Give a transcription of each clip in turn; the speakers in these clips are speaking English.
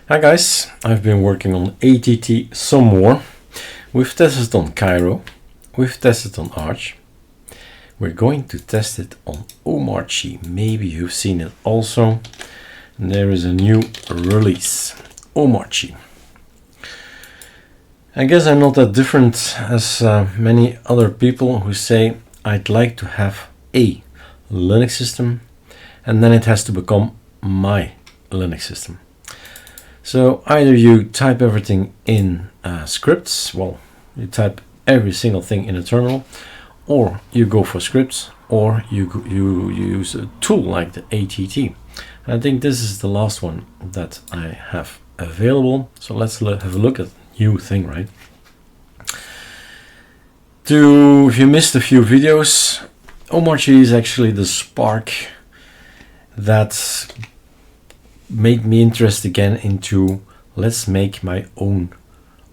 Hi guys, I've been working on ATT some more. We've tested on Kiro, we've tested on Arch. We're going to test it on Omarchy. Maybe you've seen it also. There is a new release, Omarchy. I guess I'm not that different as many other people who say I'd like to have a Linux system and then it has to become my Linux system. So either you type everything in scripts, well, you type every single thing in a terminal, or you go for scripts, or you use a tool like the ATT. I think this is the last one that I have available. So let's have a look at the new thing, right? If you missed a few videos, Omarchy is actually the spark that made me interested again into let's make my own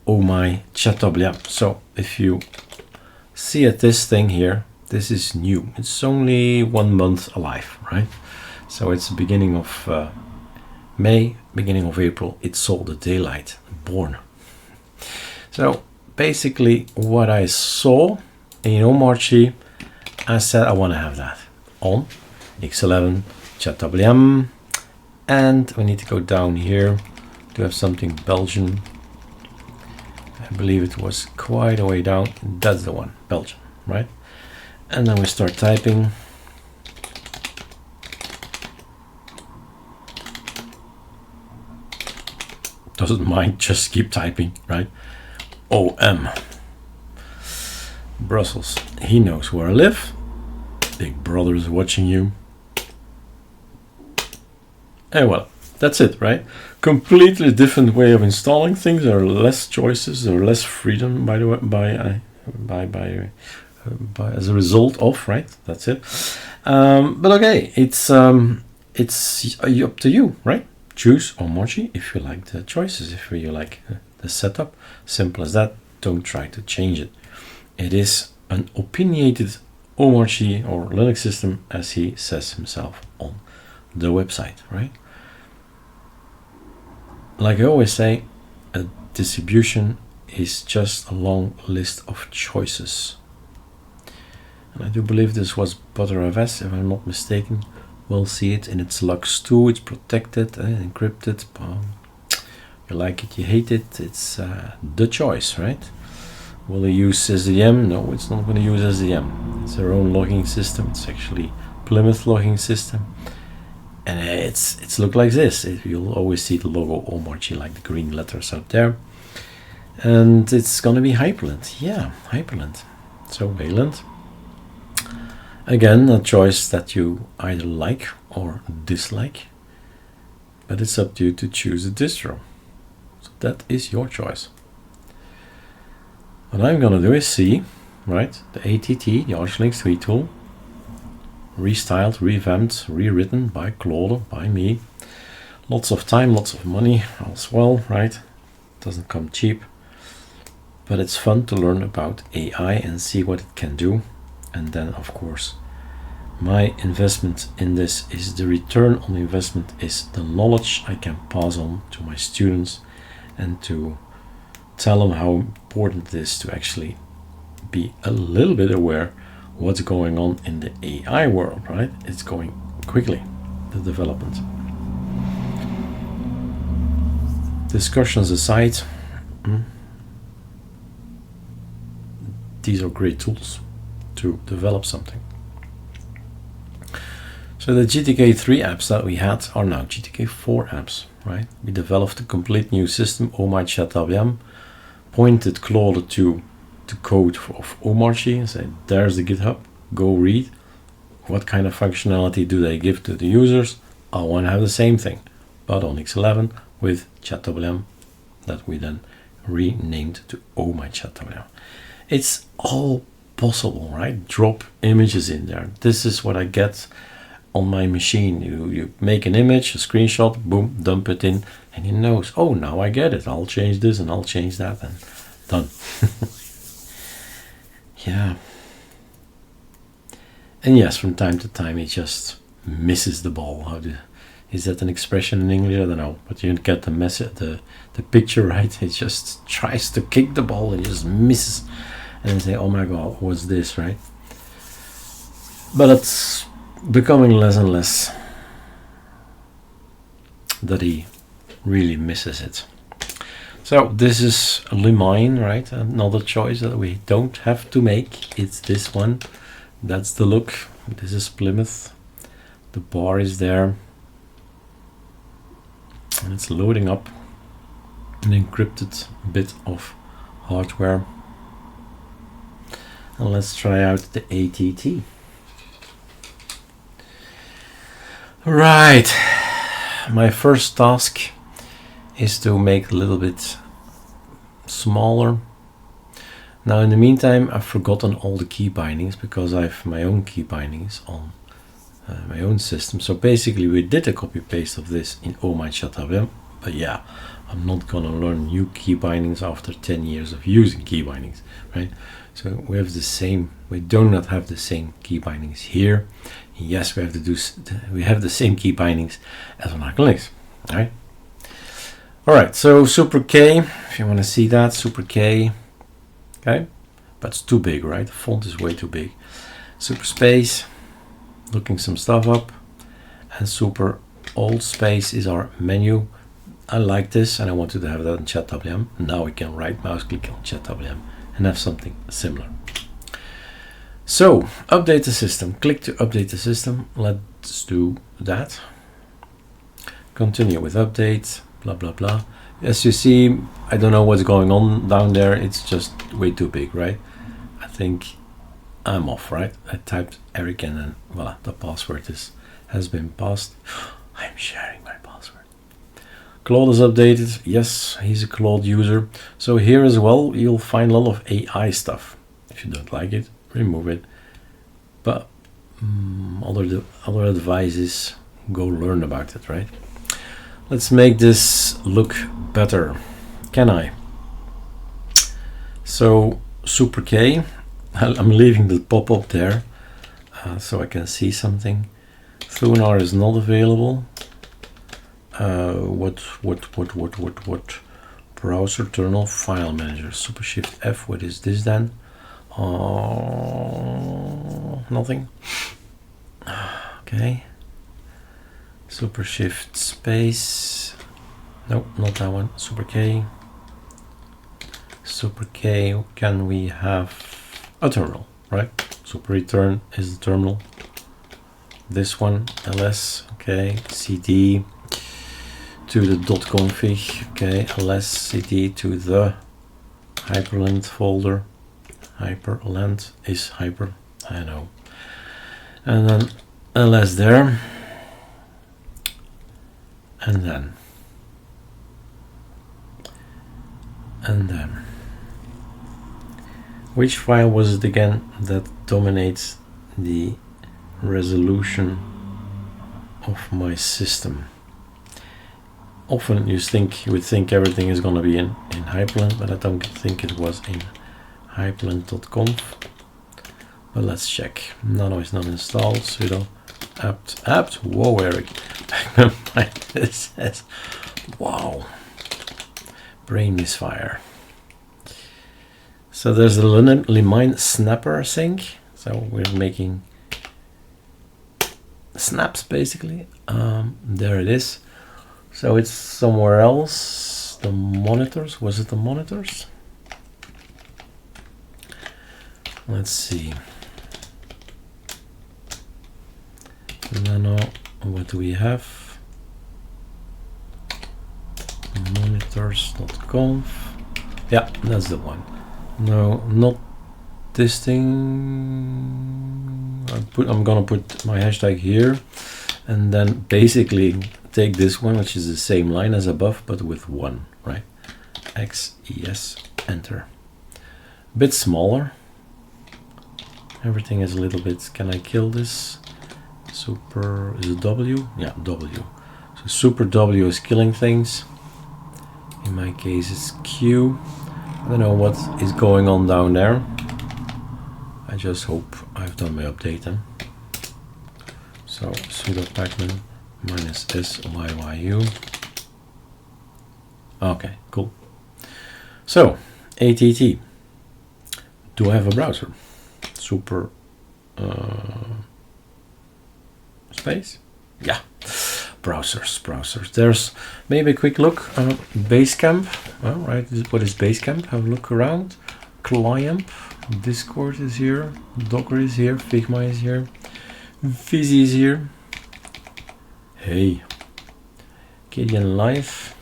my chadwm. So if you see at this thing here, this is new. It's only 1 month alive, right? So it's the beginning of May, beginning of April. It saw the daylight, born. So basically what I saw in Omarchy, I said I want to have that on X11 chadwm. And we need to go down here to have something Belgian. I believe it was quite a way down. That's the one, Belgian, right? And then we start typing. Doesn't mind, just keep typing, right? OM. Brussels. He knows where I live. Big Brother is watching you. And well, that's it, right? Completely different way of installing things. There are less choices, there are less freedom, by the way, as a result of, right? That's it. But okay, it's up to you, right? Choose Omarchy if you like the choices, if you like the setup. Simple as that. Don't try to change it. It is an opinionated Omarchy or Linux system, as he says himself on the website, right? Like I always say, a distribution is just a long list of choices. And I do believe this was ButterFS, if I'm not mistaken. We'll see it in its Lux 2. It's protected and encrypted. You like it, you hate it. It's the choice, right? Will it use SDM? No, it's not going to use SDM. It's their own logging system. It's actually Plymouth logging system. And it's look like this. You'll always see the logo Omarchy, like the green letters out there. And it's going to be hyprland. Yeah, hyprland. So Wayland. Again, a choice that you either like or dislike. But it's up to you to choose a distro. So that is your choice. What I'm going to do is see, right, the ATT, the Arcolinux 3 tool. Restyled, revamped, rewritten by Claude, by me. Lots of time, lots of money as well, right? Doesn't come cheap. But it's fun to learn about AI and see what it can do. And then, of course, my investment in this is the return on the investment is the knowledge I can pass on to my students and to tell them how important it is to actually be a little bit aware what's going on in the AI world, right? It's going quickly, the development. Discussions aside, these are great tools to develop something. So the GTK 3 apps that we had are now GTK 4 apps, right? We developed a complete new system, my chadwm, pointed Claude to the code of Omarchy and said, there's the GitHub, go read. What kind of functionality do they give to the users? I want to have the same thing, but on X11 with chadwm that we then renamed to my chadwm. It's all possible, right? Drop images in there. This is what I get on my machine. You make an image, a screenshot, boom, dump it in, and it knows, oh, now I get it. I'll change this and I'll change that, and done. Yeah. And yes, from time to time it just misses the ball. Is that an expression in English? I don't know, but you get the message, the picture, right? It just tries to kick the ball and just misses, and then say, oh my god, what's this, right? But it's becoming less and less that he really misses it. So this is Limine, right? Another choice that we don't have to make. It's this one. That's the look. This is Plymouth. The bar is there. And it's loading up an encrypted bit of hardware. And let's try out the ATT. Right. My first task is to make a little bit smaller. Now in the meantime, I've forgotten all the key bindings because I have my own key bindings on my own system. So basically we did a copy paste of this in Omarchy chadwm, but yeah, I'm not gonna learn new key bindings after 10 years of using key bindings, right? So we have the same, we do not have the same key bindings here. Yes, we have the same key bindings as on arcolinux, right? All right, so super K, if you want to see that, super K, okay, but it's too big, right? The font is way too big. Super space, looking some stuff up, and super old space is our menu. I like this, and I wanted to have that in chadwm. Now we can right mouse click on chadwm and have something similar. So update the system, click to update the system. Let's do that. Continue with update, blah blah blah. As you see, I don't know what's going on down there. It's just way too big, right? I think I'm off, right? I typed Erik and then voila, the password has been passed. I'm sharing my password. Claude is updated. Yes, he's a Claude user. So here as well, you'll find a lot of AI stuff. If you don't like it, remove it. But other advice is go learn about it, right? Let's make this look better. Can I? So super K, I'm leaving the pop-up there so I can see something. Thunar is not available. What? Browser terminal file manager. Super Shift F. What is this then? Nothing. Okay. Super Shift space. No, not that one. Super K. Super K. Can we have a terminal? Right. Super return is the terminal. This one, ls. Okay. cd to the .config. Okay. ls cd to the hyprland folder. Hyperland is hyper, I know. And then ls there. And then. Which file was it again that dominates the resolution of my system? Often you would think everything is going to be in hyperland, but I don't think it was in hyprland.conf. But let's check. Nano is not installed. Sudo apt. Whoa, Erik. It says, wow. Brain misfire. So there's a Limine snapper sync. So we're making snaps basically. There it is. So it's somewhere else. The monitors. Was it the monitors? Let's see. Nano, what do we have? Monitors.conf. Yeah, that's the one. No, not this thing. I'm gonna put my hashtag here, and then basically take this one, which is the same line as above, but with one, right? Xes, enter. A bit smaller. Everything is a little bit. Can I kill this? Super, is it W? Yeah, W. So super W is killing things. In my case, it's Q. I don't know what is going on down there. I just hope I've done my update then. So sudo pacman minus SYYU. Okay, cool. So, ATT. Do I have a browser? Super space? Yeah. Browsers. There's maybe a quick look. Basecamp. Well, right. What is Basecamp? Have a look around. Client. Discord is here. Docker is here. Figma is here. Visi is here. Hey. Kadian Live.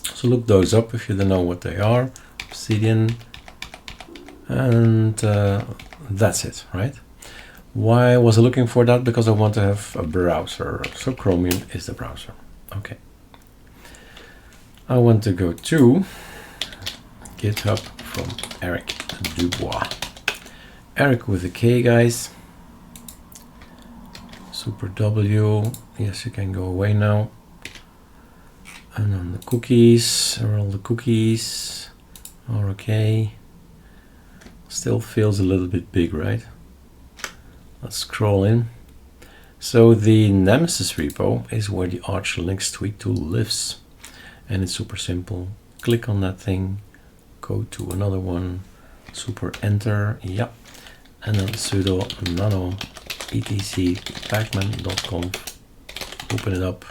So look those up if you don't know what they are. Obsidian. And that's it, right? Why was I looking for that? Because I want to have a browser. So Chromium is the browser. Okay. I want to go to GitHub from Erik Dubois. Erik with a K, guys. Super W. Yes, you can go away now. And then the cookies. Are all the cookies are okay. Still feels a little bit big, right? Let's scroll in. So the Nemesis repo is where the ArcoLinux tweak tool lives. And it's super simple. Click on that thing, go to another one, super enter, yeah. And then sudo nano etc pacman.conf, open it up,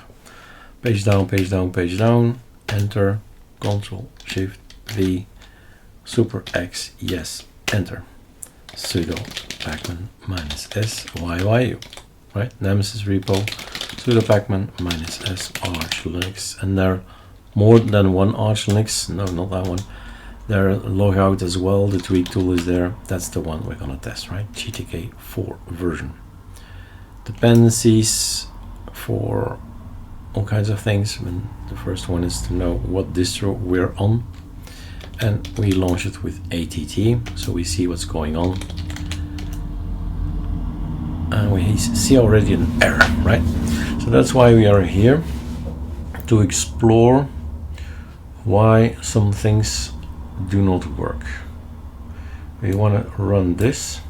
page down, enter, Ctrl Shift V, super X, yes, enter. Sudo pacman -syyu, right? Nemesis repo, sudo pacman -s arcolinux, and there are more than one arcolinux. No, not that one. There logout as well. The tweak tool is there. That's the one we're gonna test, right? GTK 4 version. Dependencies for all kinds of things. And the first one is to know what distro we're on, and we launch it with ATT, so we see what's going on. And we see already an error, right? So that's why we are here, to explore why some things do not work. We want to run this.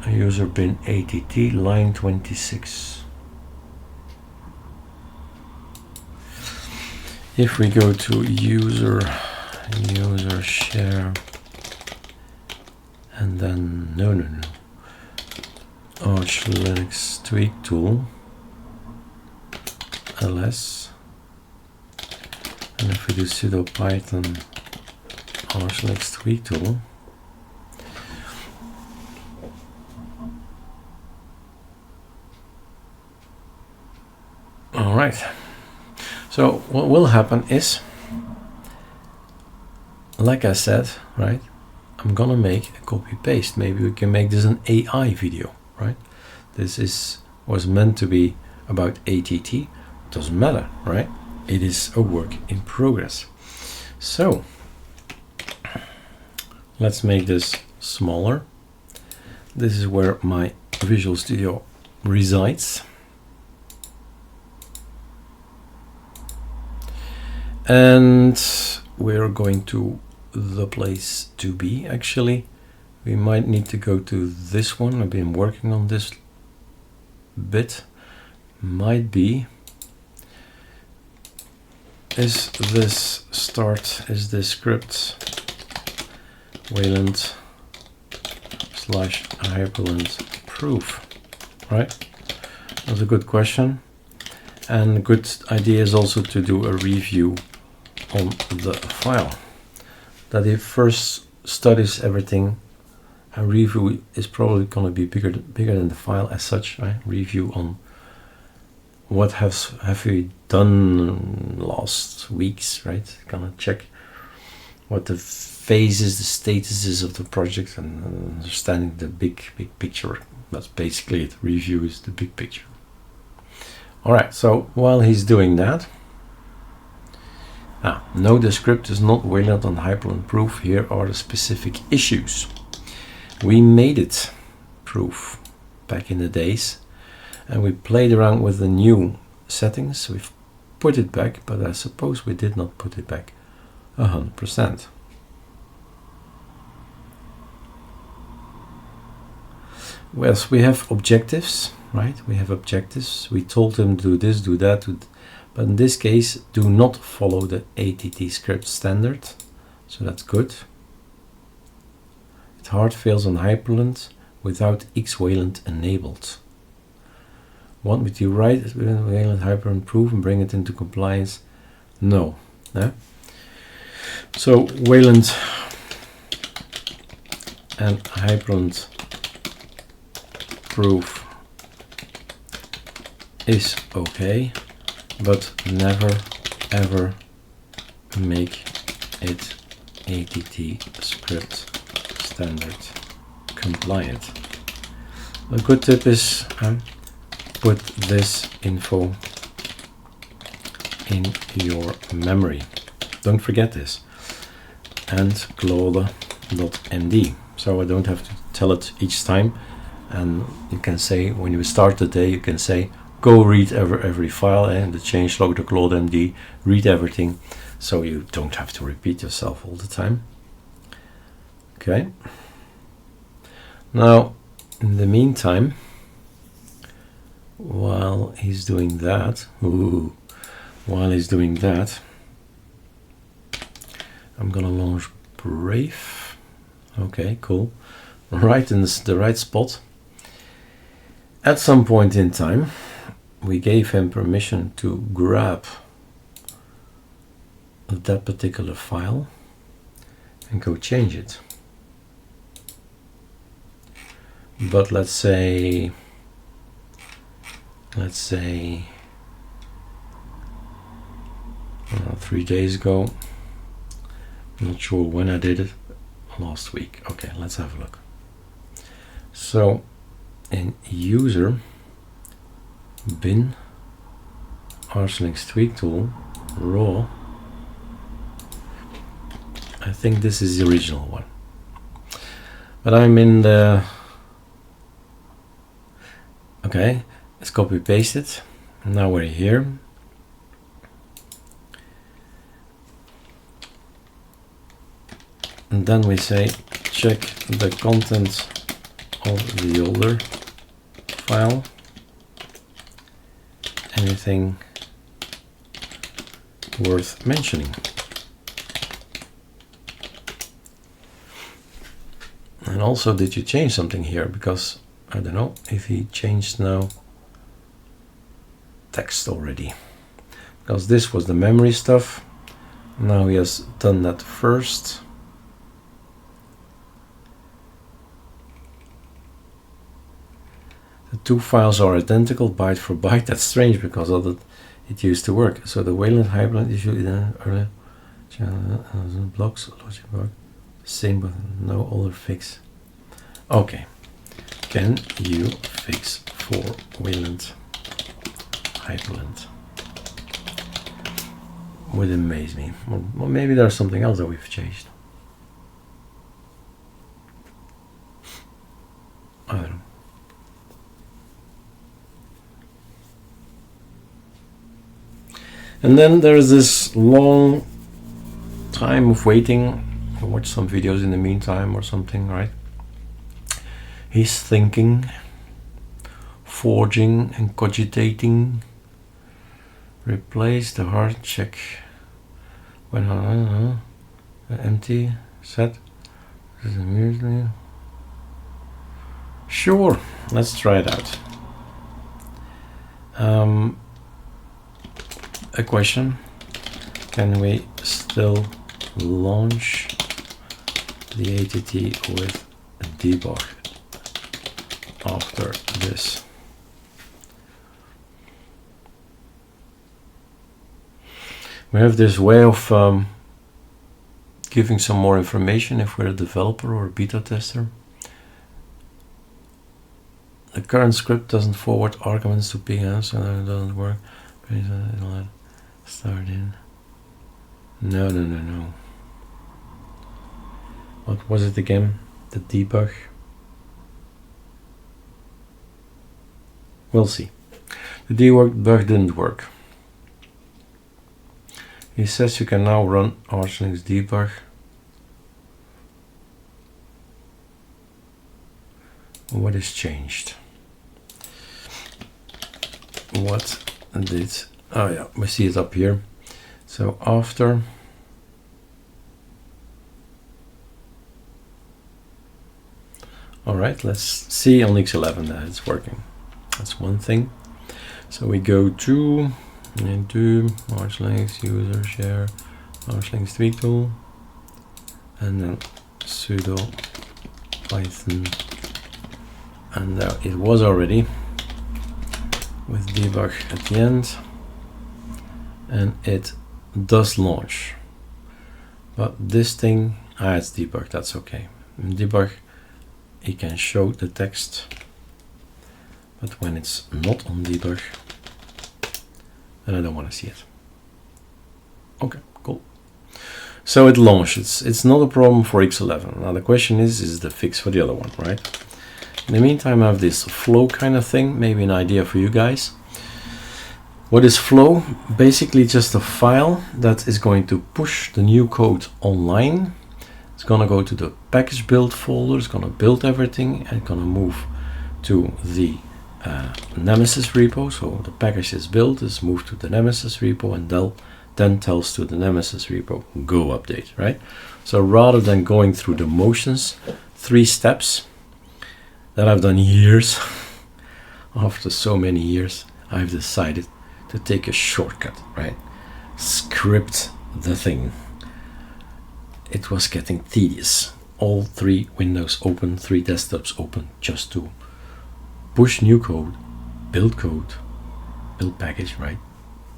A user bin ATT line 26. If we go to user share, and then no. ArcoLinux tweak tool ls, and if we do sudo python ArcoLinux tweak tool, all right. So what will happen is, like I said, right, I'm gonna make a copy paste. Maybe we can make this an AI video, right? This was meant to be about ATT. Doesn't matter, right? It is a work in progress. So let's make this smaller. This is where my Visual Studio resides. And we're going to the place to be. Actually, we might need to go to this one. I've been working on this bit. Might be, is this start, is this script Wayland / hyprland proof, right? That's a good question. And a good idea is also to do a review on the file. That it first studies everything. A review is probably going to be bigger than the file as such, right? Review on what have we done last weeks, right? Gonna check what the phases, the statuses of the project, and understanding the big picture. That's basically it. Review is the big picture. All right, so while he's doing that, no, the script is not Wayland on hyprland proof. Here are the specific issues. We made it proof back in the days, and we played around with the new settings. We've put it back, but I suppose we did not put it back 100%. Yes, we have objectives, right? We have objectives. We told him do this, do that, but in this case, do not follow the ATT script standard. So that's good. It hard fails on hyprland without Xfce enabled. Want me to write Wayland hyprland proof and bring it into compliance? No. Yeah? So Wayland and hyprland proof is okay, but never ever make it ATT script standard compliant. A good tip is put this info in your memory. Don't forget this. And Claude.md. So I don't have to tell it each time. And you can say, when you start the day, you can say, go read every file and the changelog to Claude.md, read everything. So you don't have to repeat yourself all the time. Okay. Now, in the meantime, while he's doing that, I'm gonna launch Brave. Okay, cool. Right in the right spot. At some point in time, we gave him permission to grab that particular file and go change it. But let's say 3 days ago, I'm not sure when I did it, last week. Okay, let's have a look. So in user bin arcolinux tweak tool raw, I think this is the original one, but I'm in the, okay, let's copy paste it. Now we're here. And then we say check the content of the older file. Anything worth mentioning? And also, did you change something here? Because I don't know if he changed now text already. Because this was the memory stuff. Now he has done that first. The two files are identical byte for byte. That's strange because of that it used to work. So the Wayland hyprland issue earlier blocks logic work same but no other fix. Okay, can you fix for Wayland hyprland? Would amaze me. Well, maybe there's something else that we've changed. I don't know. And then there's this long time of waiting. I watch some videos in the meantime or something, right? He's thinking, forging and cogitating. Replace the hard check when empty set. Sure, let's try it out. A question: can we still launch the ATT with a debug after this? We have this way of giving some more information if we're a developer or a beta tester. The current script doesn't forward arguments to PN, so that doesn't work. Start in. No. What was it again? The debug. We'll see. The debug didn't work. He says you can now run arcolinux debug. What is changed? what did, oh yeah, we see it up here. So after all right, let's see on X11 that it's working. That's one thing. So we go to into arcolinux user share arcolinux tweak tool, and then sudo python, and there it was already with debug at the end, and it does launch. But this thing, it's debug, that's okay. In debug it can show the text, but when it's not on debug, then I don't want to see it. Okay, cool. So it launches. It's not a problem for X11. Now the question is the fix for the other one, right? In the meantime, I have this flow kind of thing, maybe an idea for you guys. What is flow? Basically just a file that is going to push the new code online. It's gonna go to the package build folder, it's gonna build everything, and gonna move to the Nemesis repo. So the package is built, is moved to the Nemesis repo, and then tells to the Nemesis repo, go update, right? So rather than going through the motions, 3 steps that I've done years, after so many years, I've decided to take a shortcut, right? Script the thing. It was getting tedious. All 3 windows open, 3 desktops open, just to push new code, build package, right?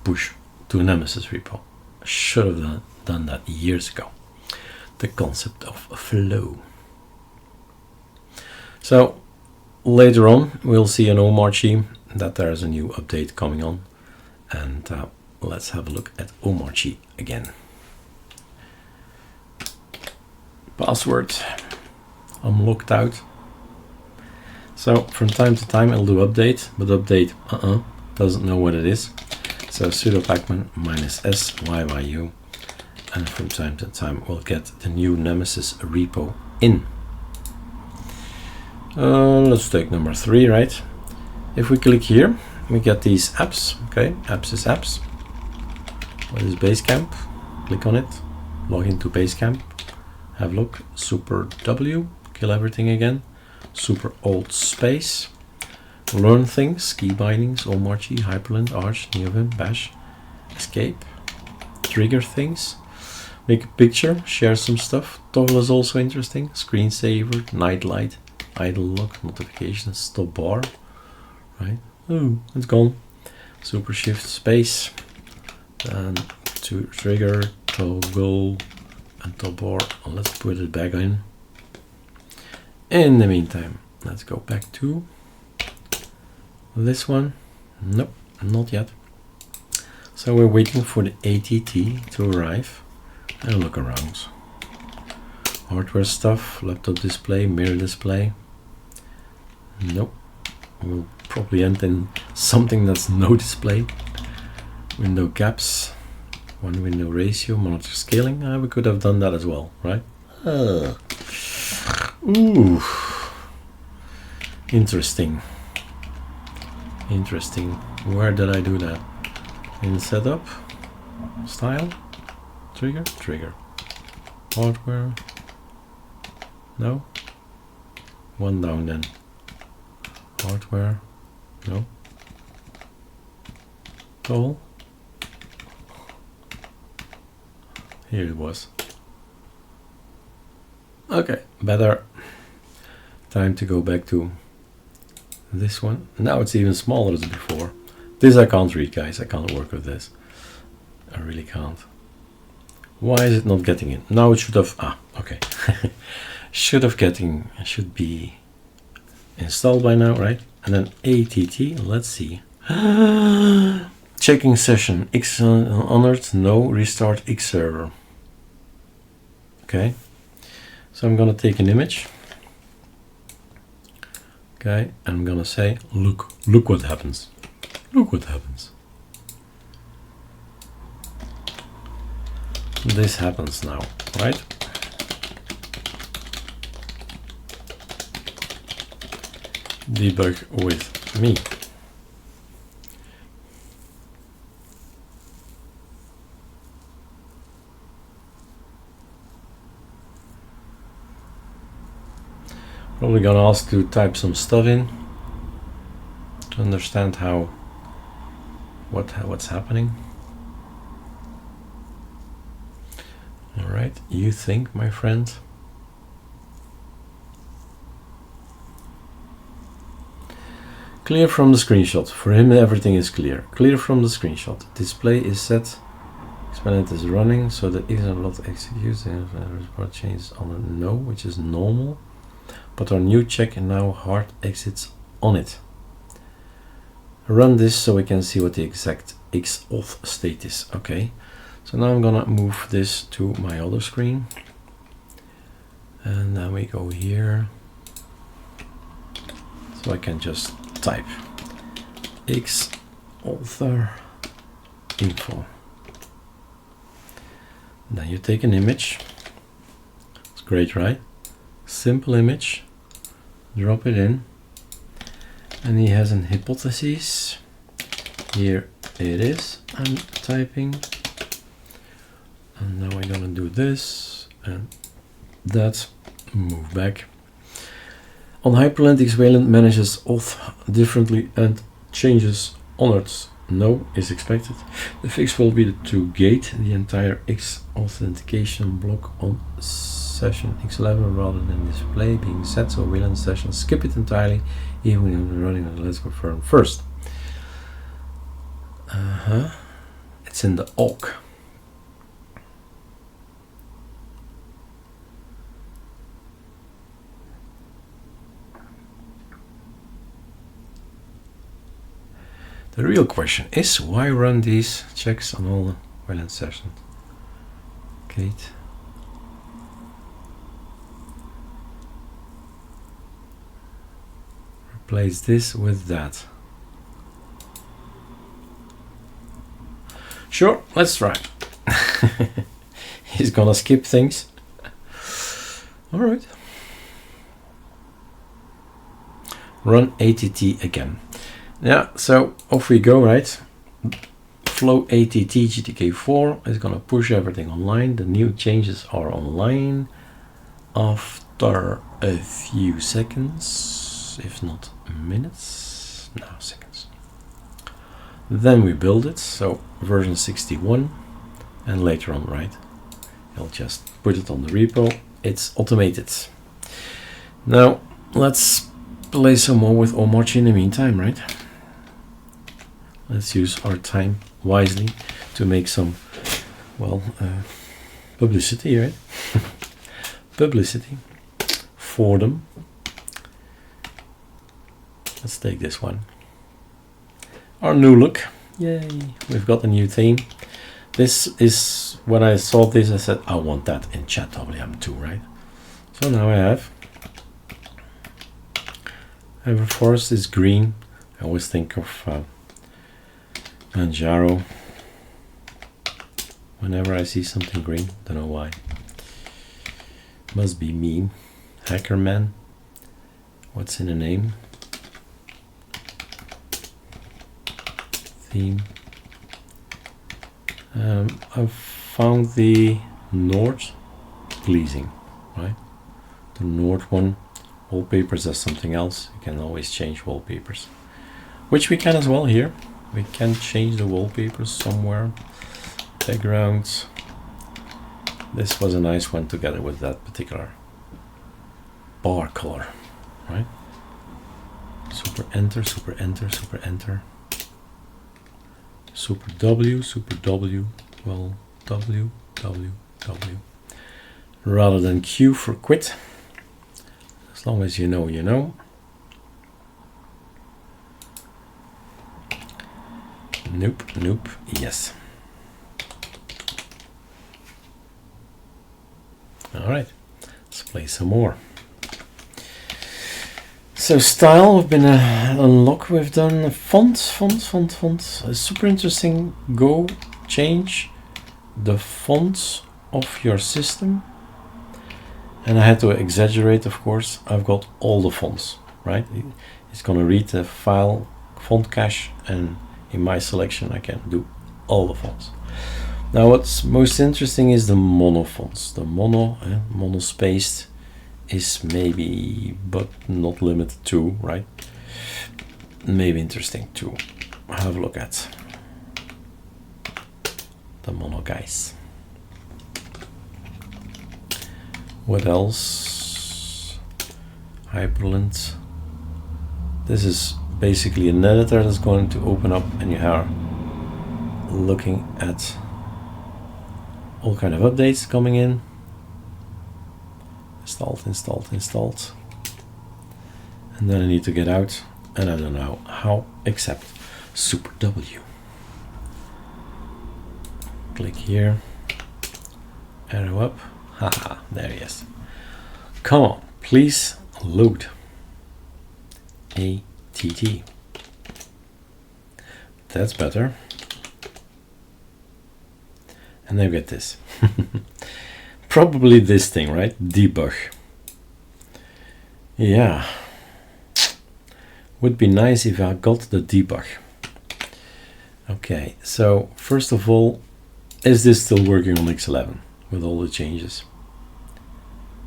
Push to a Nemesis repo. I should have done that years ago. The concept of flow. So later on, we'll see in Omarchy that there's a new update coming on, and let's have a look at Omarchy again. Password, I'm locked out. So from time to time it'll do update, but update doesn't know what it is. So sudo pacman -s yyu, and from time to time we'll get the new Nemesis repo in. Let's take number 3, right? If we click here, we get these apps. Okay, apps is apps. What is Basecamp? Click on it, log into Basecamp. Have a look, super W, kill everything again, super old space, learn things, key bindings, Omarchy, hyprland, arch, neovim, bash, escape, trigger things, make a picture, share some stuff, toggle is also interesting, screensaver, nightlight, idle lock, notifications, stop bar, right? Oh, it's gone. Super shift space, and to trigger, toggle, and top bar. Let's put it back in. In the meantime, let's go back to this one. Nope, not yet. So we're waiting for the ATT to arrive and look around. Hardware stuff, laptop display, mirror display. Nope. We'll probably end in something that's no display. Window gaps. One window ratio, monitor scaling. We could have done that as well, right? Ooh, interesting. Interesting. Where did I do that? In setup, style, trigger, hardware. No. One down then. Hardware. No. Tool. Here it was. Okay, better. Time to go back to this one. Now it's even smaller than before. This I can't read, guys. I can't work with this. I really can't. Why is it not getting in? Now it should have. Okay. Should be installed by now, right? And then ATT. Let's see. Checking session. X honored. No. Restart X server. Okay. So I'm gonna take an image. Okay, and I'm gonna say, look what happens. Look what happens. This happens now, right? Debug with me. Probably gonna ask to type some stuff in to understand how what's happening. All right, you think, my friend? Clear from the screenshot. For him, everything is clear. Clear from the screenshot. Display is set. Experiment is running, so that is a lot executes. Report changes on a no, which is normal. But our new check now hard exits on it. Run this so we can see what the exact Xauth state is. Okay. So now I'm gonna move this to my other screen. And then we go here. So I can just type Xauthor info. Then you take an image. It's great, right? Simple image. Drop it in. And he has an hypothesis. Here it is. I'm typing. And now I'm gonna do this and that. Move back. On hyperland, Xwayland manages auth differently and changes honored no is expected. The fix will be to gate the entire X authentication block on session X11 rather than display being set, so Wayland session skip it entirely even when running on let's confirm first. It's in the awk. The real question is why run these checks on all the Wayland sessions? Gate. Replace this with that. Sure, let's try. He's gonna skip things. All right. Run ATT again. Yeah, so off we go, right? Flow ATT GTK4 is gonna push everything online. The new changes are online after a few seconds, if not minutes, no, seconds. Then we build it, so version 61, and later on, right? I'll just put it on the repo. It's automated. Now let's play some more with Omarchy in the meantime, right? Let's use our time wisely to make some, well, publicity, right? Publicity for them. Let's take this one. Our new look. Yay! We've got a new theme. This is, when I saw this, I said, I want that in chadwm too, right? So now I have a forest is green. I always think of Manjaro whenever I see something green. Don't know why. Must be me. Hackerman. What's in the name? Theme. I've found the Nord pleasing, right? The Nord one. Wallpapers as something else. You can always change wallpapers, which we can as well here. We can change the wallpapers somewhere. Backgrounds. This was a nice one together with that particular bar color, right? Super enter, super enter, super enter. Super W, well, W. Rather than Q for quit. As long as you know, you know. Nope, yes. All right, let's play some more. So style, we've been unlocked, we've done font. Super interesting. Go change the font of your system. And I had to exaggerate, of course. I've got all the fonts, right? It's gonna read the file font cache, and in my selection I can do all the fonts. Now what's most interesting is the mono fonts. The mono spaced is maybe, but not limited to, right? Maybe interesting to have a look at. The mono guys. What else? Hyprland. This is basically an editor that's going to open up, and you are looking at all kind of updates coming in. Installed. And then I need to get out, and I don't know how except Super W. Click here, arrow up. Haha, there he is. Come on, please load. ATT. That's better. And now get this. Probably this thing, right? Debug. Yeah. Would be nice if I got the debug. Okay, so first of all, is this still working on X11 with all the changes?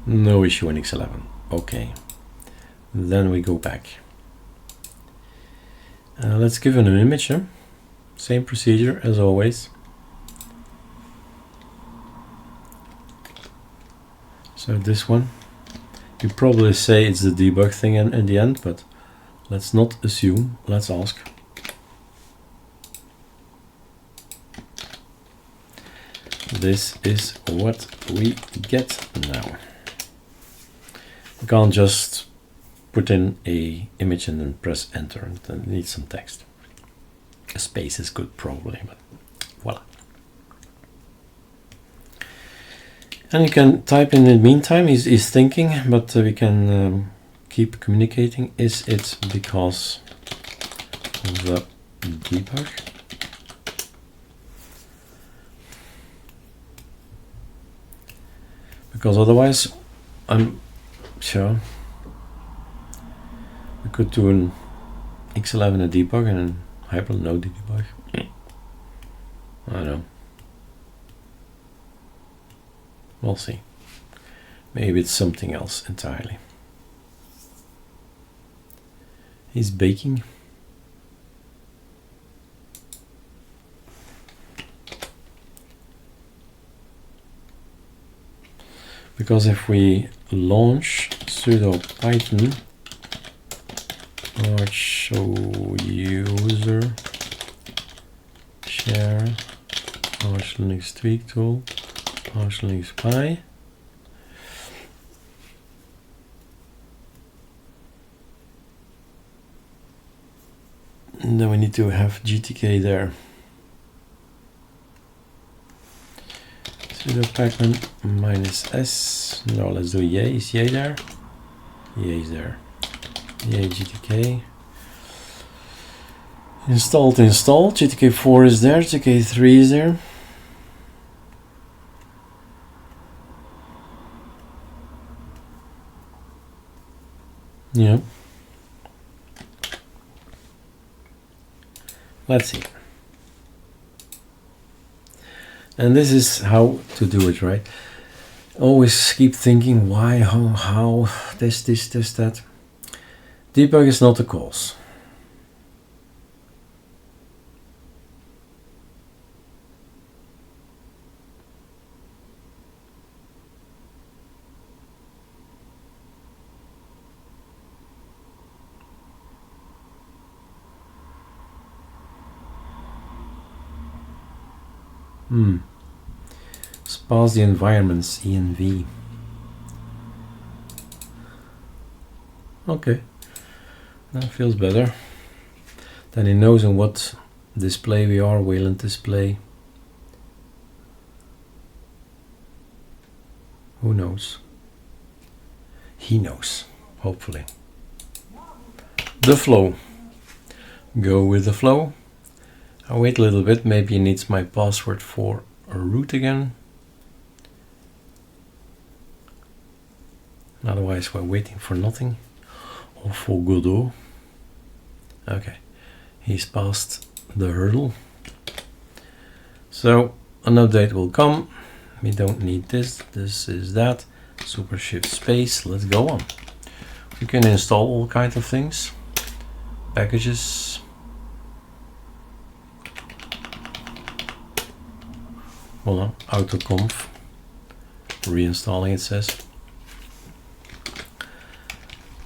No issue in X11. Okay. Then we go back. Let's give it an image. Huh? Same procedure as always. So this one, you probably say it's the debug thing in the end, but let's not assume. Let's ask. This is what we get now. You can't just put in a image and then press enter, and then need some text. A space is good probably, but voila. And you can type in the meantime. He's thinking, but we can keep communicating. Is it because of the debug? Because otherwise, I'm sure we could do an X11 a debug and an hyprland no debug. I don't know. We'll see. Maybe it's something else entirely. He's baking. Because if we launch sudo python show user share Linux tweak tool Linux Pi, and then we need to have GTK there. Sudo python -s. No, let's do yay. Is yay there? Yay is there. Yay GTK. Installed. GTK 4 is there. GTK 3 is there. Yeah. Let's see. And this is how to do it, right? Always keep thinking why, how, this, that. Debug is not the cause. Sparse the environments, env. Okay, that feels better. Then he knows in what display we are, Wayland display. Who knows? He knows, hopefully. The flow. Go with the flow. I'll wait a little bit, maybe he needs my password for a root again. Otherwise we're waiting for nothing. Or for Godot. Okay, he's passed the hurdle. So an update will come. We don't need this. This is that. Super shift space, let's go on. You can install all kinds of things, packages. Voila, autoconf, reinstalling it says.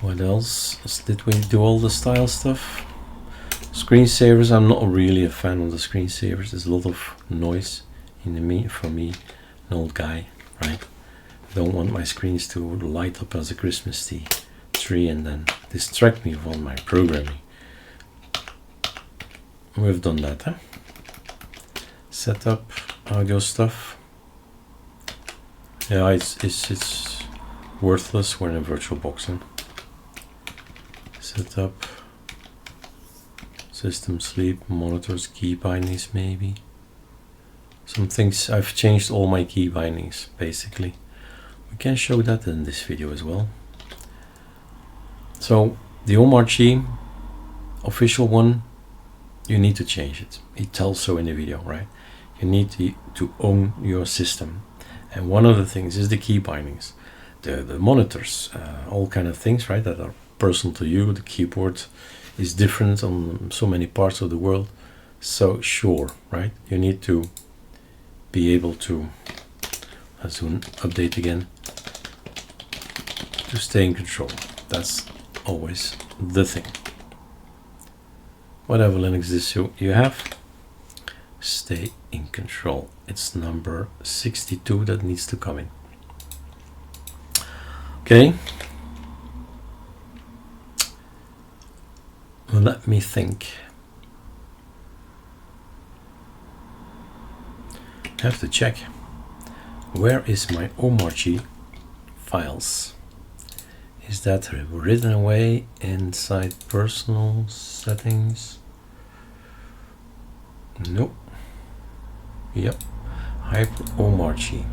What else? Did we do all the style stuff? Screensavers, I'm not really a fan of the screensavers. There's a lot of noise in the for me, an old guy, right? I don't want my screens to light up as a Christmas tree and then distract me from my programming. We've done that, huh? Setup, audio stuff. Yeah, it's worthless. We're in a virtual boxing. Setup, system sleep, monitors, key bindings maybe. Some things, I've changed all my key bindings basically. We can show that in this video as well. So the Omarchy official one, you need to change it. It tells so in the video, right? You need to own your system. And one of the things is the key bindings, the monitors, all kind of things, right, that are personal to you. The keyboard is different on so many parts of the world. So sure, right, you need to be able to, let's do an update again, to stay in control. That's always the thing. Whatever Linux disk you have, stay in control. It's number 62 that needs to come in. Okay. Let me think. I have to check. Where is my Omarchy files? Is that written away inside personal settings? Nope. Yep. Omarchy.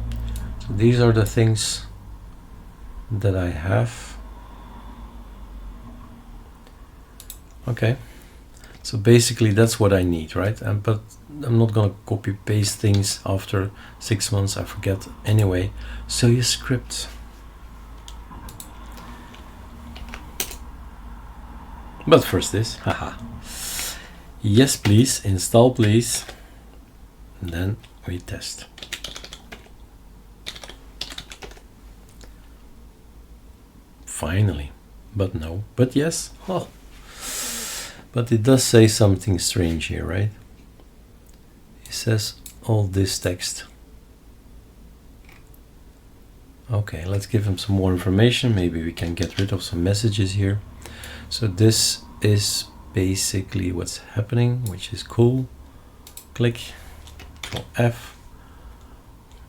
So these are the things that I have. Okay. So basically that's what I need, right? But I'm not gonna copy paste things after 6 months. I forget anyway. So you script. But first this, haha. Yes, please, install, please. And then we test. Finally, but no, but yes. Oh. But it does say something strange here, right? It says all this text. Okay, let's give him some more information. Maybe we can get rid of some messages here. So this is basically what's happening, which is cool. Click, Control F.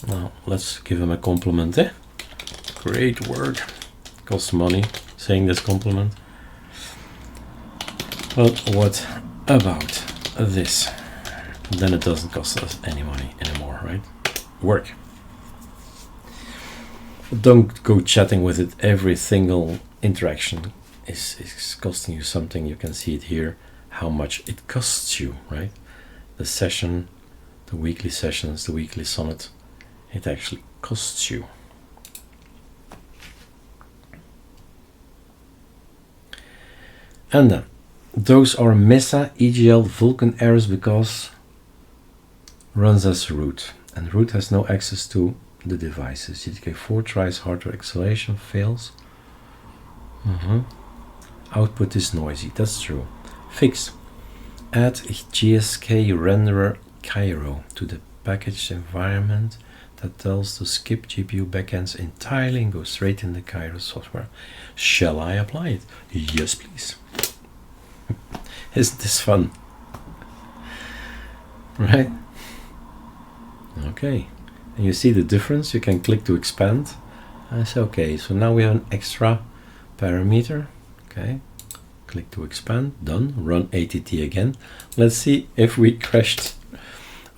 Now let's give him a compliment, eh? Great work. Costs money saying this compliment. Well, what about this? Then it doesn't cost us any money anymore, right? Work. Don't go chatting with it. Every single interaction is costing you something. You can see it here, how much it costs you, right? The session, the weekly sessions, the weekly sonnet, it actually costs you. And then those are Mesa, EGL, Vulkan errors because runs as root, and root has no access to the devices. GTK4 tries hardware acceleration, fails. Output is noisy, that's true. Fix. Add GSK renderer Kiro to the package environment that tells to skip GPU backends entirely and go straight in the Kiro software. Shall I apply it? Yes, please. Isn't this fun? Right? Okay. And you see the difference? You can click to expand. I say, okay, so now we have an extra parameter. Okay. Click to expand. Done. Run ATT again. Let's see if we crashed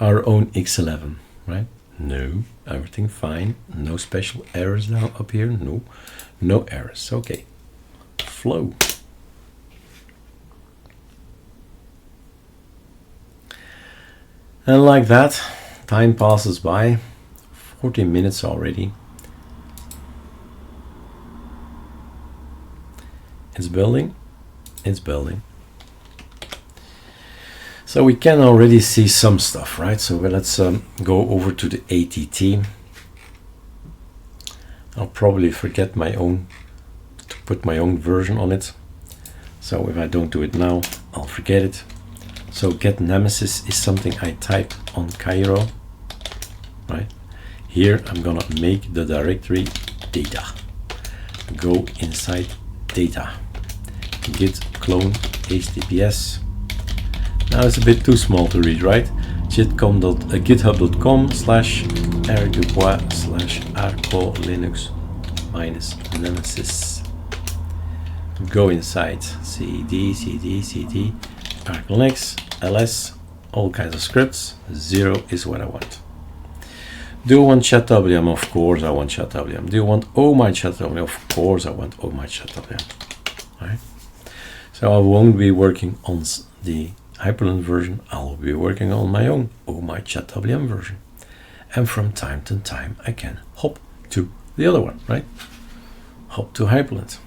our own X11. Right? No. Everything fine. No special errors now up here. No. No errors. Okay. Flow. And like that, time passes by, 40 minutes already. It's building. It's building. So we can already see some stuff, right? So let's go over to the ATT. I'll probably forget my own, to put my own version on it. So if I don't do it now, I'll forget it. So get nemesis is something I type on Kiro, right? Here I'm gonna make the directory data. Go inside data. Git clone https. Now it's a bit too small to read, right? github.com/Erik Dubois /arcolinux-nemesis. Go inside cd arcolinux ls, all kinds of scripts. 0 is what I want. Do I want chadwm? Of course I want chadwm. Do you want Omarchy chadwm? Of course I want Omarchy chadwm. Right? So I won't be working on the hyprland version. I'll be working on my own Omarchy chadwm version. And from time to time I can hop to the other one, right? Hop to hyprland.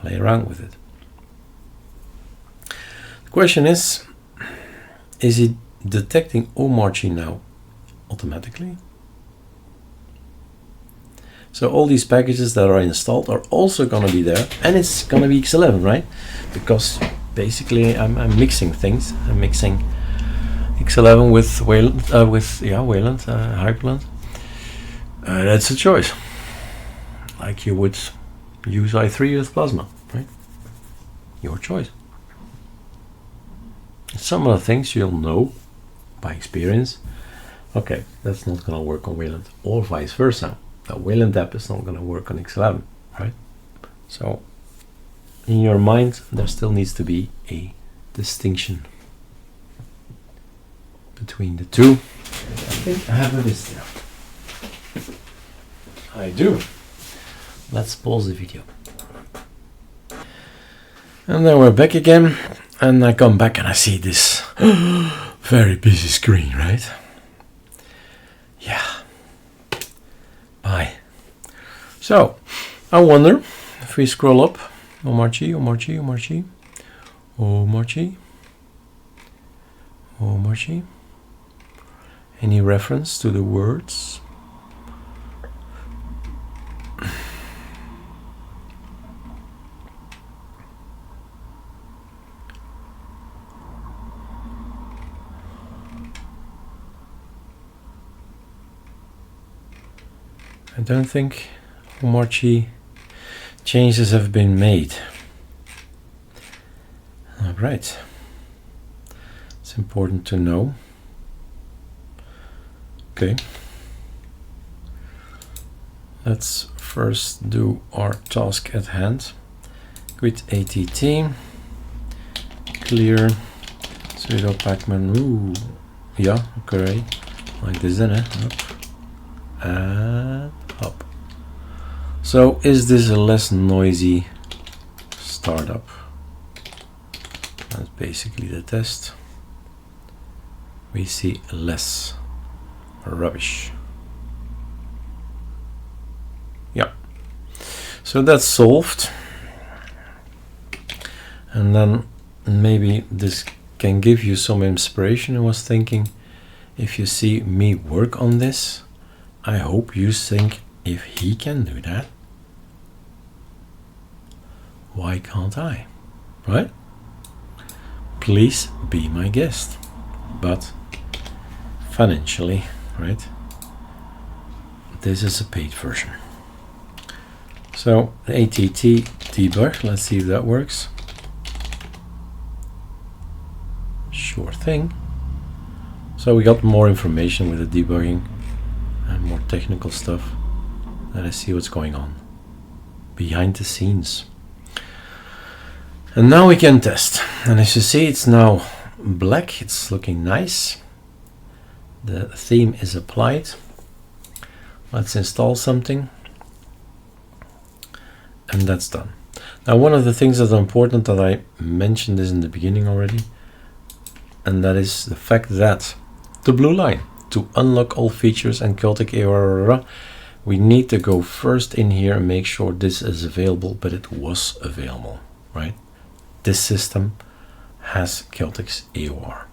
Play around with it. The question is it detecting Omarchy now automatically? So all these packages that are installed are also going to be there, and it's going to be X11, right? Because basically I'm mixing things. I'm mixing X11 with Wayland, hyprland. That's a choice. Like you would use i3 with Plasma, right? Your choice. Some of the things you'll know by experience. Okay, that's not going to work on Wayland, or vice versa. The Wayland app is not going to work on X11, right? So in your mind, there still needs to be a distinction between the two. I think I have a list there. I do. Let's pause the video. And then we're back again, and I come back and I see this very busy screen, right? Yeah. Bye. So, I wonder if we scroll up, Omarchy, any reference to the words? I don't think Omarchy changes have been made. All right. It's important to know. Okay. Let's first do our task at hand. Quit ATT. Clear. Sudo pacman. Ooh. Yeah, okay. Like this then, up. And up. So is this a less noisy startup? That's basically the test. We see less rubbish. Yeah. So that's solved. And then maybe this can give you some inspiration. I was thinking, if you see me work on this, I hope you think, if he can do that, why can't I? Right? Please be my guest. But financially, right? This is a paid version. So the ATT debug, let's see if that works. Sure thing. So we got more information with the debugging and more technical stuff. Let us see what's going on behind the scenes. And now we can test. And as you see, it's now black. It's looking nice. The theme is applied. Let's install something. And that's done. Now, one of the things that are important that I mentioned is in the beginning already, and that is the fact that the blue line, to unlock all features and chaotic error, we need to go first in here and make sure this is available, but it was available. right? This system has Celtic's AOR.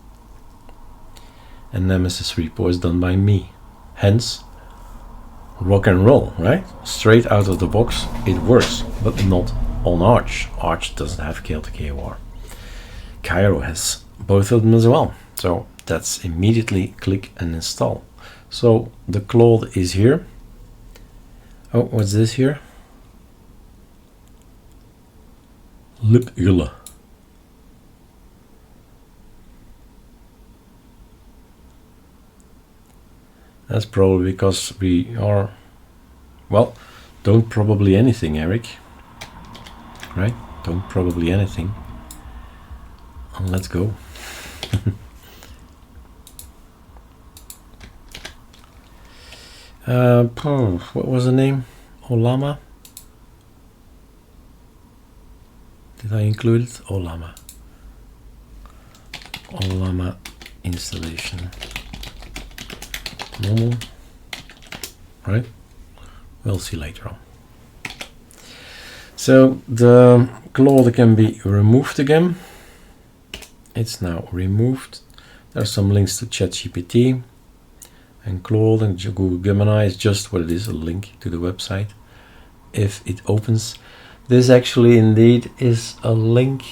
And Nemesis repo is done by me. Hence, rock and roll, right? Straight out of the box, it works, but not on Arch. Arch doesn't have Celtic AOR. Kiro has both of them as well. So that's immediately click and install. So the Claude is here. Oh, what's this here? Libgula. That's probably because we are, well, don't probably anything, Erik. Right? Don't probably anything. And let's go. What was the name? Olama? Did I include it? Olama. Olama installation. Normal. Right? We'll see later on. So the Claude can be removed again. It's now removed. There's some links to ChatGPT. And Claude and Google Gemini is just what it is, a link to the website. If it opens, this actually indeed is a link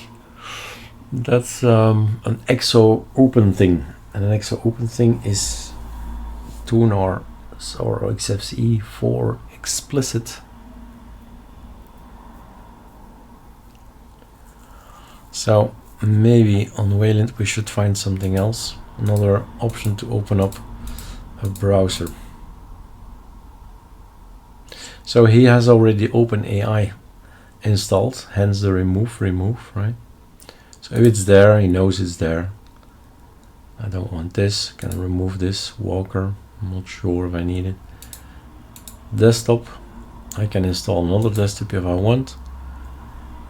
that's an exo open thing. And an exo open thing is Tune or Xfce for explicit. So maybe on Wayland we should find something else, another option to open up a browser. So he has already OpenAI installed, hence the remove, right? So if it's there, he knows it's there. I don't want this, can remove this, Walker, I'm not sure if I need it. Desktop, I can install another desktop if I want.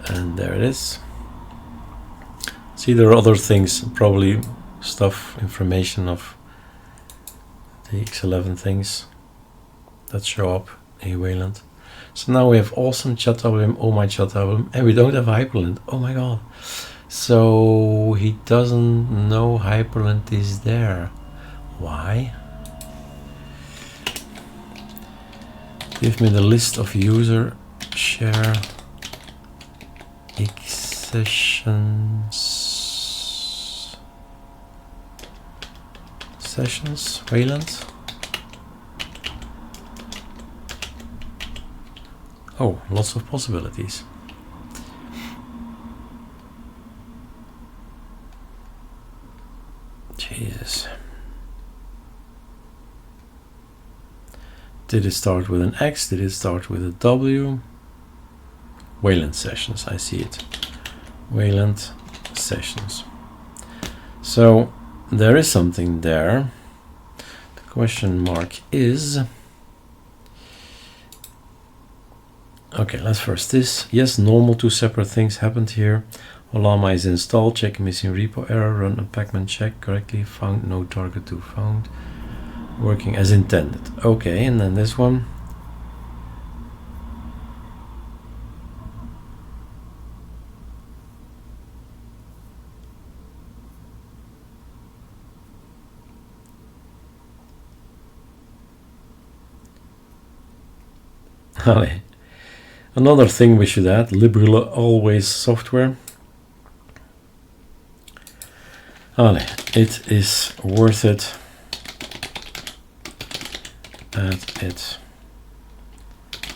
And there it is. See, there are other things, probably stuff, information of the X11 things that show up in Wayland. So now we have awesome chadwm, oh my chadwm, and we don't have hyprland. Oh my god. So he doesn't know hyprland is there. Why? Give me the list of user share sessions Wayland. Oh, lots of possibilities. Jesus. Did it start with an X? Did it start with a W? Wayland sessions, I see it. Wayland sessions. So there is something there. The question mark is, okay, let's first this. Yes, normal, two separate things happened here. Olama is installed, check missing repo error, run a pacman check correctly, found no target to found, working as intended. Okay, and then this one. Another thing we should add, Libgula always software. It is worth it. Add it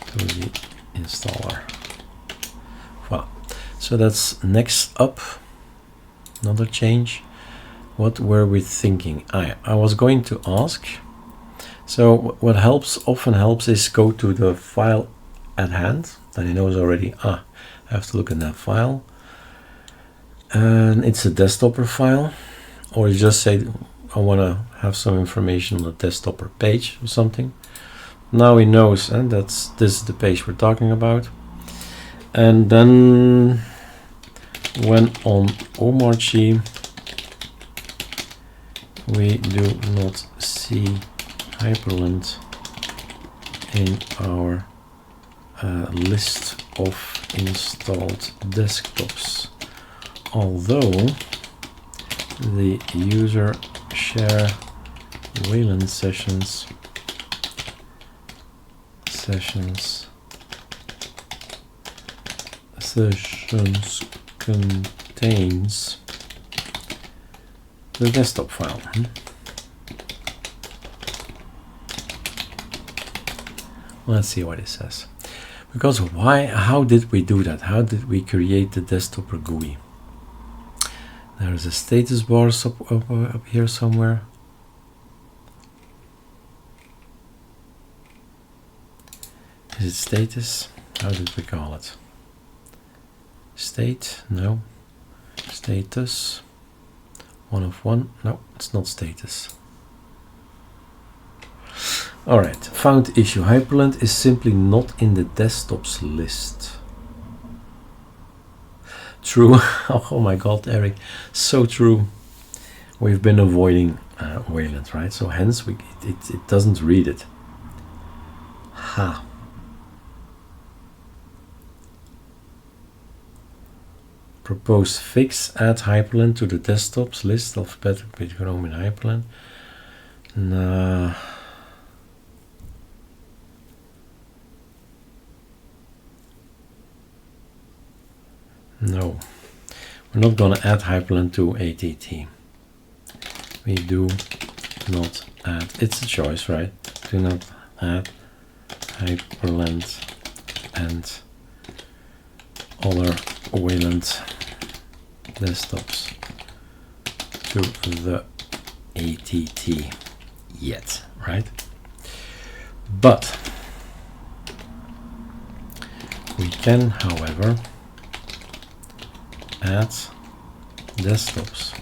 to the installer. Well, so that's next up. Another change. What were we thinking? I was going to ask. So what often helps is go to the file at hand. Then he knows already, I have to look at that file. And it's a desktop file. Or you just say, I want to have some information on the desktop page or something. Now he knows, and this is the page we're talking about. And then when on Omarchy we do not see hyprland in our list of installed desktops, although the user share Wayland sessions contains the desktop file. Let's see what it says. Because why? How did we do that? How did we create the desktop GUI? There is a status bar up here somewhere. Is it status? How did we call it? State? No. Status. 1 of 1. No, it's not status. Alright, found issue. Hyprland is simply not in the desktops list. True. Oh my god, Erik. So true. We've been avoiding Wayland, right? So hence it doesn't read it. Ha. Proposed fix, add hyperlink to the desktops list, alphabetic Chrome in hyperlink. Nah. No, we're not going to add hyperlink to ATT. We do not add, it's a choice, right? Do not add hyperlink and other Wayland desktops to the ATT yet, right? But we can, however, add desktops.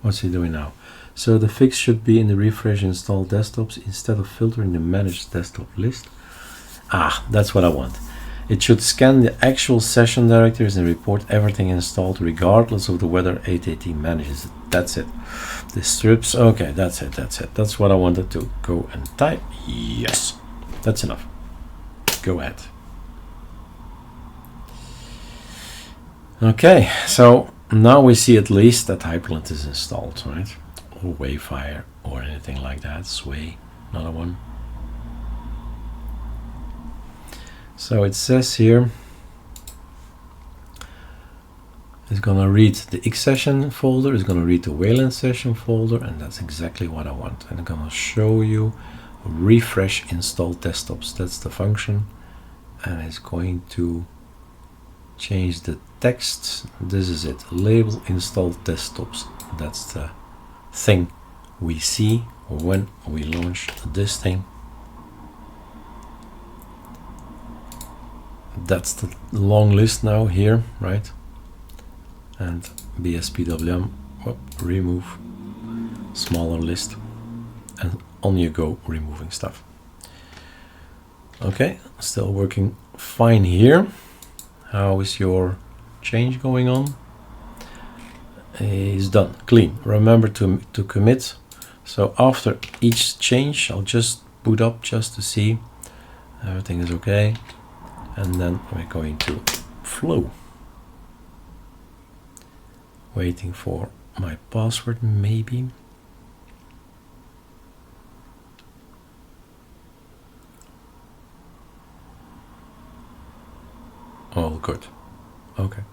What's he doing now? So the fix should be in the refresh install desktops instead of filtering the managed desktop list. Ah, that's what I want. It should scan the actual session directories and report everything installed regardless of the whether ATT manages it. That's it. The strips, okay, that's it, that's it. That's what I wanted to go and type. Yes, that's enough. Go ahead. Okay, so now we see at least that hyperlink is installed, right? Or Wayfire or anything like that. Sway, another one. So it says here it's gonna read the Xsession folder, it's gonna read the Wayland session folder, and that's exactly what I want. And I'm gonna show you refresh install desktops. That's the function, and it's going to change the text. This is it. Label installed desktops. That's the thing we see when we launch this thing. That's the long list now here, right? And bspwm, remove smaller list, and on you go removing stuff. Okay, still working fine here. How is your change going on? It's done, clean. Remember to commit. So after each change, I'll just boot up just to see everything is okay. And then we're going to flow. Waiting for my password, maybe. All good. Okay.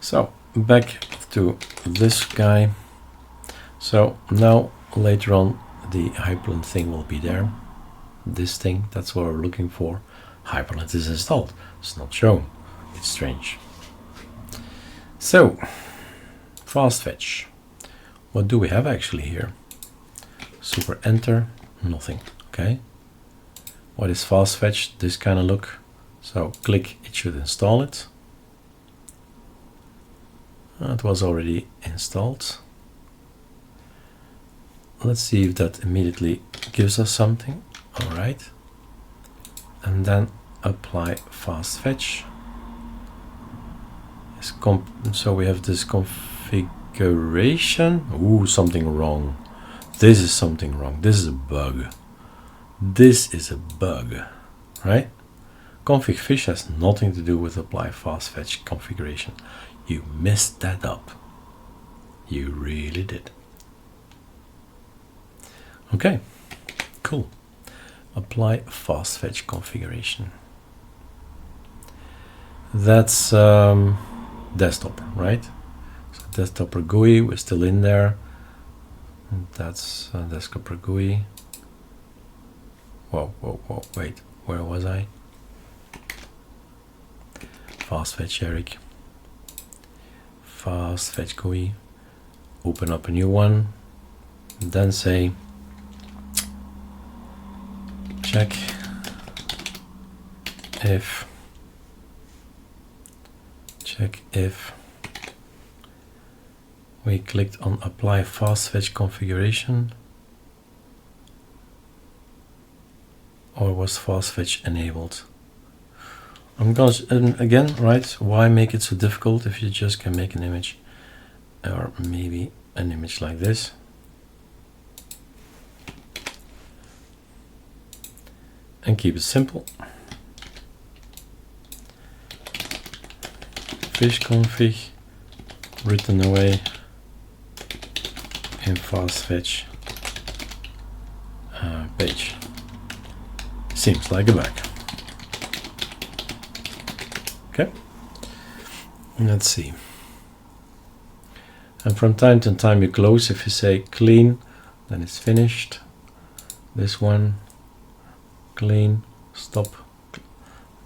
So back to this guy. So now later on the hyperlink thing will be there. This thing, that's what we're looking for. Hyperlink is installed. It's not shown. It's strange. So fast fetch. What do we have actually here? Super enter, nothing. Okay. What is fast fetch? This kind of look. So click, it should install it. It was already installed. Let's see if that immediately gives us something. All right. And then apply fast fetch. So we have this configuration. Ooh, something wrong. This is something wrong. This is a bug. This is a bug, right? config fish has nothing to do with apply fast fetch configuration. You messed that up. You really did. Okay, cool. Apply fast fetch configuration. That's desktop, right? So desktop GUI, we're still in there. That's desktop GUI. Whoa, wait, where was I? Fast fetch Erik. Fast fetch GUI. Open up a new one. And then say check if we clicked on apply fast fetch configuration, or was fast fetch enabled. I'm gonna again, right, why make it so difficult if you just can make an image, or maybe an image like this. And keep it simple. Fish config written away in fast fetch page. Seems like a bug. Okay, let's see. And from time to time you close. If you say clean, then it's finished. This one, clean, stop.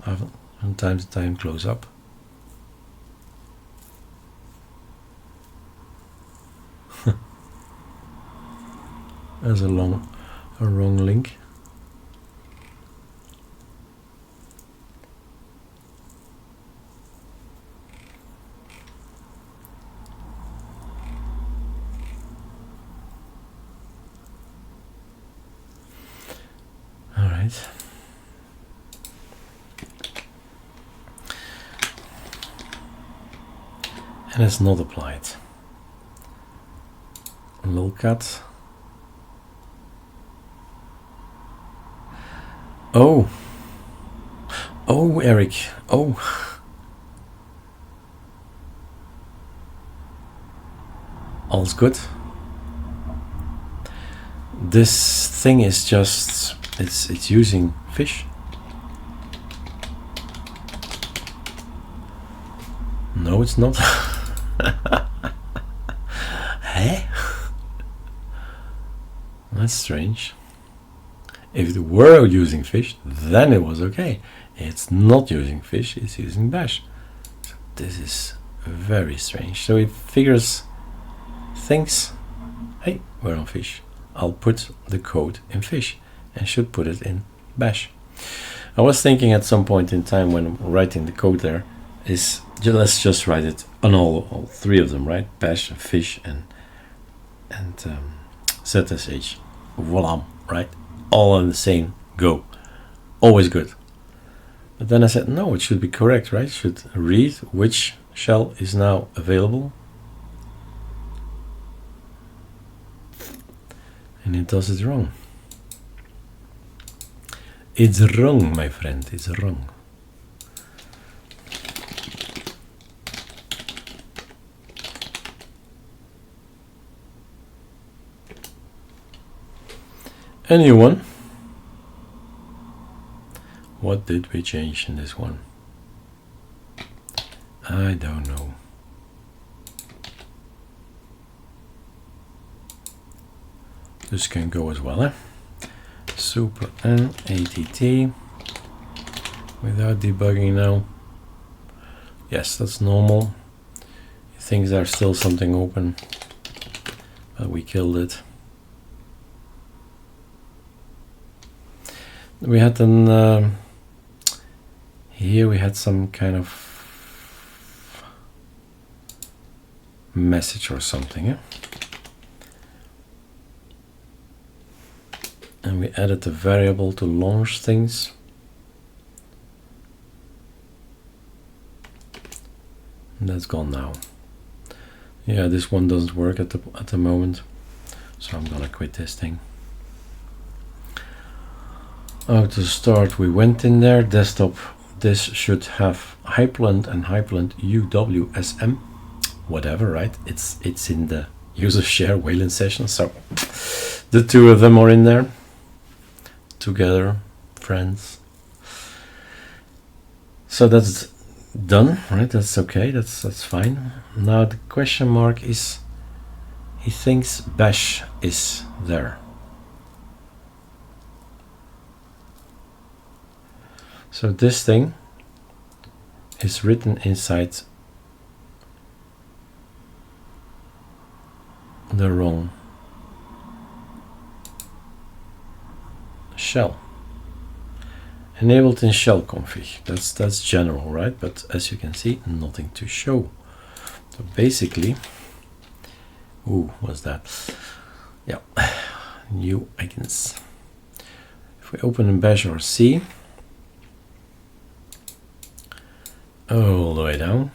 From time to time close up. There's a wrong link. All right. And it's not applied. Lolcat. Oh, Erik. Oh, all's good. This thing is just it's using fish. No, it's not. Hey, that's strange. If it were using fish, then it was okay. It's not using fish, it's using bash. So this is very strange. So it thinks, hey, we're on fish. I'll put the code in fish and should put it in bash. I was thinking at some point in time when writing the code there is let's just write it on all three of them, right? Bash, fish, and ZSH. Voila, right? All in the same go. Always good. But then I said, no, it should be correct, right? It should read which shell is now available. And it does it wrong. It's wrong, my friend. It's wrong. A new one. What did we change in this one? I don't know. This can go as well, eh? Super N ATT without debugging now. Yes, that's normal. It thinks there's still something open, but we killed it. We had an here we had some kind of message or something, yeah? And we added a variable to launch things. And that's gone now. Yeah, this one doesn't work at the moment, so I'm gonna quit this thing. Oh, to start, we went in there, desktop this should have hyprland and hyprland UWSM, whatever, right? It's in the user share Wayland session, so the two of them are in there together, friends. So that's done, right? That's okay, that's fine. Now the question mark is, he thinks bash is there. So this thing is written inside the wrong shell. Enabled in shell config. That's general, right? But as you can see, nothing to show. So basically, ooh, what's that? Yeah, new icons. If we open in bash or C, all the way down.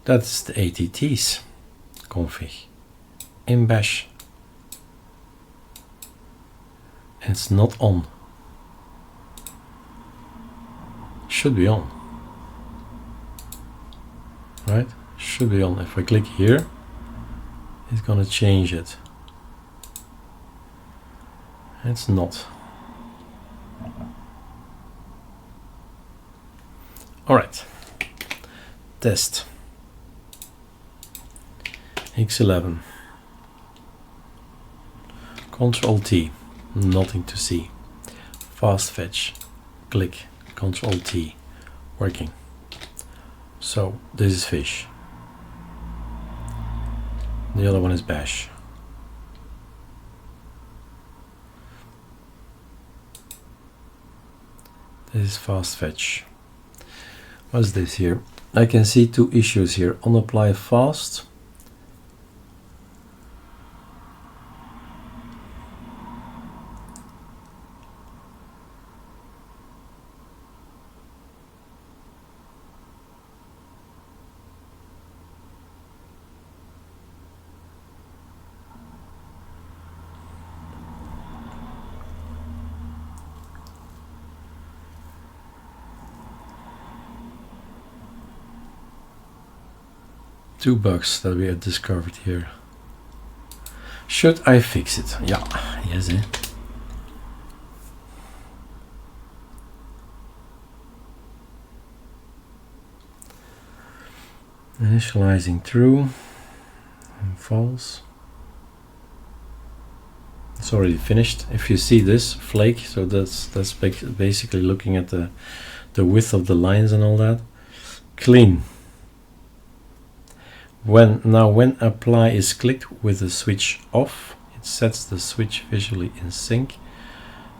That's the ATT's config in bash. It's not on. Should be on. Right? Should be on. If I click here, it's gonna change it. It's not. Alright. Test. X11. Control T. Nothing to see. Fast fetch. Click. Control T. Working. So this is fish. The other one is bash. This is fast fetch. What's this here? I can see two issues here. On apply fast. Two bugs that we have discovered here. Should I fix it? Yeah, yes. Initializing true and false. It's already finished. If you see this flake, so that's basically looking at the width of the lines and all that. Clean. When apply is clicked with the switch off, it sets the switch visually in sync,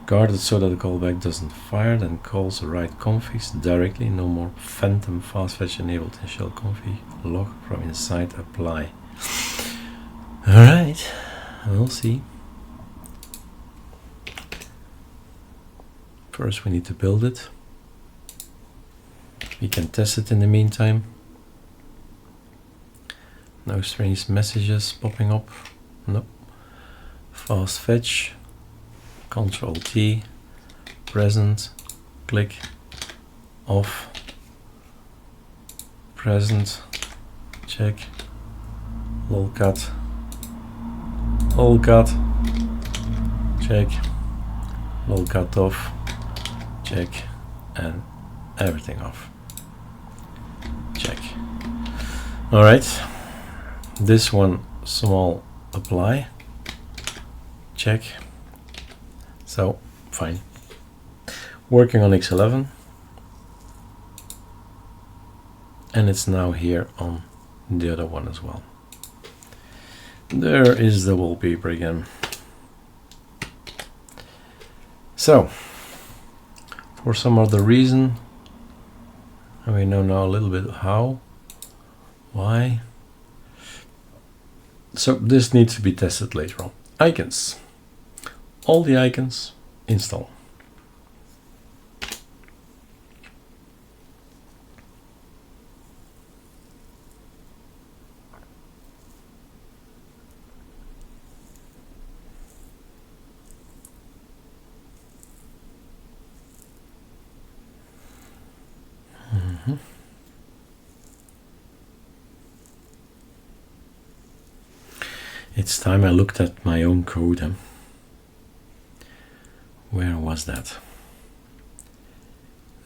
guarded so that the callback doesn't fire, then calls the right configs directly. No more phantom fast fetch enabled in shell config. Log from inside apply. Alright, we'll see. First we need to build it. We can test it in the meantime. No strange messages popping up. Nope. Fast fetch. Control T. Present. Click. Off. Present. Check. Lolcat. Lolcat. Check. Lolcat off. Check. And everything off. Check. Alright. This one small apply. Check. So fine. Working on X11. And it's now here on the other one as well. There is the wallpaper again. So for some other reason, and we know now a little bit how, why. So this needs to be tested later on. Icons. All the icons install. It's time I looked at my own code. Where was that?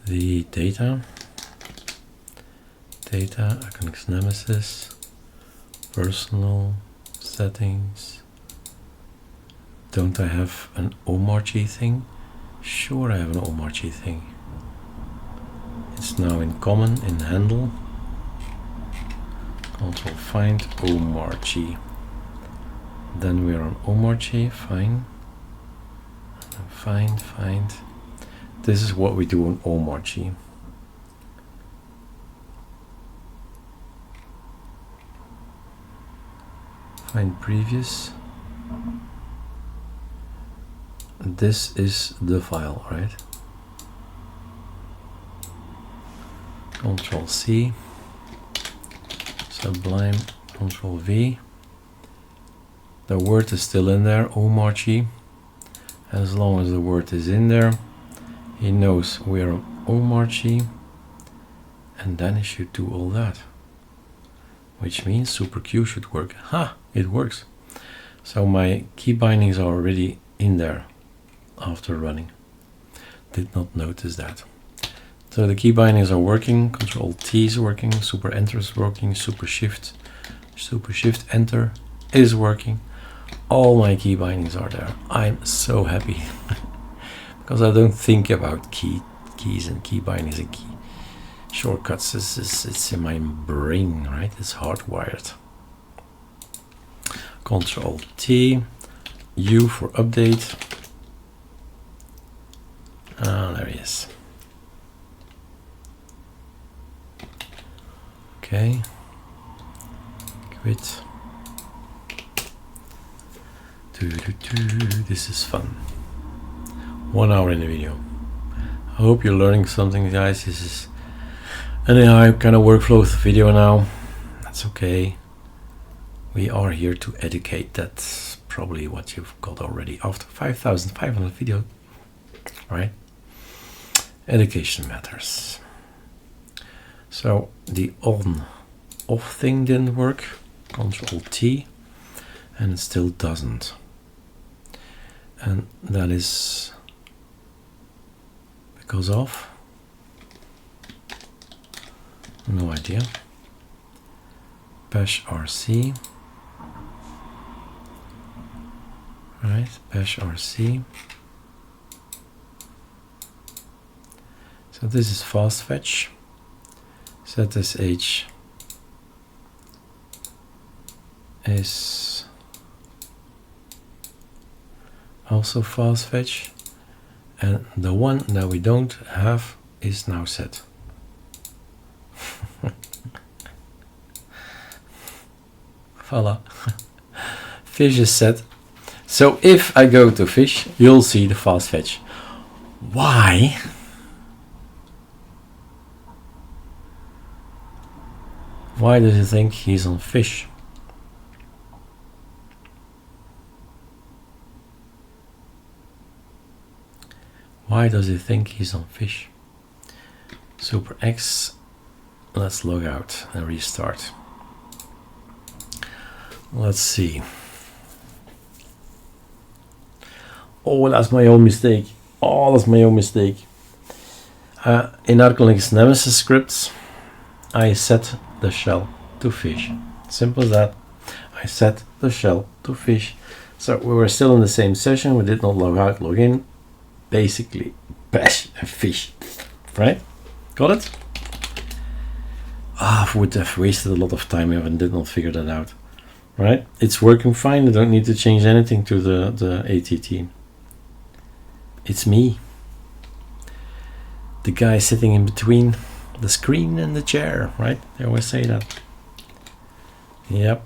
The data, arcolinux-nemesis, personal settings. Don't I have an Omarchy thing? Sure, I have an Omarchy thing. It's now in common, in handle. Control find Omarchy. Then we're on Omarchy, fine. Find. This is what we do on Omarchy. Find previous. This is the file, right? Control C, Sublime, Control V. The word is still in there, Omarchy. As long as the word is in there, he knows we're on Omarchy, and then he should do all that. Which means SuperQ should work. Ha! It works. So my key bindings are already in there after running. Did not notice that. So the key bindings are working, Control T is working, Super Enter is working, Super Shift Enter is working. All my key bindings are there. I'm so happy because I don't think about keys and key bindings and key shortcuts. It's in my brain, right? It's hardwired. Control T, U for update. There he is. Okay, quit. This is fun. 1 hour in the video. I hope you're learning something, guys. This is anyhow kind of workflow video now. That's okay. We are here to educate. That's probably what you've got already after 5,500 videos, right? Education matters. So the on-off thing didn't work. Control T, and it still doesn't. And that is because of, no idea. Bash RC, right? Bash RC. So this is fast fetch. ZSH is also fast fetch, and the one that we don't have is now set. Voila. Fish is set. So if I go to fish, you'll see the fast fetch. Why? Why does he think he's on fish? Why does he think he's on fish? Super X. Let's log out and restart. Let's see. Oh, that's my own mistake. Oh, that's my own mistake. In arcolinux-nemesis scripts, I set the shell to fish. Simple as that. I set the shell to fish. So we were still in the same session. We did not log out, log in. Basically, bash and fish. Right? Got it? I would have wasted a lot of time if I did not figure that out. Right? It's working fine. I don't need to change anything to the ATT. It's me. The guy sitting in between the screen and the chair, right? They always say that. Yep.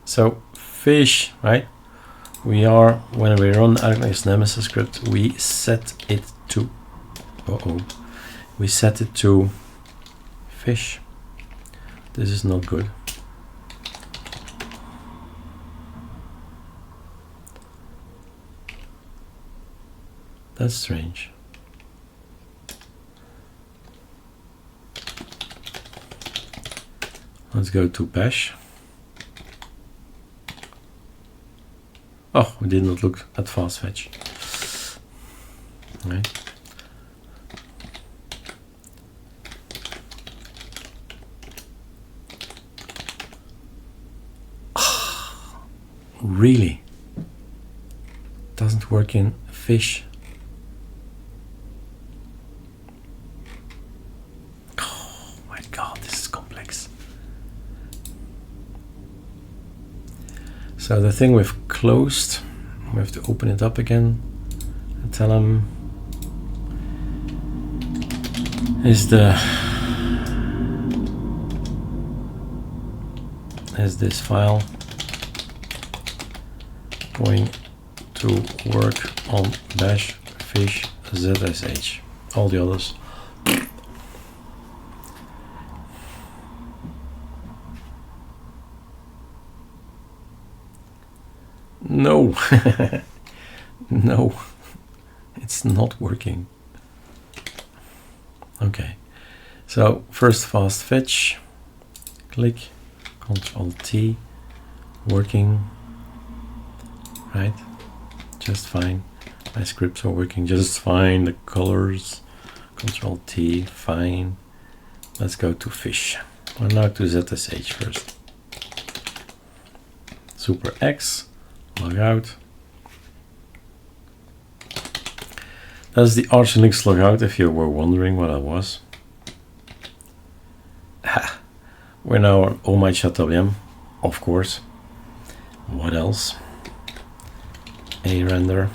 So fish, right? We are, when we run arcolinux-nemesis script, we set it to, we set it to fish. This is not good. That's strange. Let's go to bash. Oh, we did not look at fast fetch. Right. Really? Doesn't work in fish. Oh my god, this is complex. So the thing we've closed, we have to open it up again and tell him is this file going to work on bash fish zsh. All the others. No. No, it's not working. Okay, so first fast fetch, click, Control T, working, right, just fine. My scripts are working just fine. The colors, Control T, fine. Let's go to fish. Well, now to ZSH first. Super X, log out. That's the Arcolinux logout, if you were wondering what that was. We're now on Omarchy chadwm, of course. What else? A render.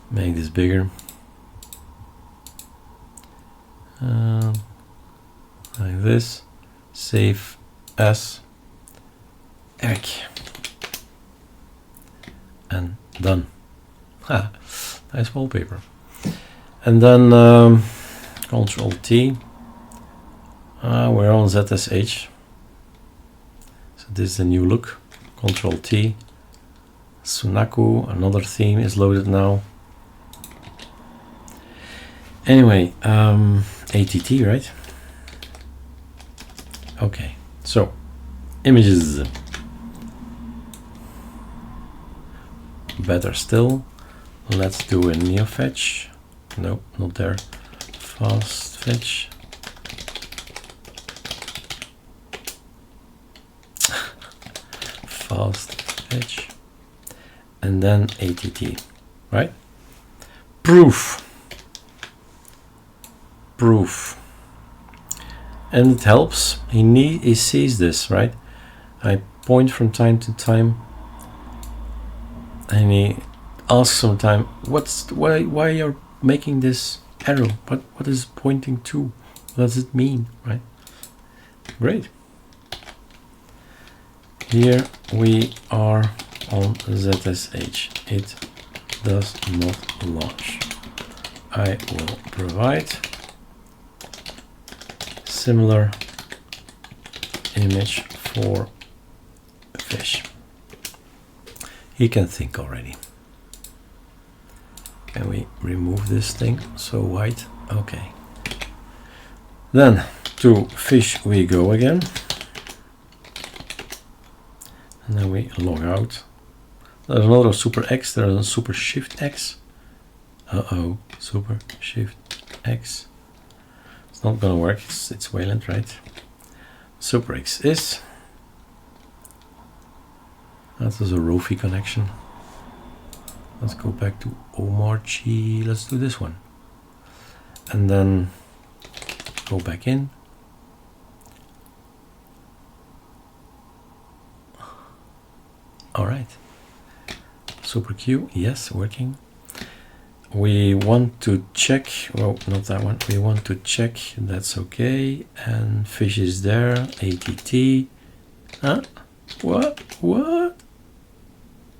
Make this bigger. Like this. Save as Erik. And done. Nice wallpaper. And then Control T. We're on ZSH. So this is the new look. Control T. Sunaku, another theme is loaded now. Anyway, ATT, right? Okay, so images. Better still. Let's do a neofetch. No, not there. Fast fetch. Fast fetch. And then ATT, right? Proof. Proof. And it helps. He sees this, right? I point from time to time, and he asks sometime, why you're making this arrow? What is it pointing to? What does it mean, right? Great. Here we are on ZSH. It does not launch. I will provide similar image for fish. He can think already. Can we remove this thing? So white. Okay. Then to fish we go again. And then we log out. There's another Super X. There's a Super Shift X. Uh-oh. Super Shift X. It's not gonna work. It's Wayland, right? Super X is. That was a Rofi connection. Let's go back to Omarchy. Let's do this one. And then go back in. All right. Super Q, yes, working. We want to check, well, not that one. We want to check that's okay. And fish is there, ATT. Huh? What?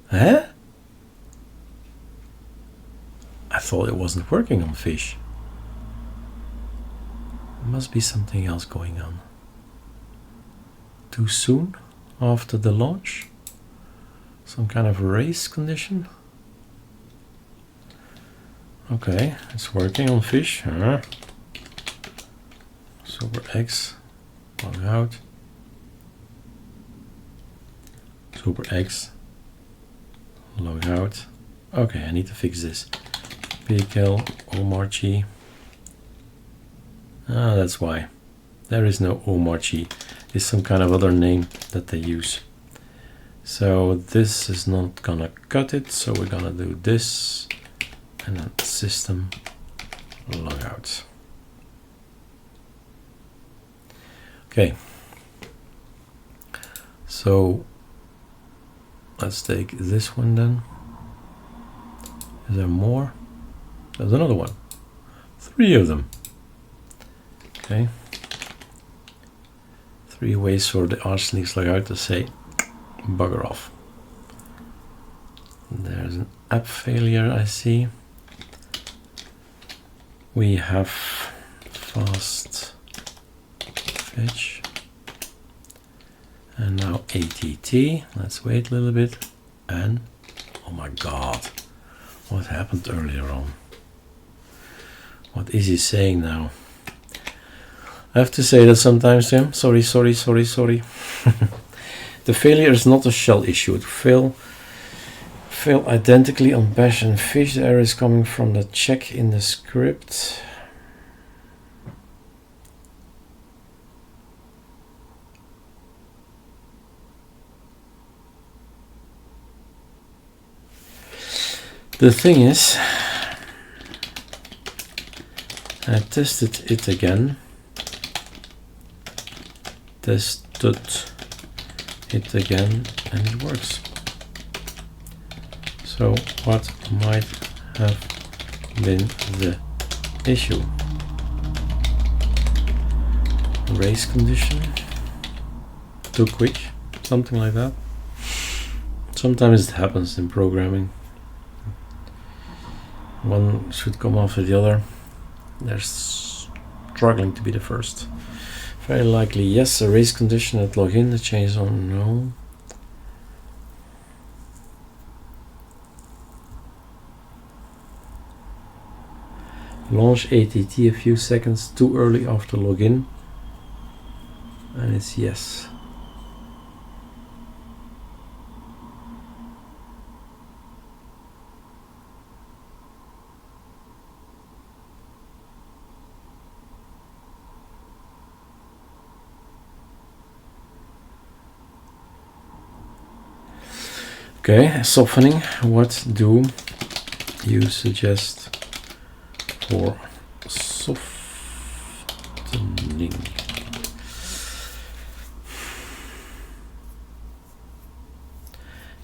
Huh? I thought it wasn't working on fish. There must be something else going on. Too soon after the launch? Some kind of race condition? Okay, it's working on fish. Huh? Super X, log out. Super X, log out. Okay, I need to fix this. pkl omarchy. Ah, that's why. There is no Omarchy. It's some kind of other name that they use. So this is not gonna cut it, so we're gonna do this and then system logout. Okay. So let's take this one then. Is there more? There's another one. 3 of them. Okay. 3 ways for the arcolinux-nemesis to say bugger off. There's an app failure, I see. We have fast fetch. And now ATT. Let's wait a little bit. And oh my god, what happened earlier on? What is he saying now? I have to say that sometimes, Tim. Sorry. The failure is not a shell issue. It fail identically on bash and fish. The error is coming from the check in the script. The thing is, I tested it again. Tested it again, and it works. So what might have been the issue? Race condition, too quick, something like that. Sometimes it happens in programming. One should come after the other. They're struggling to be the first. Very likely, yes, a race condition at login, the change on no. Launch ATT a few seconds too early after login. And it's yes. Okay, softening. What do you suggest for softening?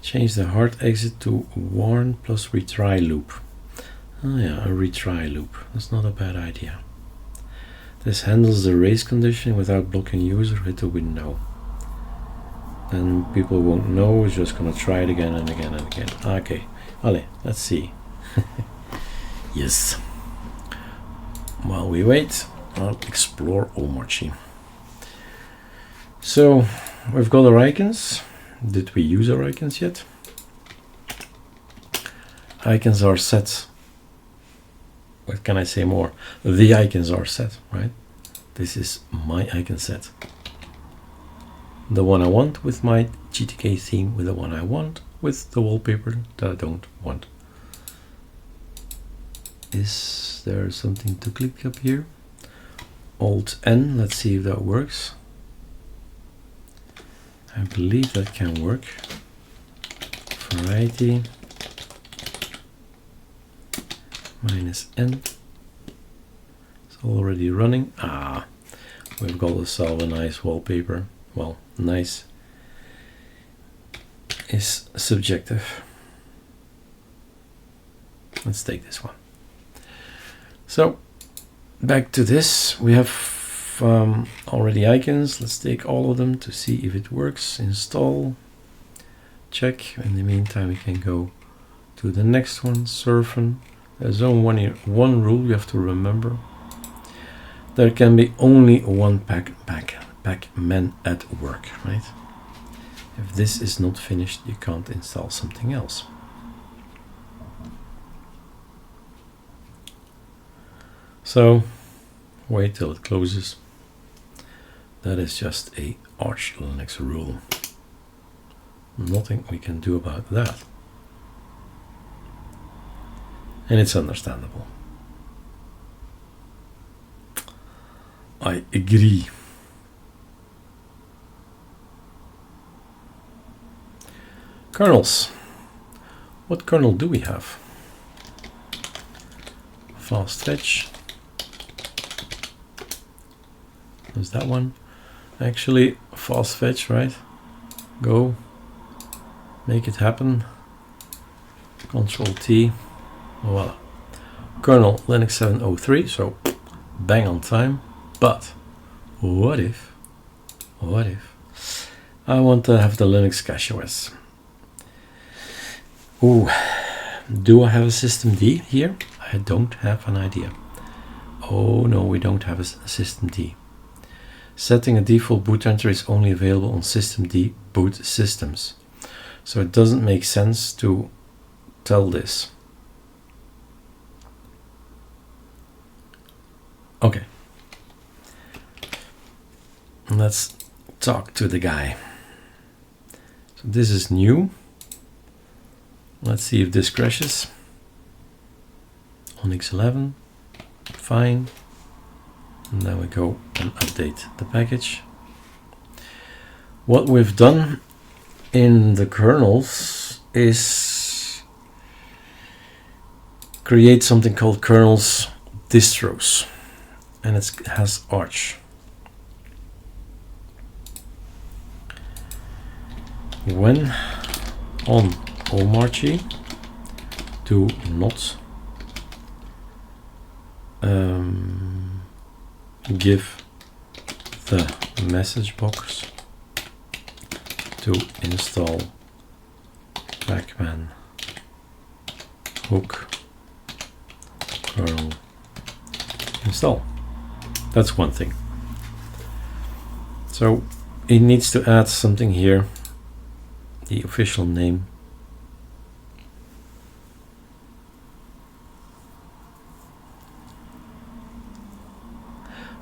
Change the hard exit to warn plus retry loop. Oh yeah, a retry loop. That's not a bad idea. This handles the race condition without blocking user. Hit a window. And people won't know, it's just gonna try it again and again and again. Okay, allez, let's see. Yes. While we wait, I'll explore Omarchy. So, we've got our icons. Did we use our icons yet? Icons are set. What can I say more? The icons are set, right? This is my icon set. The one I want with my GTK theme, with the one I want with the wallpaper that I don't want. Is there something to click up here? Alt N, let's see if that works. I believe that can work. Variety minus N. It's already running. Ah, we've got ourselves a nice wallpaper. Well, nice is subjective. Let's take this one. So back to this, we have already icons. Let's take all of them to see if it works. Install, check. In the meantime, we can go to the next one, surfen. There's only one rule you have to remember. There can be only one Pac-Man at work, right? If this is not finished, you can't install something else. So wait till it closes. That is just a Arch Linux rule. Nothing we can do about that. and it's understandable. I agree. Kernels. What kernel do we have? Fast fetch. There's that one. Actually, fast fetch, right? Go. Make it happen. Control T. Voila. Kernel Linux 703, so bang on time. But what if I want to have the Linux cache OS? Ooh, do I have a system D here? I don't have an idea. Oh no, we don't have a system D. Setting a default boot enter is only available on system D boot systems. So it doesn't make sense to tell this. Okay. Let's talk to the guy. So this is new. Let's see if this crashes. On X11, fine. And then we go and update the package. What we've done in the kernels is create something called kernels distros, and it has Arch. When on Omarchy, do not give the message box to install pacman hook kernel install. That's one thing. So it needs to add something here, the official name.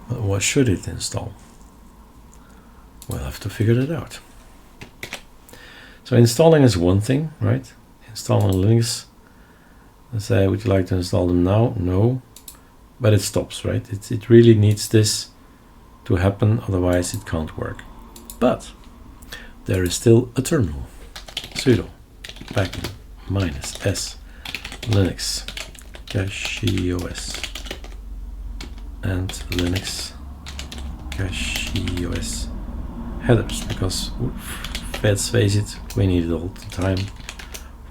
But what should it install? We'll have to figure that out. So installing is one thing, right? Installing Linux. Let's say, would you like to install them now? No. But it stops, right? It really needs this to happen, otherwise it can't work. But there is still a terminal. Sudo pacman -s linux cache OS and Linux cache OS headers, because let's face it, we need it all the time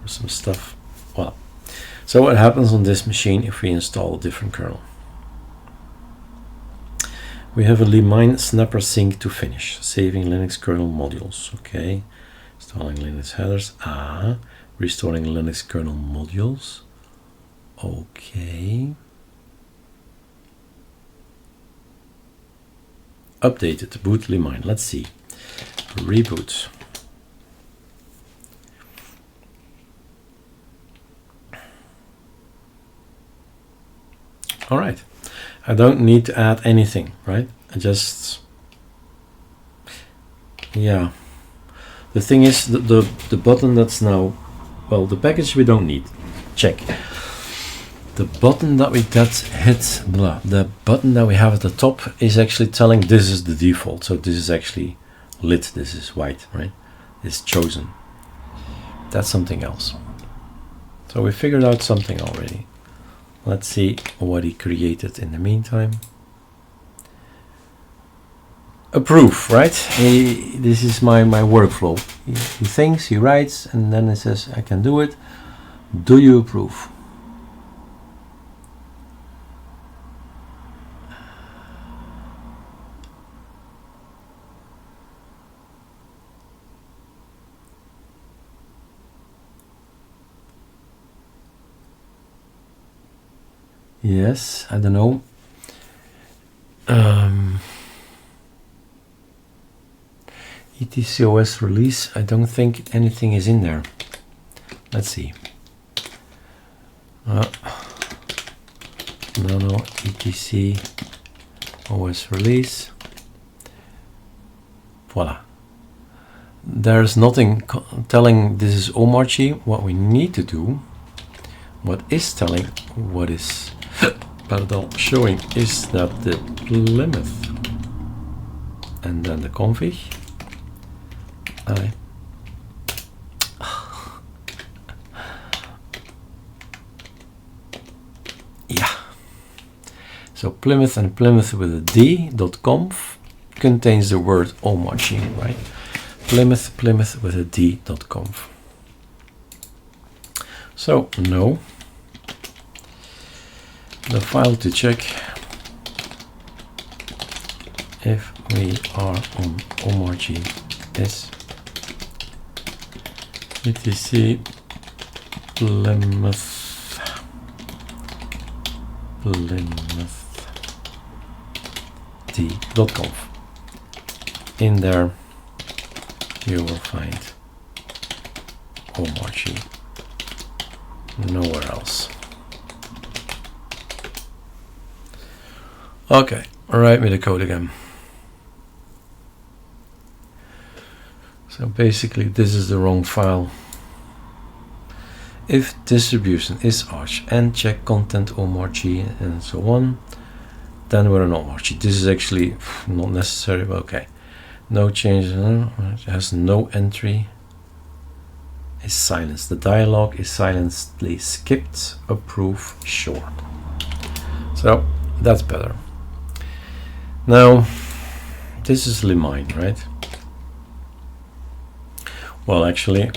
for some stuff. Well, so what happens on this machine if we install a different kernel? We have a limine snapper sync to finish, saving Linux kernel modules. Okay, installing Linux headers. Restoring Linux kernel modules. Okay. Updated boot limine. Let's see. Reboot. All right. I don't need to add anything, right? I just, yeah. The thing is, the button that's now, well, the package we don't need. Check. The button that we got hit, the button that we have at the top is actually telling this is the default. So this is actually lit. This is white, right? It's chosen. That's something else. So we figured out something already. Let's see what he created in the meantime. Approve, right? This is my workflow. He thinks, he writes, and then it says, I can do it. Do you approve? Yes, I don't know. ETCOS release, I don't think anything is in there. Let's see. No, ETC OS release. Voila. There's nothing telling this is Omarchy. What we need to do, what is telling, what is pardon, showing is that the Plymouth and then the config yeah, so Plymouth and Plymouth with a d.conf contains the word Omarchy, right? Plymouth with a d.conf. So no, the file to check if we are on Omarchy is etc Plymouth d.conf. In there you will find Omarchy, nowhere else. Okay, write me the code again. So basically this is the wrong file. If distribution is arch and check content Omarchy and so on, then we're on Omarchy. This is actually not necessary, but okay. No changes, it has no entry. Is silenced. The dialog is silently skipped. Approve, sure. So that's better. Now this is Limine, right? Well, actually,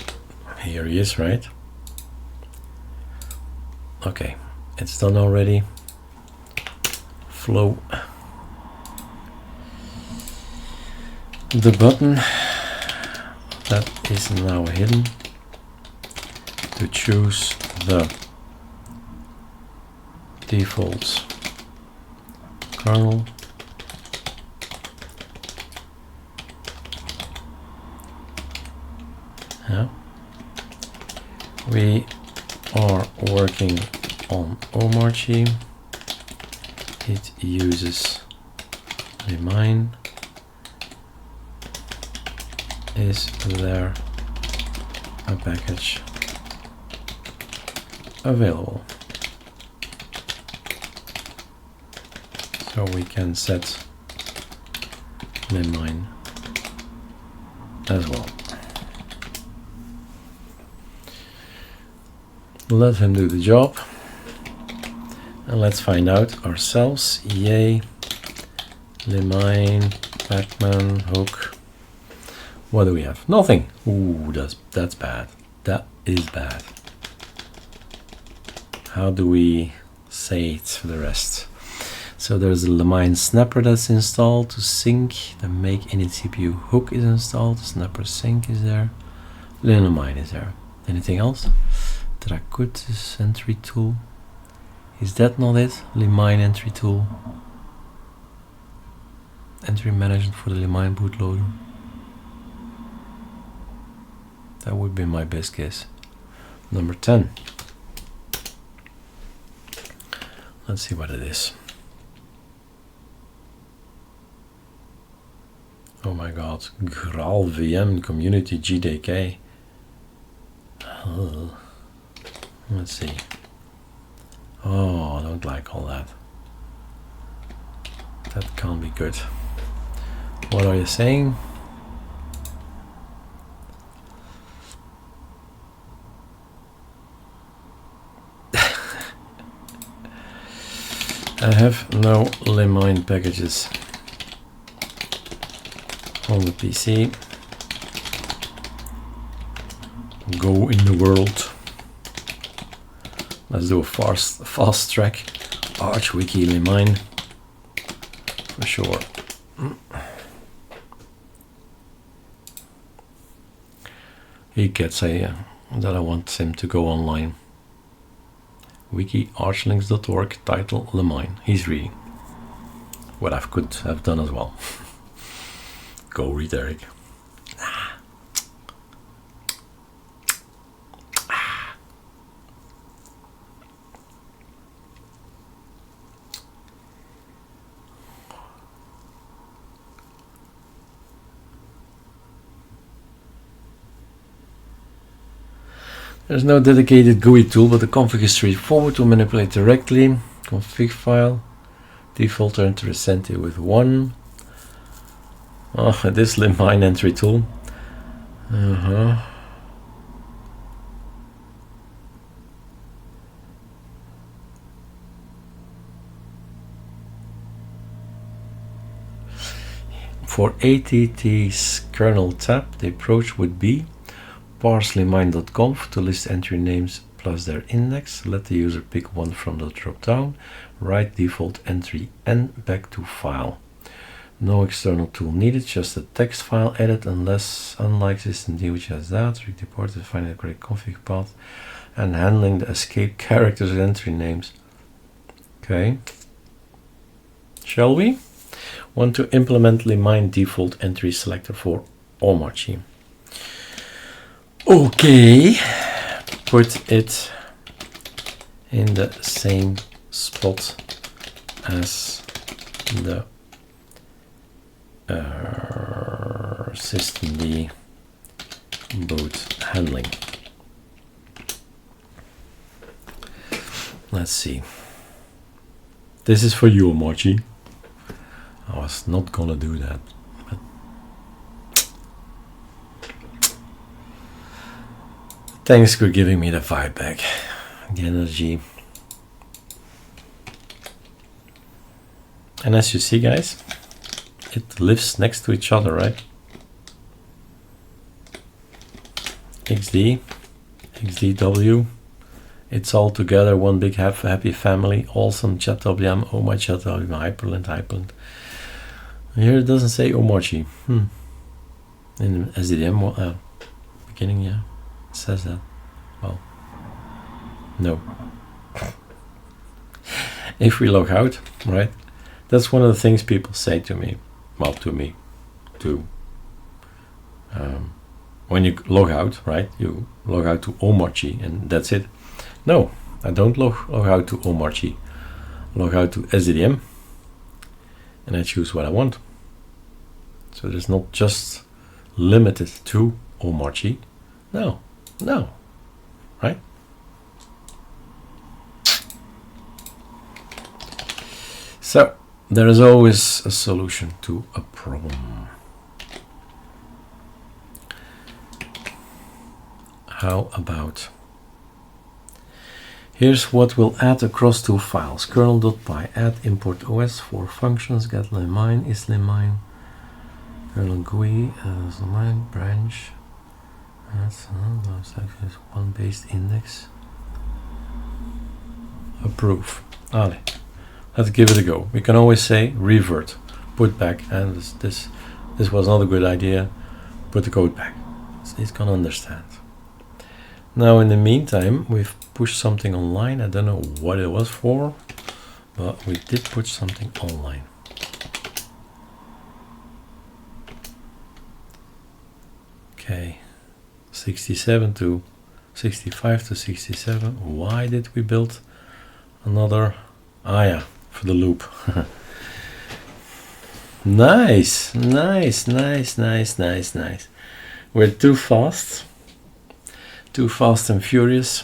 here he is, right? Okay, it's done already. Flow. The button that is now hidden to choose the default kernel. Yeah. We are working on Omarchy. It uses Limine. Is there a package available? So we can set Limine as well. Let him do the job, and let's find out ourselves. Yay, Limine, Pacman, hook. What do we have? Nothing. Ooh, that's bad. That is bad. How do we say it for the rest? So there's a Limine snapper that's installed to sync. The make init CPU hook is installed. The snapper sync is there. Limine is there. Anything else? Dracutis entry tool. Is that not it? Limine entry tool. Entry management for the Limine bootloader. That would be my best guess. Number 10. Let's see what it is. Oh my god. Graal VM community GDK. Oh. Let's see. Oh, I don't like all that. That can't be good. What are you saying? I have no Limine packages on the PC. Go in the world. Let's do a fast track. Arch wiki Limine for sure. He gets a that I want him to go online. Wiki archlinux.org, title Limine. He's reading what I could have done as well. Go read Erik. There's no dedicated GUI tool, but the config is straightforward to manipulate directly. Config file, default enter is sent with 1. Oh, this limine entry tool. For ATT's kernel tab, the approach would be parse limine.conf to list entry names plus their index. Let the user pick one from the drop-down. Write default entry n back to file. No external tool needed, just a text file edit unlike systemd, which has that. Report to find the correct config path and handling the escape characters and entry names. Okay. Shall we? Want to implement limine default entry selector for Omarchy. Okay. Put it in the same spot as the systemd boot handling. Let's see. This is for you, Omarchy. I was not gonna do that, but thanks for giving me the vibe back, the energy. And as you see, guys, it lives next to each other, right? XD, XDW, it's all together, one big happy family. Awesome chadwm, oh my chadwm, hyprland. Here it doesn't say Omarchy. In SDDM beginning, yeah, it says that. Well, no. If we log out, right? That's one of the things people say to me. Well, to me, too. When you log out, right? You log out to Omarchy, and that's it. No, I don't log out to Omarchy. Log out to SDDM, and I choose what I want. So there's not just limited to Omarchy. No, right? So there is always a solution to a problem. How about, here's what we'll add across two files. Kernel.py, add import os, 4 functions, get limine, is limine, kernel GUI, limine, branch, that's one based index, approve. Allez, let's give it a go. We can always say revert, put back, and this was not a good idea, put the code back. It's gonna understand. Now in the meantime, we've pushed something online. I don't know what it was for, but we did push something online. Okay, 67 to 65 to 67. Why did we build another? Ah yeah, for the loop. Nice. We're too fast and furious,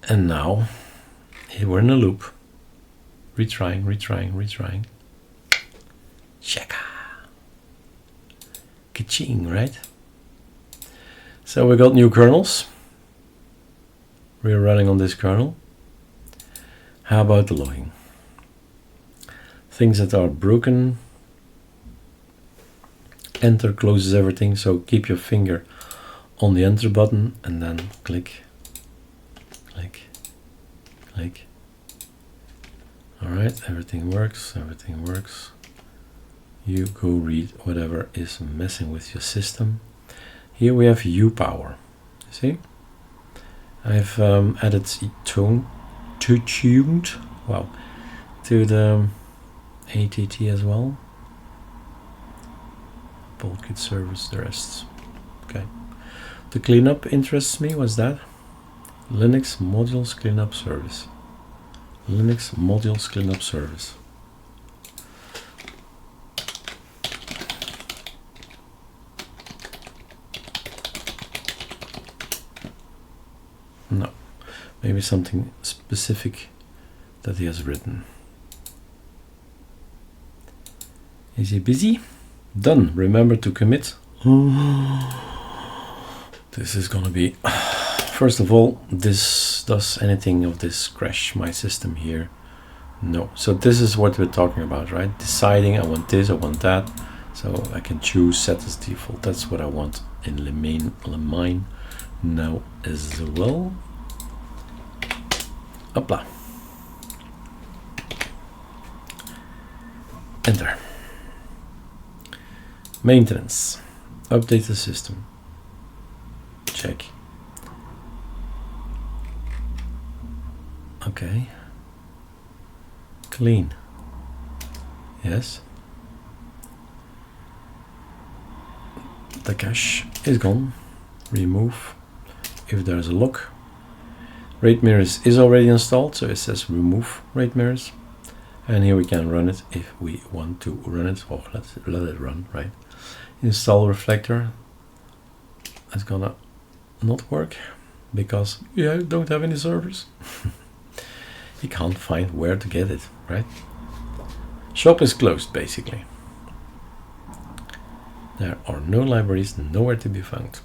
and now we're in a loop, retrying. Checka, ka-ching, right? So we got new kernels. We're running on this kernel. How about the logging? Things that are broken. Enter closes everything, so keep your finger on the enter button and then click. All right, everything works. You go read whatever is messing with your system. Here we have upower. See, I've added tuned to the ATT as well. Bulkhead service, the rest. Okay. The cleanup interests me. What's that? Linux modules cleanup service. Linux modules cleanup service. No, maybe something specific that he has written. Is he busy? Done. Remember to commit. This is gonna be... First of all, does anything of this crash my system here? No. So this is what we're talking about, right? Deciding I want this, I want that. So I can choose set as default. That's what I want in Lemine now as well. Hopla. Enter. Maintenance. Update the system. Check. Okay. Clean. Yes. The cache is gone. Remove. If there's a lock. RAID mirrors is already installed, so it says remove RAID mirrors. And here we can run it if we want to run it. Oh, let it run, right? Install reflector. It's gonna not work because I don't have any servers. You can't find where to get it, right? Shop is closed, basically. There are no libraries, nowhere to be found.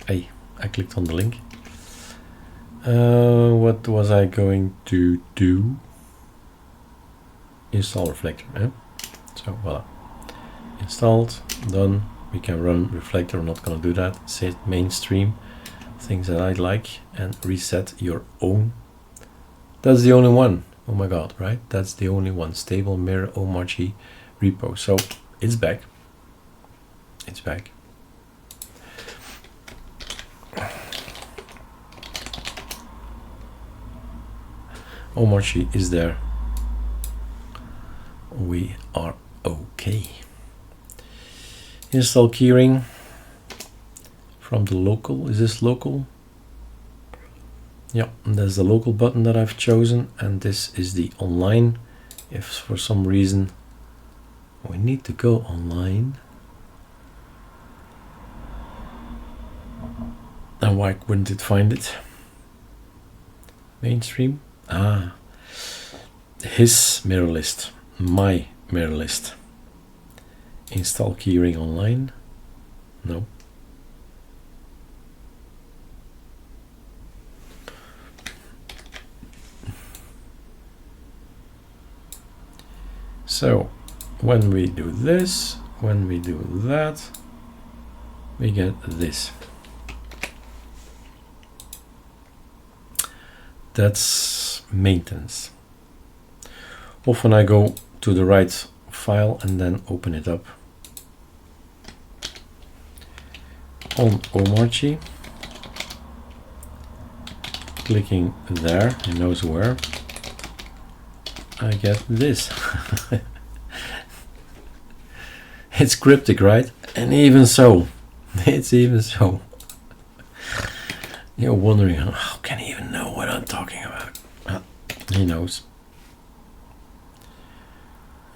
Hey, I clicked on the link. What was I going to do? Install reflector, eh? So voila. Installed, done. We can run reflector. I'm not gonna do that. Set mainstream, things that I like, and reset your own. That's the only one. Oh my god, right? That's the only one. Stable mirror Omarchy repo. So it's back. It's back. Omarchy is there. We are okay. Install keyring from the local. Is this local? Yeah, there's the local button that I've chosen, and this is the online. If for some reason we need to go online, and why wouldn't it find it? Mainstream. Ah, his mirror list, my mirror list. Install keyring online. No. So when we do this, when we do that, we get this. That's maintenance. Often I go to the right file and then open it up on Omarchy, clicking there, it knows where. I get this. It's cryptic, right? And even so, it's even so. You're wondering, how can he even know what I'm talking about? He knows.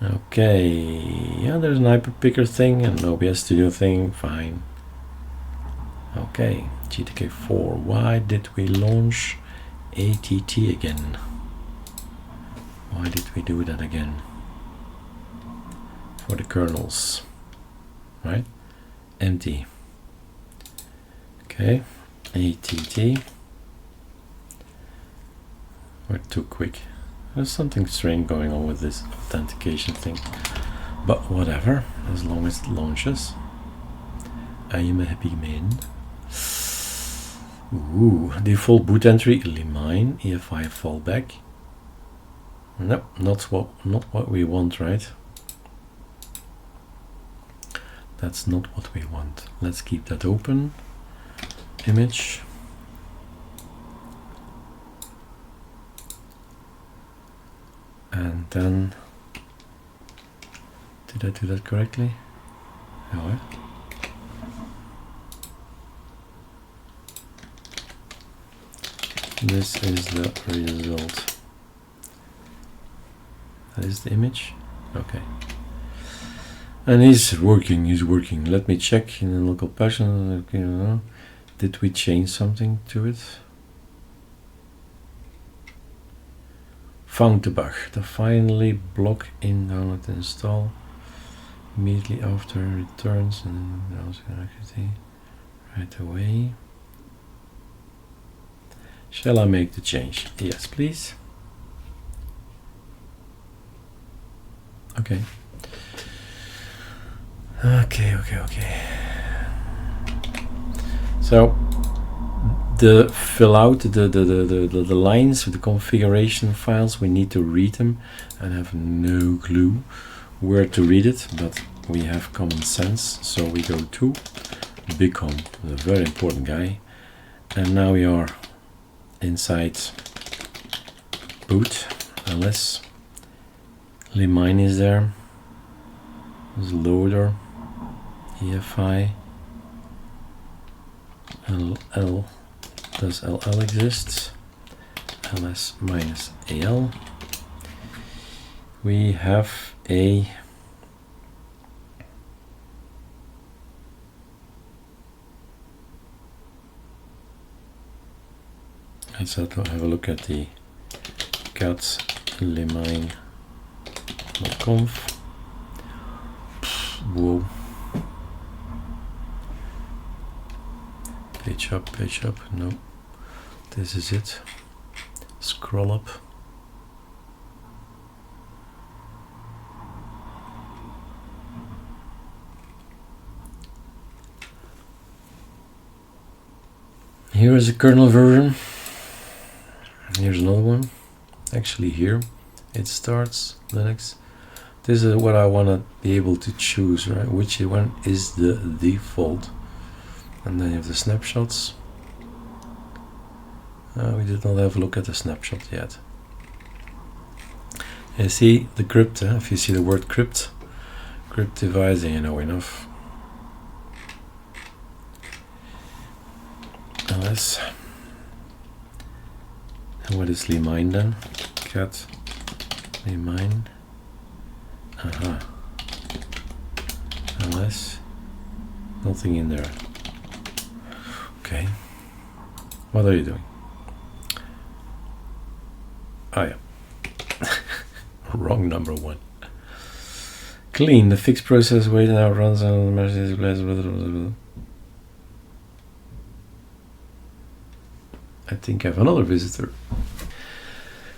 Okay, yeah, there's an hyperpicker thing and an OBS Studio thing, fine. Okay, GTK4, why did we launch ATT again? Why did we do that again? For the kernels, right? Empty. Okay, ATT. We're too quick. There's something strange going on with this authentication thing, but whatever, as long as it launches. I am a happy man. Ooh, default boot entry, Lemine, EFI fallback. Nope, not what we want, right? That's not what we want. Let's keep that open. Image. And then, did I do that correctly? No. This is the result. That is the image. Okay. And he's working. Let me check in the local patch. Did we change something to it? Found the bug. The finally block in download and install immediately after returns and right away. Shall I make the change? Yes, please. Okay. Okay. So the fill out the lines with the configuration files, we need to read them and have no clue where to read it, but we have common sense, so we go to become the very important guy, and now we are inside boot, unless limine is there. There's loader, EFI, LL, does LL exist? ls minus AL. We have a let's have a look at the cat limine.conf. Whoa. Page up, no. This is it. Scroll up. Here is a kernel version. Here's another one. Actually here it starts Linux. This is what I want to be able to choose, right? Which one is the default? And then you have the snapshots. We did not have a look at the snapshot yet. You see the crypt, if you see the word crypt device, then you know enough. ls. And what is limine then? Cat limine. ls. Nothing in there. Okay. What are you doing? Oh yeah. Wrong number one. Clean the fixed process wait now runs on the messages. I think I have another visitor.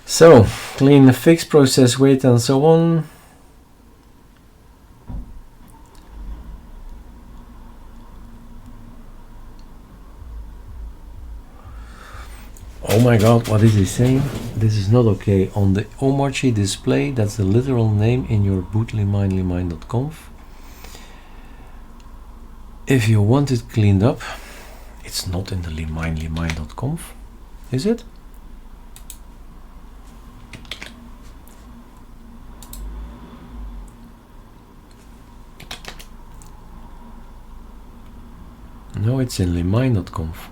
So clean the fixed process wait and so on. Oh my god, what is he saying? This is not okay. On the Omarchy display, that's the literal name in your boot limine.conf. If you want it cleaned up, it's not in the limine.conf, is it? No, it's in limine.conf.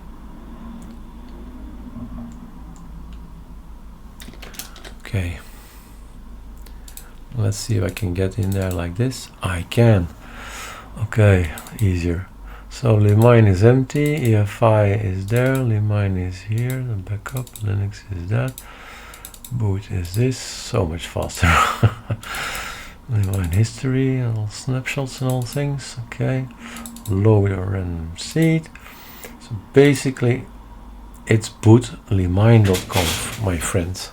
Okay, let's see if I can get in there like this. I can. Okay, easier. So limine is empty, EFI is there, limine is here, the backup, Linux is that, boot is this, so much faster. Limine history and all snapshots and all things. Okay, loader random seed. So basically it's boot limine.conf, my friend.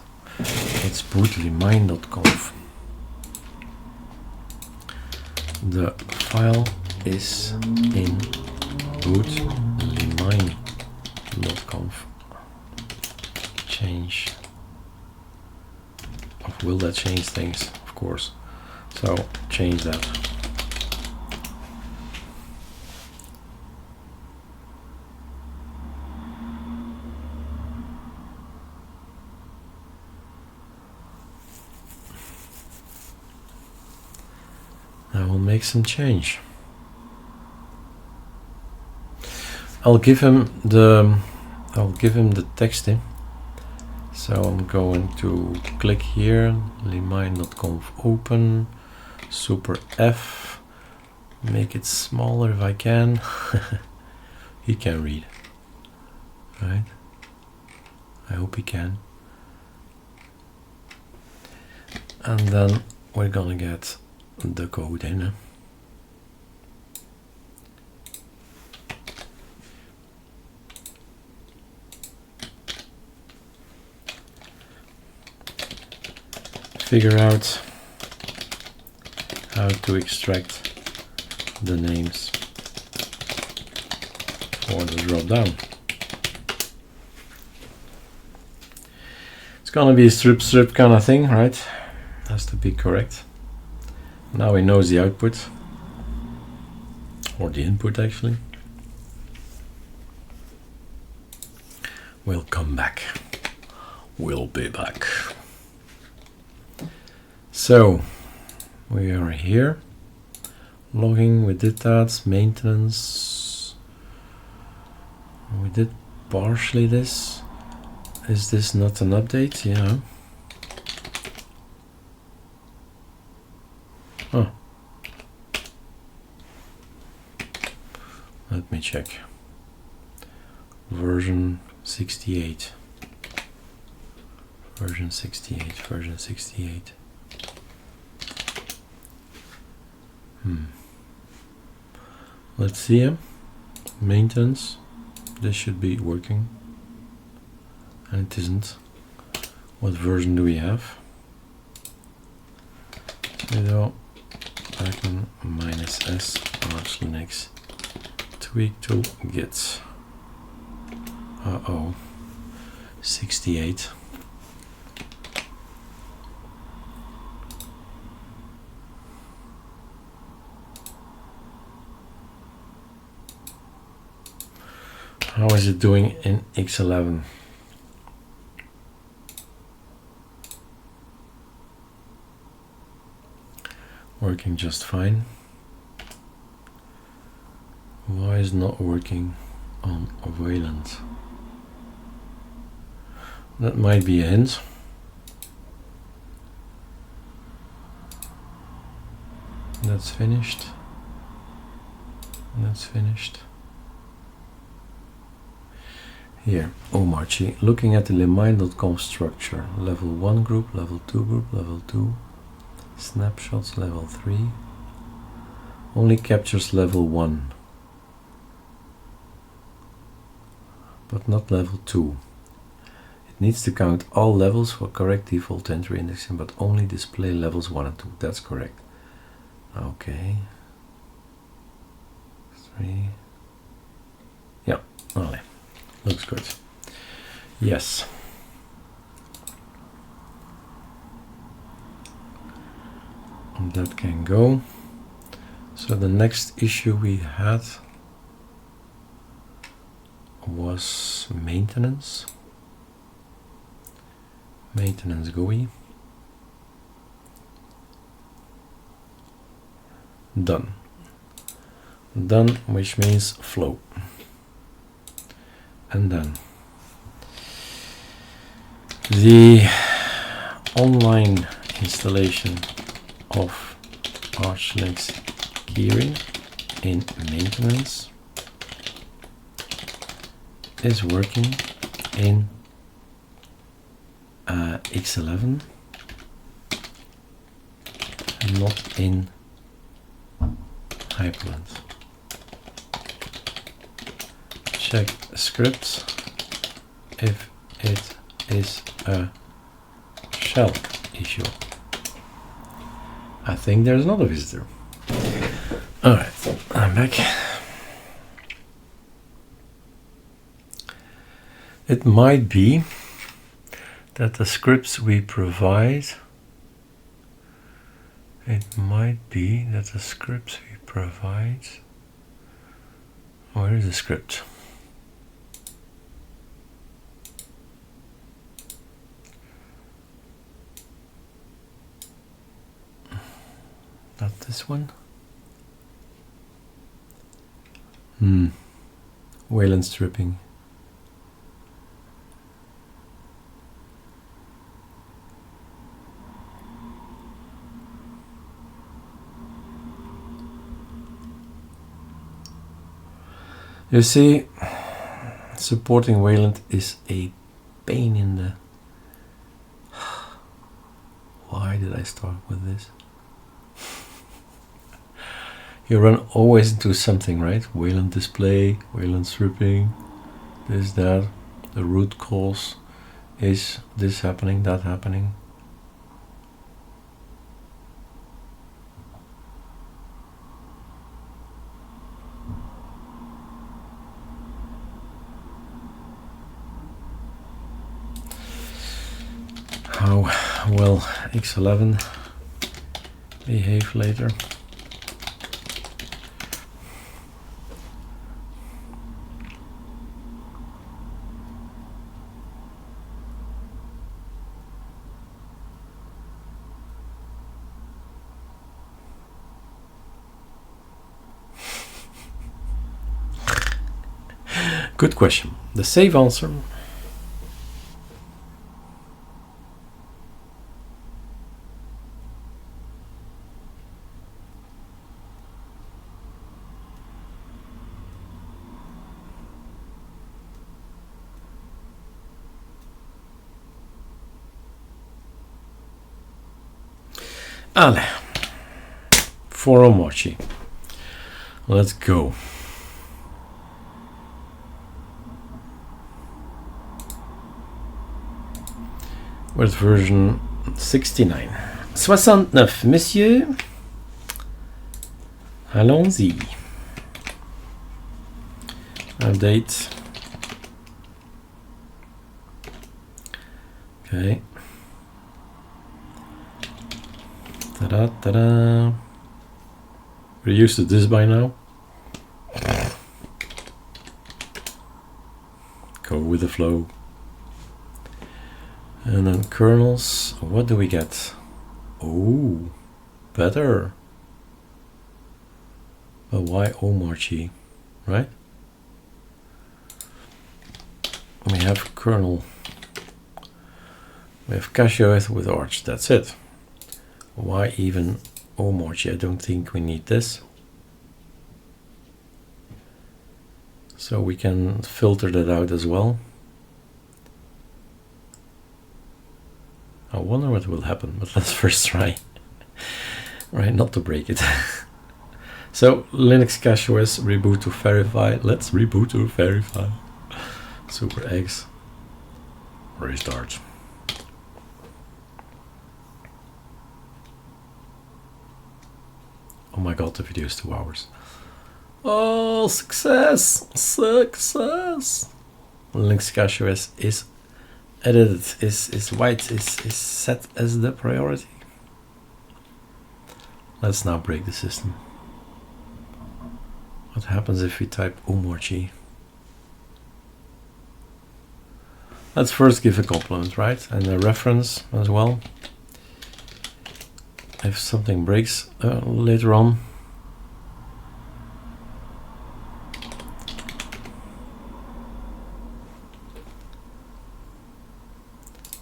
It's boot limine.conf. The file is in boot limine.conf. Change. Will that change things? Of course. So change that. I will make some change. I'll give him the text in. So I'm going to click here, limine.conf open, super F, make it smaller if I can. He can read. right? I hope he can. And then we're gonna get the code in. Figure out how to extract the names for the drop down. It's gonna be a strip kind of thing, right? Has to be correct. Now he knows the output, or the input actually. We'll come back. We'll be back. So we are here. Logging, we did that. Maintenance, we did partially this. Is this not an update? Yeah. Oh. Let me check. Version 68. Version 68. Version 68. Let's see. Maintenance. This should be working. And it isn't. What version do we have? Sudo -s arcolinux tweak to git. 68. How is it doing in X11? Working just fine. Why is not working on Wayland? That might be a hint. That's finished. That's finished. Here, Omarchy, looking at the lemine.com structure. Level 1 group, level 2 group, level 2. Snapshots level 3. Only captures level 1. But not level 2. It needs to count all levels for correct default entry indexing, but only display levels 1 and 2. That's correct. Okay. 3. Yeah, only. Looks good. Yes. And that can go. So the next issue we had was maintenance. Maintenance GUI. Done. Done, which means flow. And then the online installation of Arcolinux Kiro in maintenance is working in X11, not in hyprland. Check scripts if it is a shell issue. I think there's another visitor. Alright, I'm back. It might be that the scripts we provide, where is the script? Not this one. Wayland stripping. You see, Supporting Wayland is a pain in the... Why did I start with this? You run always into something, right? Wayland display, Wayland stripping, this, that. The root cause is this happening, that happening. How will X11 behave later? Good question. The safe answer. Ale, for Omarchy. Let's go. Where's version 69? 69, monsieur. Allons-y. Update. Okay. Ta-da, ta-da. We're used to this by now. Go with the flow. And then kernels, what do we get? Oh, better. But why Omarchy, right? We have kernel. We have CashOS with Arch, that's it. Why even Omarchy? I don't think we need this. So we can filter that out as well. I wonder what will happen, but let's first try. Right, not to break it. So Linux CashOS reboot to verify. Let's reboot to verify. Super X. Restart. Oh my god, the video is 2 hours. Oh, success! Success! Linux CashOS is edited, is white, is set as the priority. Let's now break the system. What happens if we type Omarchy? Let's first give a compliment, right? And a reference as well. If something breaks later on.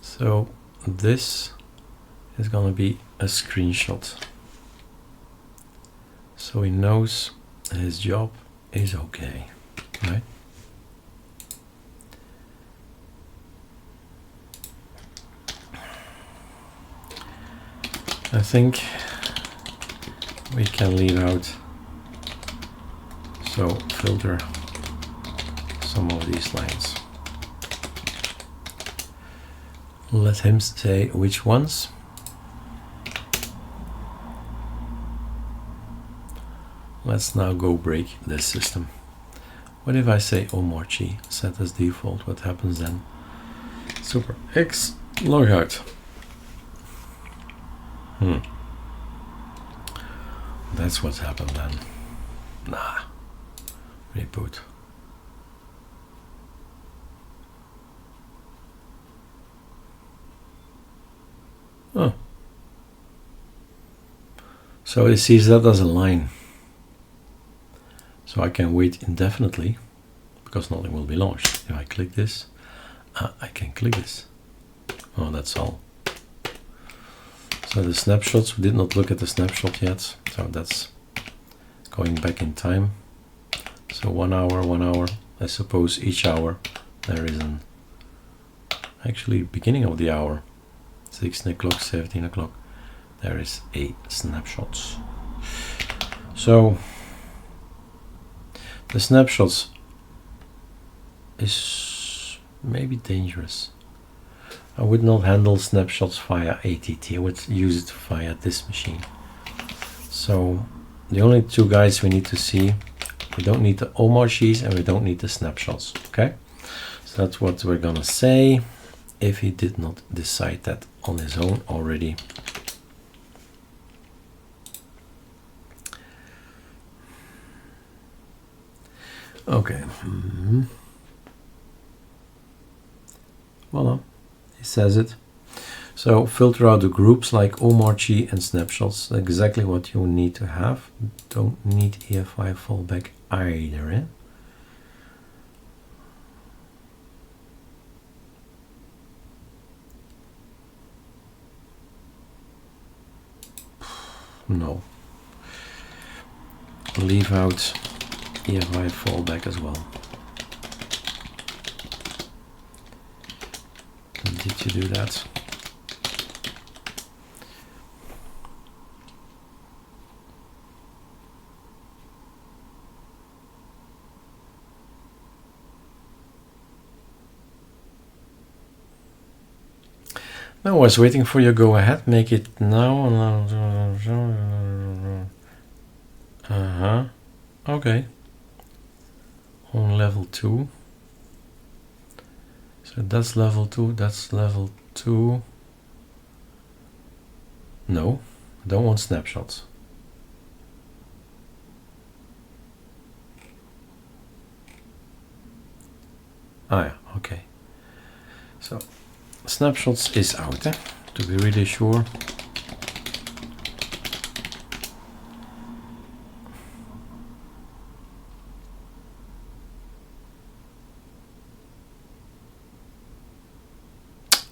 So this is going to be a screenshot. So he knows his job is okay, right? I think we can leave out, so filter some of these lines. Let him say which ones. Let's now go break this system. What if I say Omarchy set as default? What happens then? Super X logout. That's what's happened then. Nah. Reboot. Oh. So it sees that as a line. So I can wait indefinitely because nothing will be launched. If I click this, I can click this. Oh, that's all. So the snapshots, we did not look at the snapshot yet. So that's going back in time. So 1 hour, 1 hour, I suppose each hour there is an actually beginning of the hour, 16 o'clock, 17 o'clock, there is a snapshots. So the snapshots is maybe dangerous. I would not handle snapshots via ATT. I would use it via this machine. So the only two guides we need to see, we don't need the Omarchys and we don't need the snapshots. Okay, so that's what we're gonna say if he did not decide that on his own already. Okay. Voila, he says it. So filter out the groups like Omarchy and snapshots. Exactly what you need to have. Don't need EFI fallback either. Eh? No. Leave out EFI fallback as well. Did you do that? No, I was waiting for you. Go ahead, make it now. Okay. On level 2. So that's level 2, that's level 2. No, I don't want snapshots. Ah yeah, okay. So snapshots is out, to be really sure.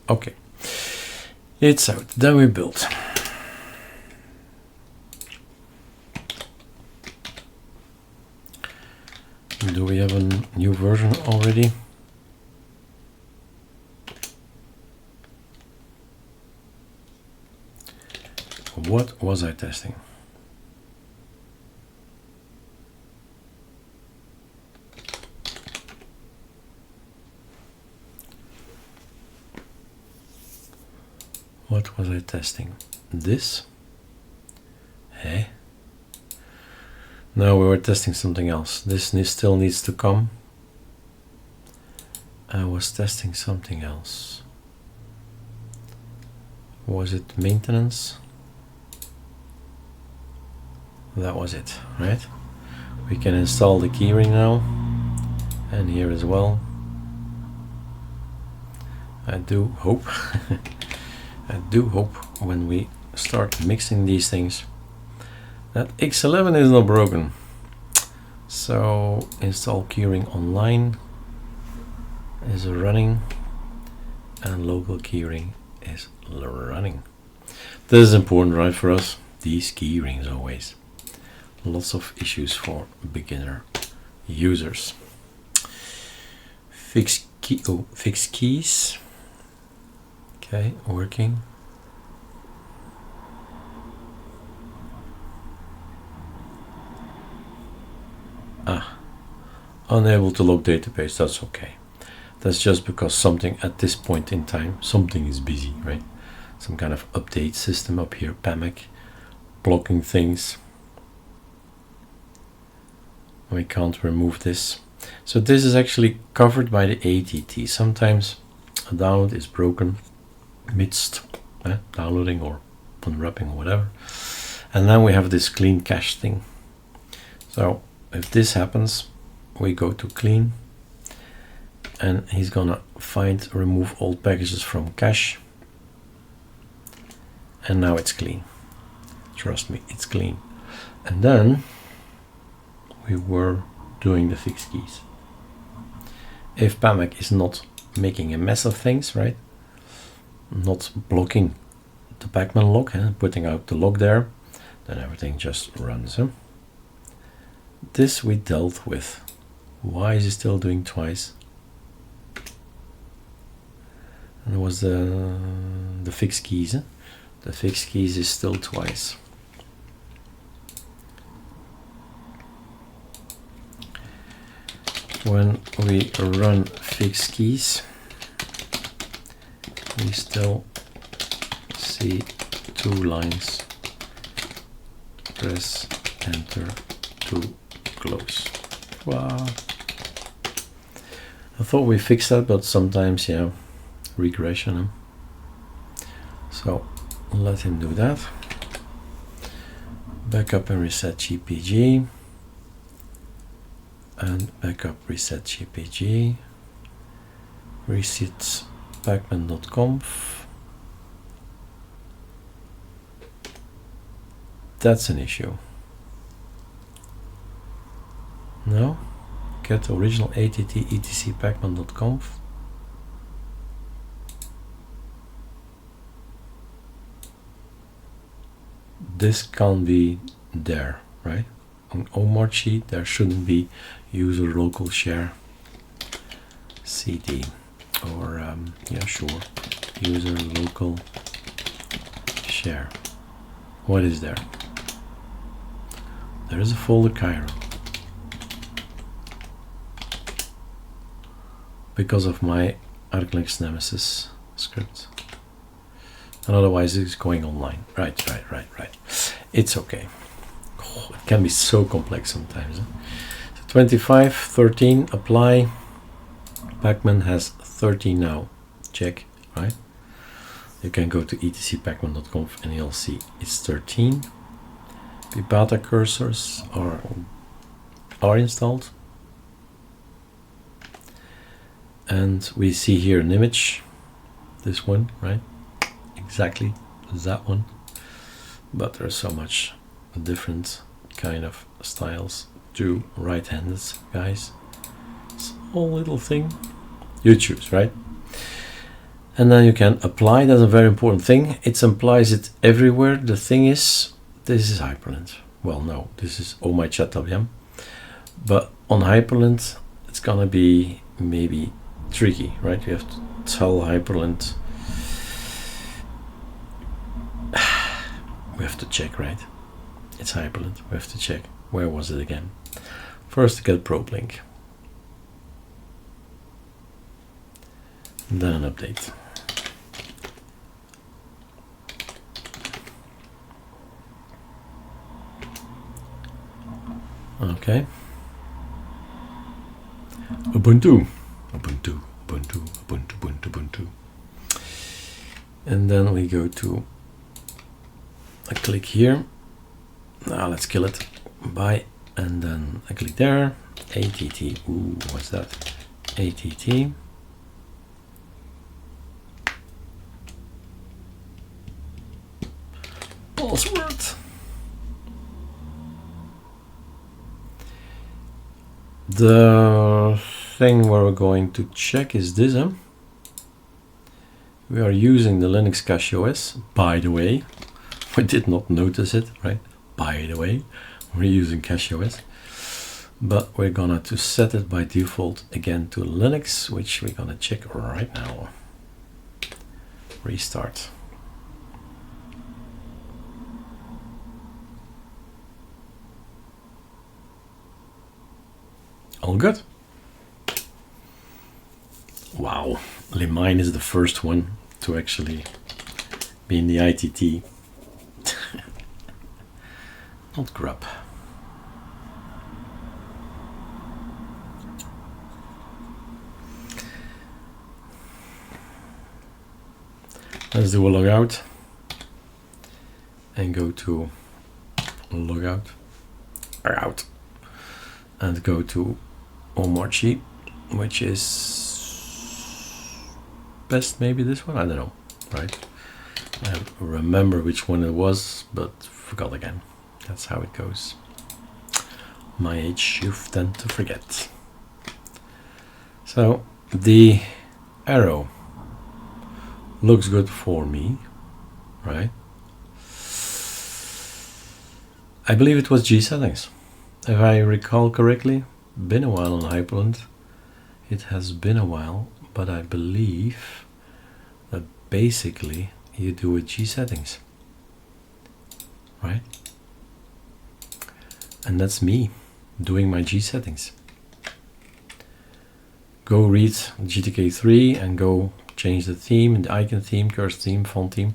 Okay, it's out. Then we build. Do we have a new version already? What was I testing? What was I testing? This? Hey? No, we were testing something else. This still needs to come. I was testing something else. Was it maintenance? That was it, right? We can install the keyring now, and here as well. I do hope I do hope when we start mixing these things that X11 is not broken. So install keyring online is running and local keyring is running. This is important, right, for us, these keyrings always. Lots of issues for beginner users. Fix keys. Okay, working. Unable to log database, that's okay. That's just because something at this point in time, something is busy, right? Some kind of update system up here, PAMAC, blocking things. We can't remove this. So this is actually covered by the ATT. Sometimes a download is broken midst downloading or unwrapping or whatever. And then we have this clean cache thing. So if this happens, we go to clean and he's gonna remove old packages from cache. And now it's clean. Trust me, it's clean. And then we were doing the fixed keys. If PAMAC is not making a mess of things, right? Not blocking the Pacman log and putting out the log there, then everything just runs. This we dealt with Why is it still doing twice? And it was the fixed keys. Eh? The fixed keys is still twice. When we run fixed keys, we still see 2 lines. Press enter to close. Wow. I thought we fixed that, but sometimes, yeah, regression. Huh? So let him do that. Backup and reset GPG. And backup reset GPG. Reset pacman.conf. That's an issue. No? Get original ATT etc pacman.conf. This can't be there, right? On Omarchy there shouldn't be user local share cd or yeah, sure, user local share. What is there? There is a folder Kiro. Because of my arcolinux-nemesis script. And otherwise it's going online. Right. It's okay. Oh, it can be so complex sometimes. Huh? So 25, 13, apply. Pacman has 13 now. Check, right? You can go to etc.pacman.conf and you'll see it's 13. Pipata cursors are installed. And we see here an image, this one, right? Exactly that one. But there's so much different kind of styles to right-handed guys. Small little thing. You choose, right? And then you can apply. That's a very important thing. It applies it everywhere. The thing is, this is hyprland. Well, no, this is my chadwm. But on hyprland, it's gonna be maybe tricky, right? You have to tell hyprland. We have to check, right? It's hyprland. We have to check. Where was it again? First, get probe link. And then an update. Okay. Ubuntu. And then we go to I click here. Now let's kill it. Bye. And then I click there. ATT. Ooh, what's that? ATT. Password. The thing we're going to check is this. We are using the Linux CashOS, by the way. We did not notice it, right? By the way, we're using CashOS. But we're gonna to set it by default again to Linux, which we're gonna check right now. Restart. All good. Wow, Limine is the first one to actually be in the ITT. Not grub. Let's do a logout and go to logout or out and go to Omarchy, which is best maybe this one, I don't know, right? I remember which one it was, but forgot again. That's how it goes. My age, you tend to forget. So the arrow looks good for me, right? I believe it was G settings, if I recall correctly. been a while on Hyprland. It has been a while, but I believe that basically you do a G settings, right? And that's me doing my G settings. Go read GTK3 and go change the theme, the icon theme, cursor theme, font theme.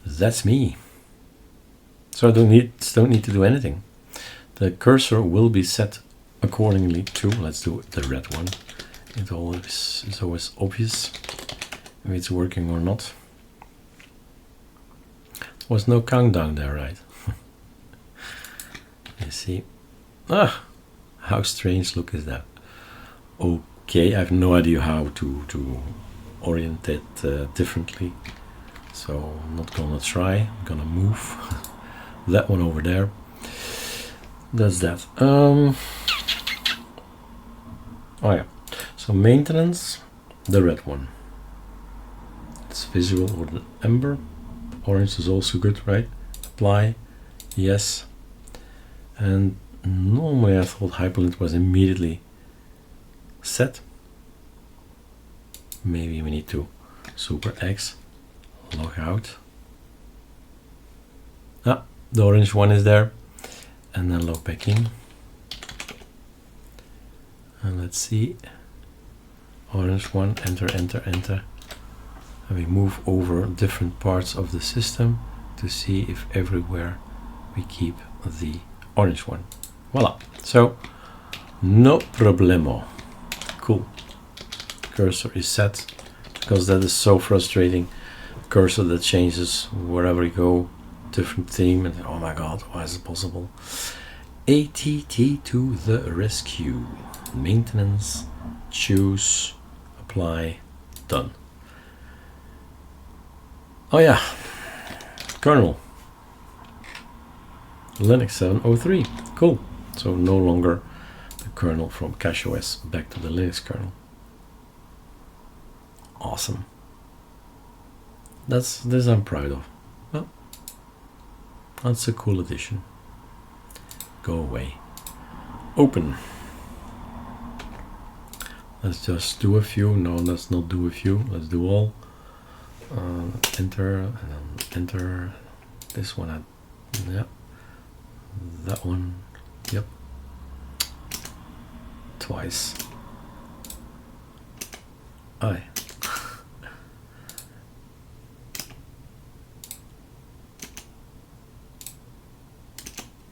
That's me. So I don't need to do anything. The cursor will be set accordingly to, let's do the red one. It's always obvious if it's working or not. There was no countdown there, right? You see. Ah, how strange look is that? Okay, I have no idea how to orient it differently. So I'm not gonna try. I'm gonna move that one over there. That's that. Oh yeah. So maintenance, the red one. It's visual or the amber. Orange is also good, right? Apply, yes. And normally I thought hyperlink was immediately set. Maybe we need to super X, log out. Ah, the orange one is there. And then log back in. And let's see. Orange one, enter, enter, enter. And we move over different parts of the system to see if everywhere we keep the orange one. Voila. So, no problemo. Cool. Cursor is set, because that is so frustrating. Cursor that changes wherever you go, different theme, and oh my god, why is it possible? ATT to the rescue. Maintenance, choose, apply, done. Oh yeah, kernel. Linux 703, cool. So no longer the kernel from CashOS back to the Linux kernel. Awesome. This I'm proud of. Well, that's a cool addition. Go away. Open. Let's just do a few. No, let's not do a few. Let's do all. Enter and then enter. This one. Yeah. That one. Yep. Twice. Aye.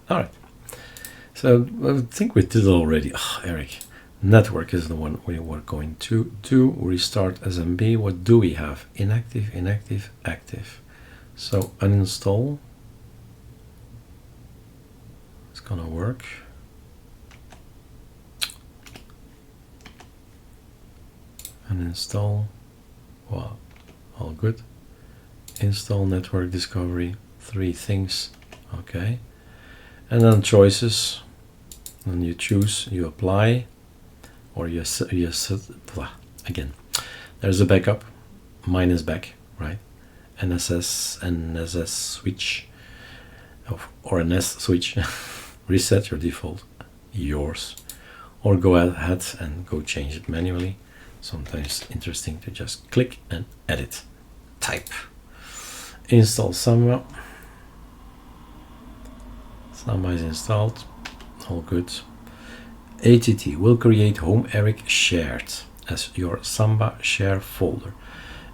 All right. So I think we did it already. Oh, Erik. Network is the one we were going to do. Restart SMB. What do we have? Inactive, inactive, active. So uninstall. It's gonna work. Uninstall. Wow, all good. Install network discovery. 3 things. Okay. And then choices. And you choose, you apply. Or you set, again, there's a backup, mine is back, right? NSS switch, or an S switch, reset your default, yours, or go ahead and go change it manually. Sometimes interesting to just click and edit, type. Install Samba. Samba is installed, all good. ATT will create home Erik shared as your Samba share folder.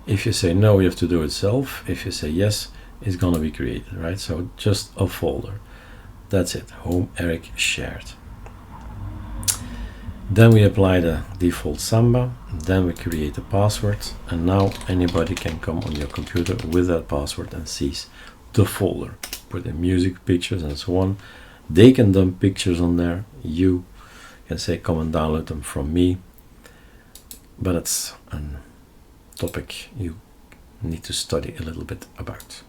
If you say no, you have to do it yourself. If you say yes, it's gonna be created, right? So just a folder. That's it, home Erik shared. Then we apply the default Samba. Then we create a password, and now anybody can come on your computer with that password and sees the folder. Put in music, pictures, and so on. They can dump pictures on there. You can say come and download them from me, but it's a topic you need to study a little bit about.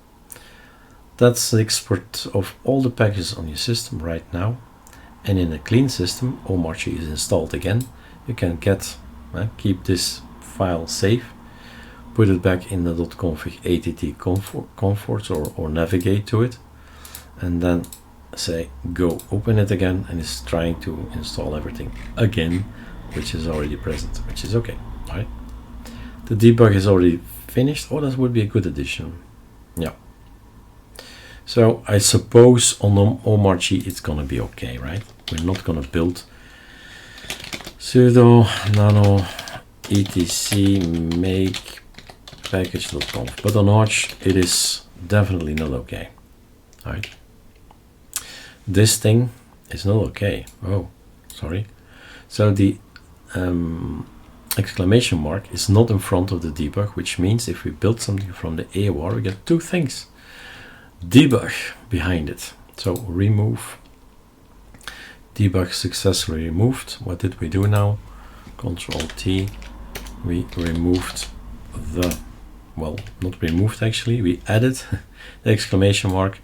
That's the export of all the packages on your system right now, and in a clean system, Omarchy is installed again. You can keep this file safe, put it back in the .config att comforts or navigate to it, and then say go, open it again, and it's trying to install everything again, which is already present, which is okay. All right. The debug is already finished. Oh, that would be a good addition. Yeah. So I suppose on Omarchy it's gonna be okay, right? We're not gonna build sudo nano etc make package.conf, but on Arch it is definitely not okay. All right. This thing is not okay. Oh, sorry. So the exclamation mark is not in front of the debug, which means if we build something from the AOR, we get two things. Debug behind it. So remove. Debug successfully removed. What did we do now? Control T. We removed the, well, not removed actually, we added the exclamation mark,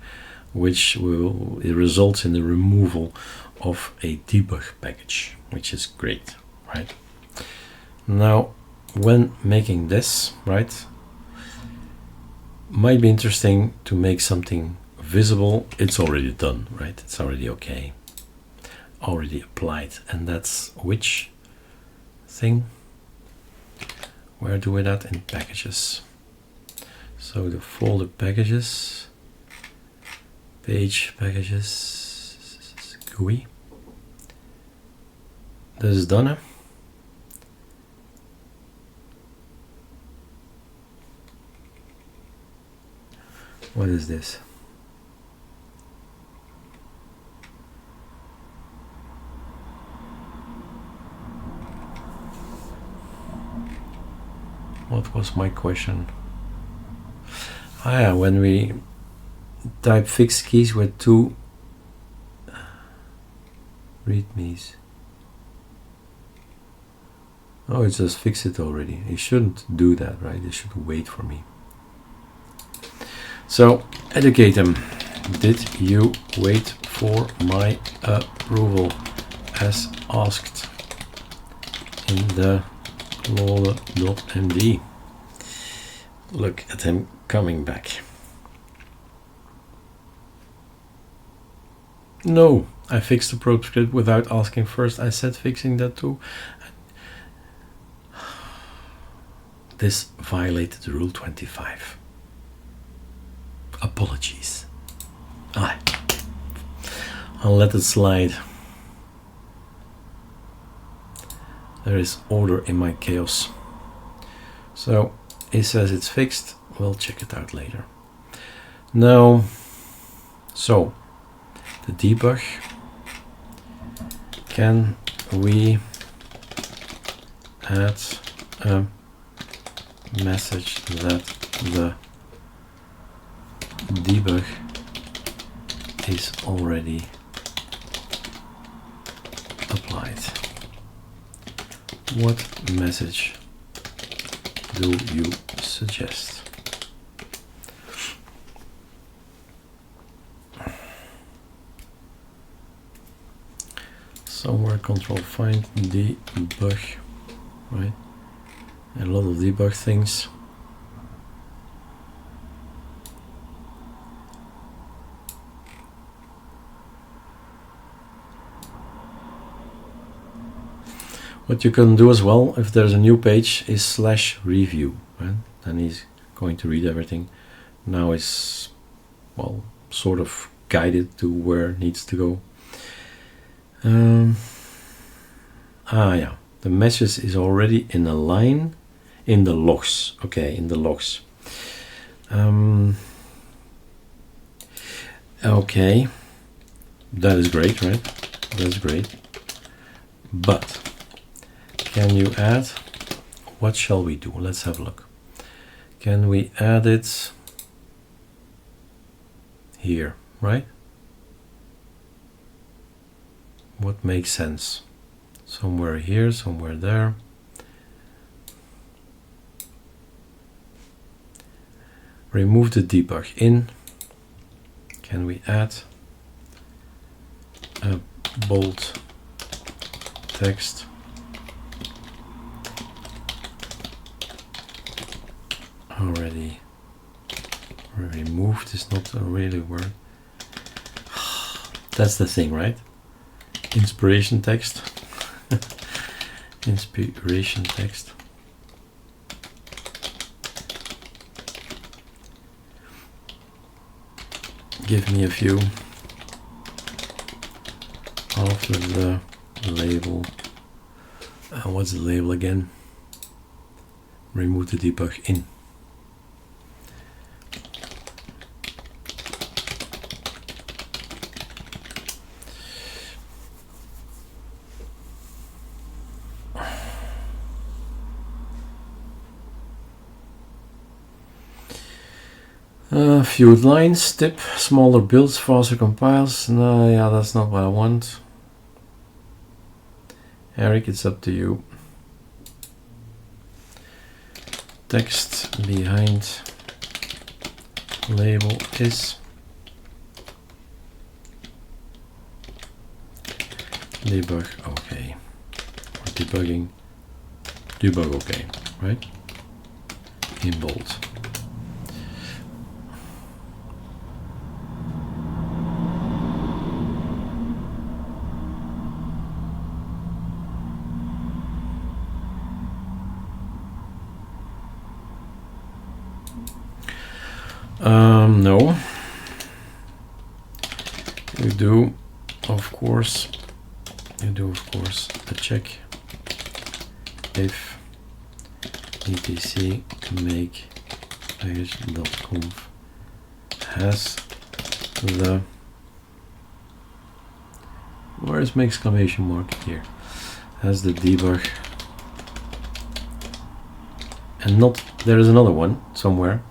which it results in the removal of a debug package, which is great, right? Now, when making this, right, might be interesting to make something visible. It's already done, right? It's already okay, already applied, and that's which thing? Where do we that? In packages. So the folder packages, page packages, GUI. This is done. What is this? What was my question? Ah, yeah, when we type fixed keys with two readmes. Oh, it says fix it already. It shouldn't do that, right? It should wait for me. So, educate them. Did you wait for my approval as asked in the Claude.md? Look at him coming back. No, I fixed the probe script without asking first. I said fixing that too. This violated rule 25. Apologies. I'll let it slide. There is order in my chaos. So it says it's fixed. We'll check it out later. Now, so the debug. Can we add a message that the debug is already applied? What message do you suggest? Somewhere control find debug, right? A lot of debug things. What you can do as well, if there's a new page, is /review, right? Then he's going to read everything. Now it's, well, sort of guided to where it needs to go. Yeah, the message is already in a line in the logs. Okay, in the logs. Okay, that is great, right? That's great. But can you add, what shall we do? Let's have a look. Can we add it here, right? What makes sense? Somewhere here, somewhere there. Remove the debug in. Can we add a bold text? Already removed is not a really word. That's the thing, right? Inspiration text. Inspiration text. Give me a few after the label. What's the label again? Remove the debug in. Few lines, tip, smaller builds, faster compiles. No, yeah, that's not what I want. Erik, it's up to you. Text behind label is debug okay. Or debug okay, right? In bold. No. You do, of course, a check if etc make package.conf has the, where's my exclamation mark here, has the debug, and not, there is another one somewhere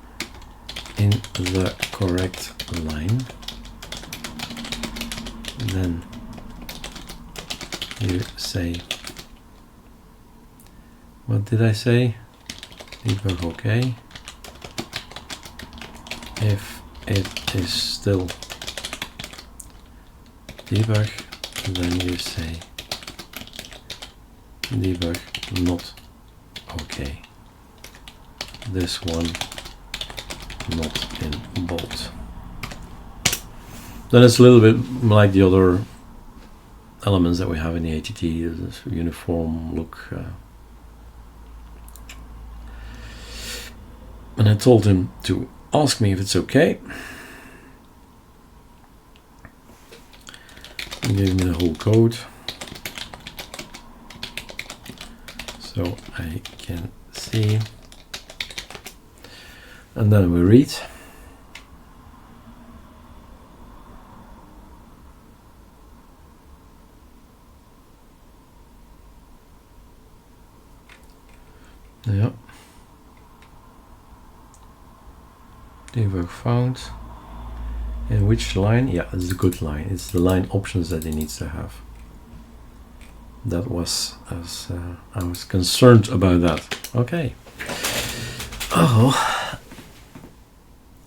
in the correct line, then you say, what did I say? Debug okay. If it is still debug, then you say debug not okay. This one not in bold. Then it's a little bit like the other elements that we have in the ATT, this uniform look. And I told him to ask me if it's okay. He gave me the whole code, so I can see. And then we read. Yeah. Debug found. In which line? Yeah, it's a good line. It's the line options that it needs to have. That was as I was concerned about that. Okay. Oh.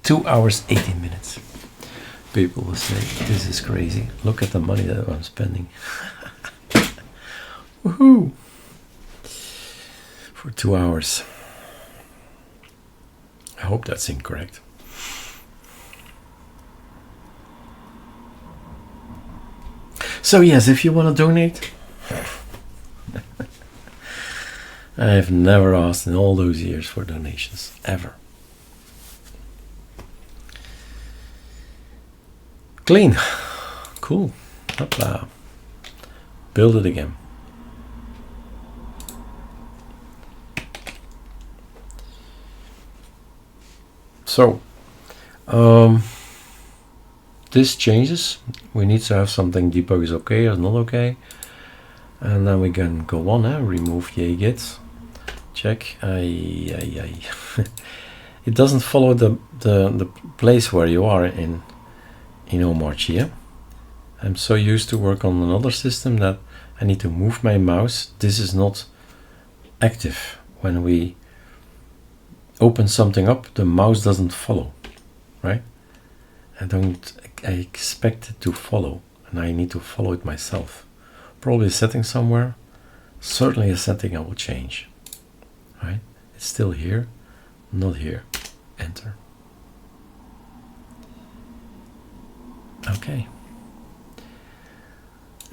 2 hours, 18 minutes. People will say, this is crazy. Look at the money that I'm spending. Woohoo! For 2 hours. I hope that's incorrect. So yes, if you want to donate, I've never asked in all those years for donations, ever. Clean. Cool. Hopla. Build it again. So, this changes. We need to have something debug is okay or not okay. And then we can go on and remove the git. Check. It doesn't follow the place where you are in Omarchy. Yeah? I'm so used to work on another system that I need to move my mouse. This is not active. When we open something up, the mouse doesn't follow, right? I expect it to follow, and I need to follow it myself. Probably a setting somewhere. Certainly a setting I will change, right? It's still here, not here. Enter.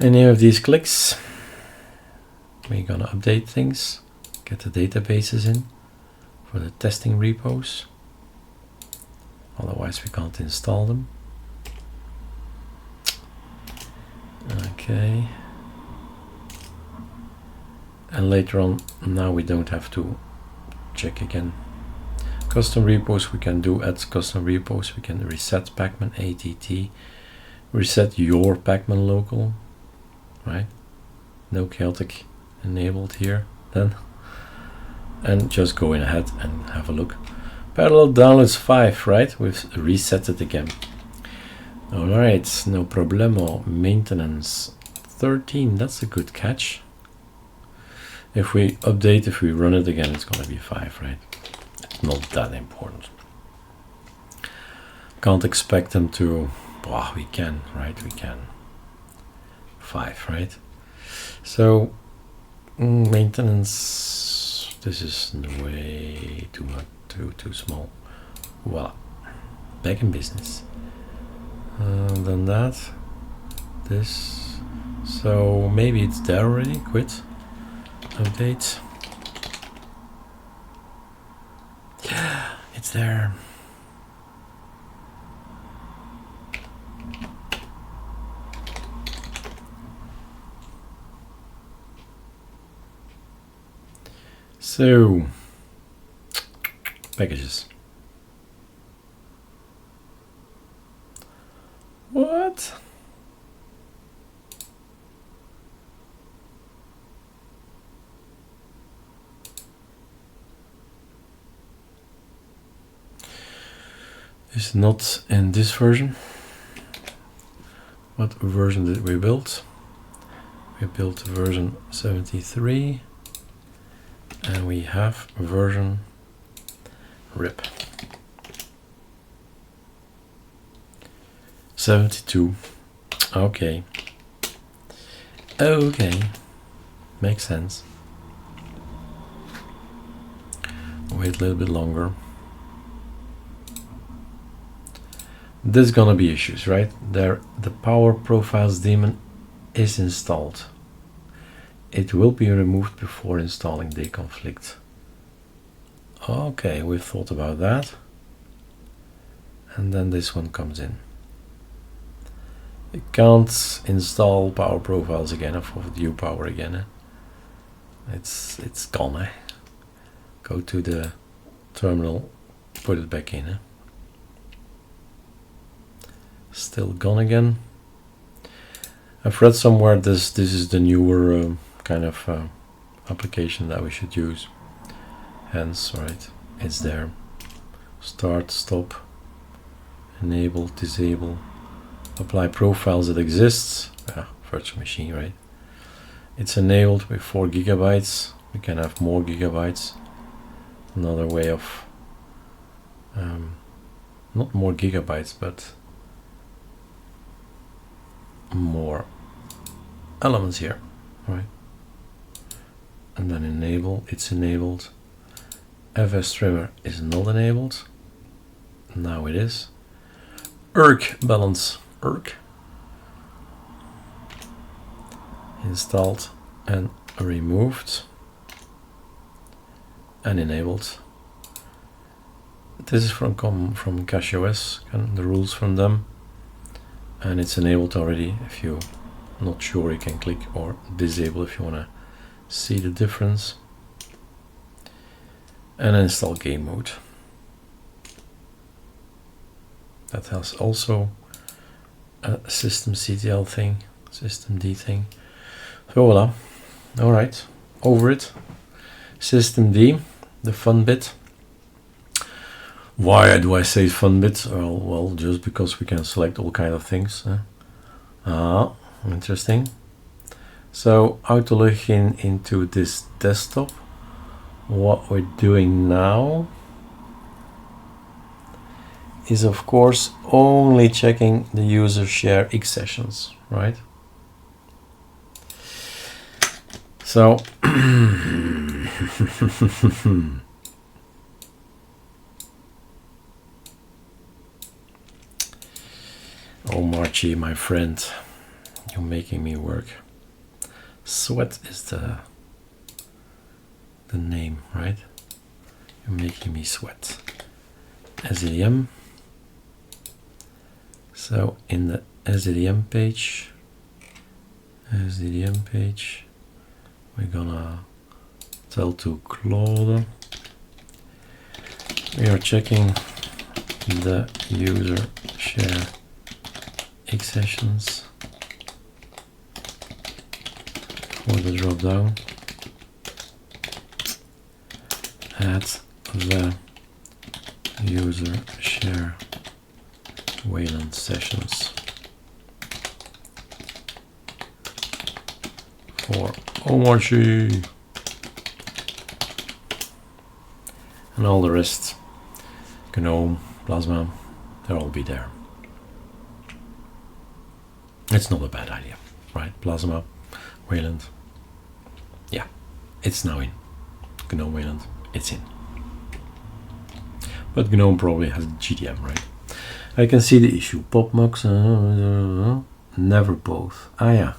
Any of these clicks, we're gonna update things, get the databases in for the testing repos. Otherwise we can't install them. Okay. And later on, now we don't have to check again. Custom repos, we can do add custom repos. We can reset pacman ATT, reset your pacman local, right? No chaotic enabled here then. And just go in ahead and have a look. Parallel downloads 5, right? We've reset it again. All right, no problemo. Maintenance 13, that's a good catch. If we update, if we run it again, it's going to be 5, right? It's not that important. Can't expect them to, well, we can, right? We can. 5, right? So, maintenance, this is way too much, too small. Voila, back in business. Then that, this, so maybe it's there already, quit. Update. Yeah, it's there. So, packages. What? It's not in this version. What version did we build? We built version 73 and we have version RIP 72. Okay. Okay. Makes sense. Wait a little bit longer. There's gonna be issues, right? There, the power profiles daemon is installed. It will be removed before installing deconflict. Okay, we've thought about that. And then this one comes in. You can't install power profiles again for view power again. It's gone. Go to the terminal, put it back in. Still gone again. I've read somewhere this is the newer kind of application that we should use. Hence, right, it's there. Start, stop, enable, disable, apply profiles that exists. Virtual machine, right? It's enabled with 4 gigabytes. We can have more gigabytes. Another way of not more gigabytes, but more elements here, right? And then enable, it's enabled. FS trimmer is not enabled. Now it is. Erk balance, Erk installed and removed and enabled. This is from CashOS and the rules from them. And it's enabled already. If you're not sure, you can click or disable if you want to see the difference. And install game mode. That has also a systemctl thing, systemd thing. So voila. All right, over it. Systemd, the fun bit. Why do I say fun bit? Well, just because we can select all kind of things. Interesting. So how to log into this desktop. What we're doing now is, of course, only checking the user share X sessions, right? So Omarchy, my friend, You're making me work. Sweat is the name, right? You're making me sweat. SDM. So in the SDM page, we're gonna tell to Claude we are checking the user share X sessions for the drop down. Add the user share Wayland sessions for Omarchy and all the rest, GNOME, Plasma, they'll all be there. It's not a bad idea, right? Plasma, Wayland, yeah, it's now in. GNOME Wayland, it's in. But GNOME probably has GTM, right? I can see the issue. PopMux, never both. Ah, yeah.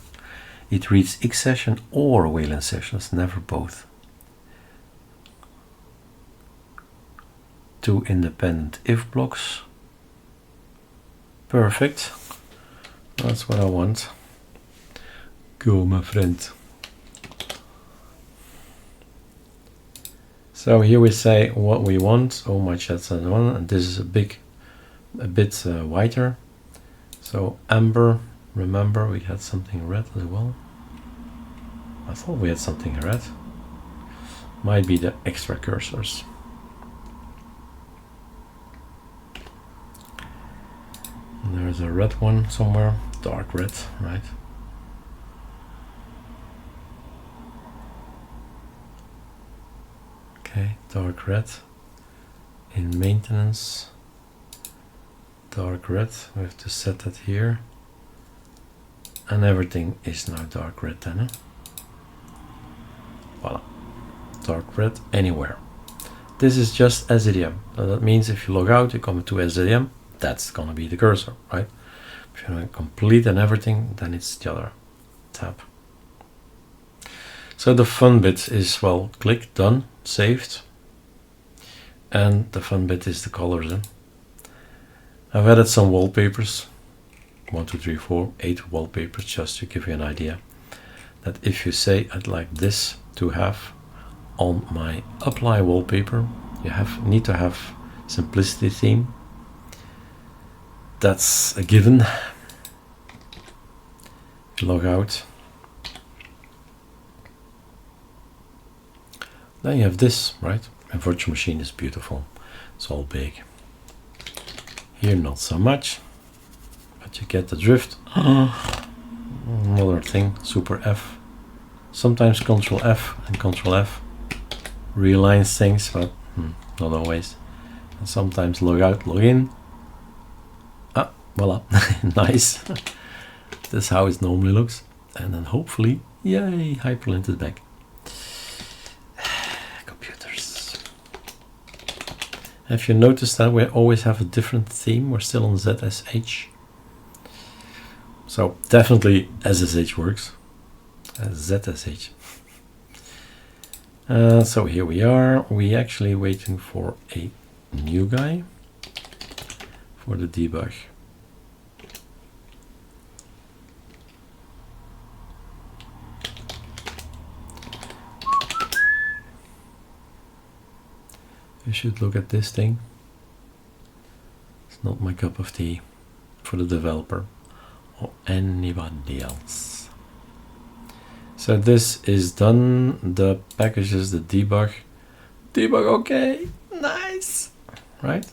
It reads X session or Wayland sessions, never both. Two independent if blocks. Perfect. That's what I want. Go, my friend. So here we say what we want. Oh, my chat's on one, and this is a bit whiter. So amber. Remember, we had something red as well. I thought we had something red. Might be the extra cursors. And there's a red one somewhere, dark red, right? Okay, dark red. In maintenance, dark red. We have to set that here. And everything is now dark red then. Voila. Dark red anywhere. This is just SDM. So that means if you log out, you come to SDM, that's gonna be the cursor, right? If you want complete and everything, then it's the other tab. So the fun bit is, well, click, done, saved. And the fun bit is the colors. I've added some wallpapers. 1, 2, 3, 4, 8 wallpapers, just to give you an idea that if you say I'd like this to have on my apply wallpaper, you need to have simplicity theme. That's a given. Log out. Then you have this, right? My virtual machine is beautiful. It's all big. Here not so much. But you get the drift. Another thing, super F. Sometimes Control F and Control F realigns things, but not always. And sometimes log out, log in. Ah, voila, nice. That's how it normally looks. And then hopefully, yay, hyperlink is back. Computers. Have you noticed that we always have a different theme? We're still on ZSH. So definitely SSH works. ZSH. So here we are. We actually waiting for a new guy for the debug. You should look at this thing. It's not my cup of tea for the developer or anybody else. So this is done. The packages, the debug okay, nice, right?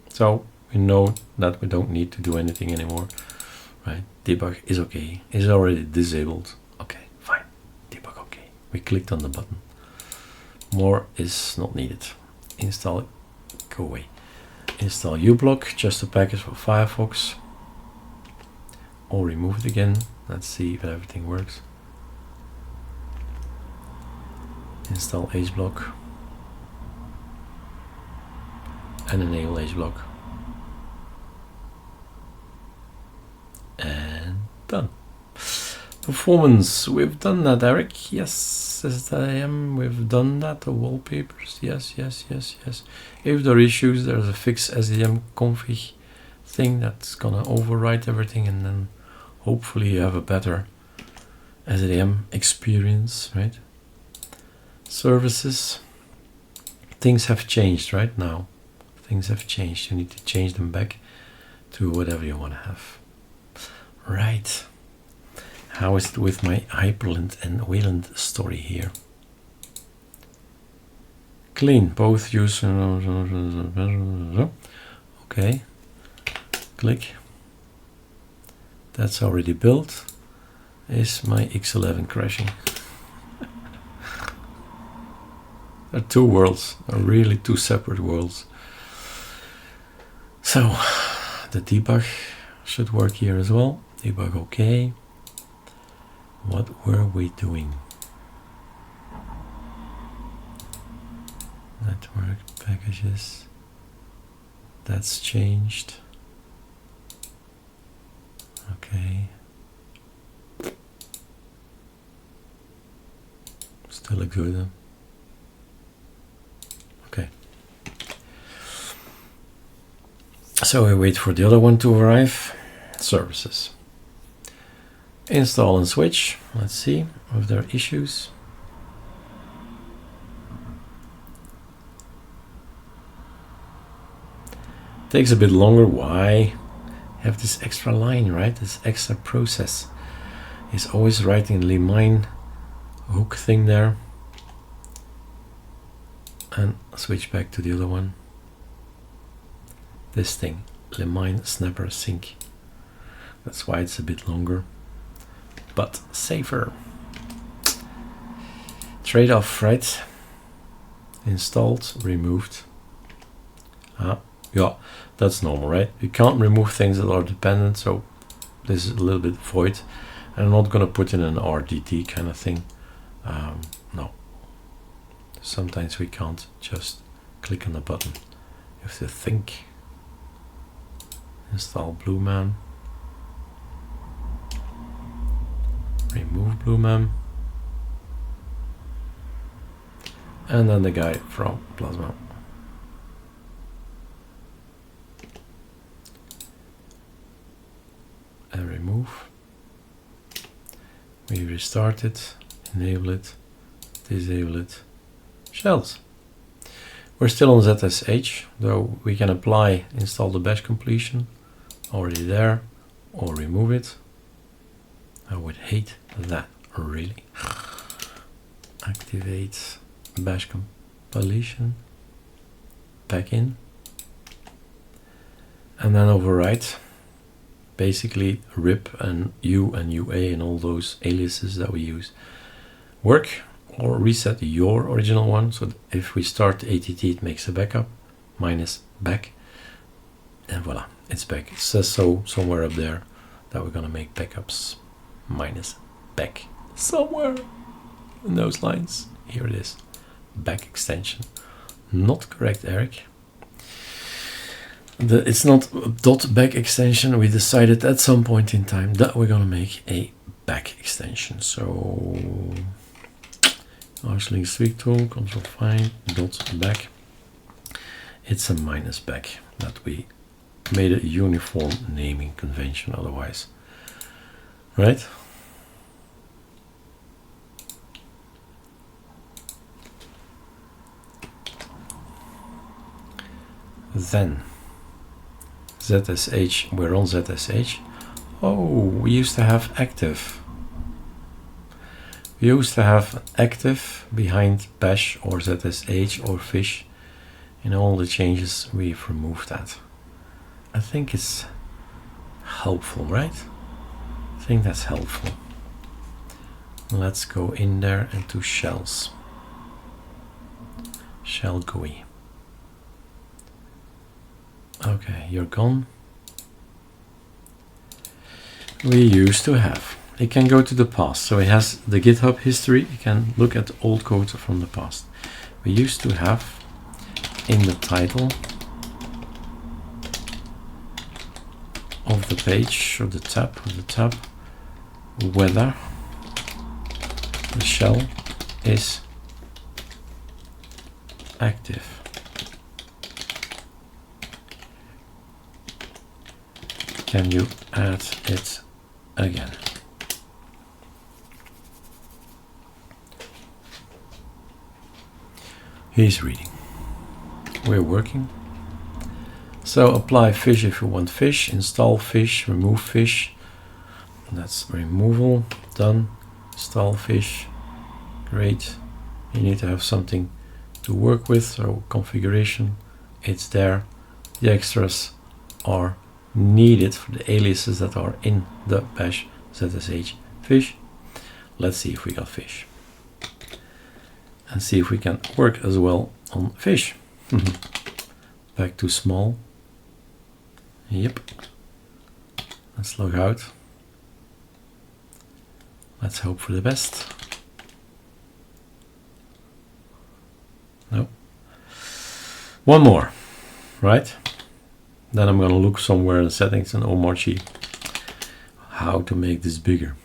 So we know that we don't need to do anything anymore, right? Debug is okay, is already disabled. Okay, fine, debug okay. We clicked on the button. More is not needed. Install, go away. Install uBlock, just a package for Firefox. Or remove it again. Let's see if everything works. Install HBlock and enable HBlock. And done. Performance, we've done that, Erik. Yes, SDM, we've done that. The wallpapers, yes. If there are issues, there's a fix SDM config thing that's gonna overwrite everything, and then hopefully you have a better SDM experience, right? Services, things have changed right now. Things have changed. You need to change them back to whatever you want to have. Right. How is it with my hyperland and Wayland story here? Clean, both use. Okay. Click. That's already built. Is my X11 crashing? There are two worlds, are really two separate worlds. So the debug should work here as well. Debug okay. What were we doing? Network packages. That's changed. Okay. Still looks good. Okay. So we wait for the other one to arrive. Services. Install and switch. Let's see if there are issues. Takes a bit longer. Why? Have this extra line, right? This extra process is always writing limine hook thing there, and switch back to the other one. This thing, limine snapper sync. That's why it's a bit longer, but safer. Trade-off, right? Installed, removed. Yeah, that's normal, right? You can't remove things that are dependent, so this is a little bit void. And I'm not going to put in an RDT kind of thing. No. Sometimes we can't just click on the button. You have to think. Install Blueman. Remove Blueman. And then the guy from Plasma. And remove. We restart it, enable it, disable it, shells. We're still on ZSH, though we can apply install the bash completion, already there, or remove it. I would hate that, really. Activate bash completion, back in, and then overwrite. Basically rip and U and UA and all those aliases that we use work, or reset your original one. So if we start ATT, it makes a backup, minus back, and voila, it's back. It says so somewhere up there that we're gonna make backups minus back somewhere in those lines. Here it is, back extension. Not correct, Erik. It's not dot back extension. We decided at some point in time that we're gonna make a back extension. So Arcolinux Streak tool, control find dot back. It's a minus back that we made a uniform naming convention otherwise, right? Then ZSH, we're on ZSH. Oh, we used to have active. We used to have active behind bash or ZSH or fish. In all the changes, we've removed that. I think it's helpful, right? I think that's helpful. Let's go in there and to shells. Shell GUI. Okay, you're gone. We used to have. It can go to the past, so it has the GitHub history. You can look at old code from the past. We used to have in the title of the page or the tab weather the shell is active. Can you add it again? He's reading. We're working. So apply fish if you want fish, install fish, remove fish. That's removal, done. Install fish, great. You need to have something to work with, so configuration, it's there. The extras are needed for the aliases that are in the bash zsh fish. Let's see if we got fish. And see if we can work as well on fish. Back to small. Yep. Let's log out. Let's hope for the best. No. One more, right? Then I'm going to look somewhere in the settings in Omarchy how to make this bigger.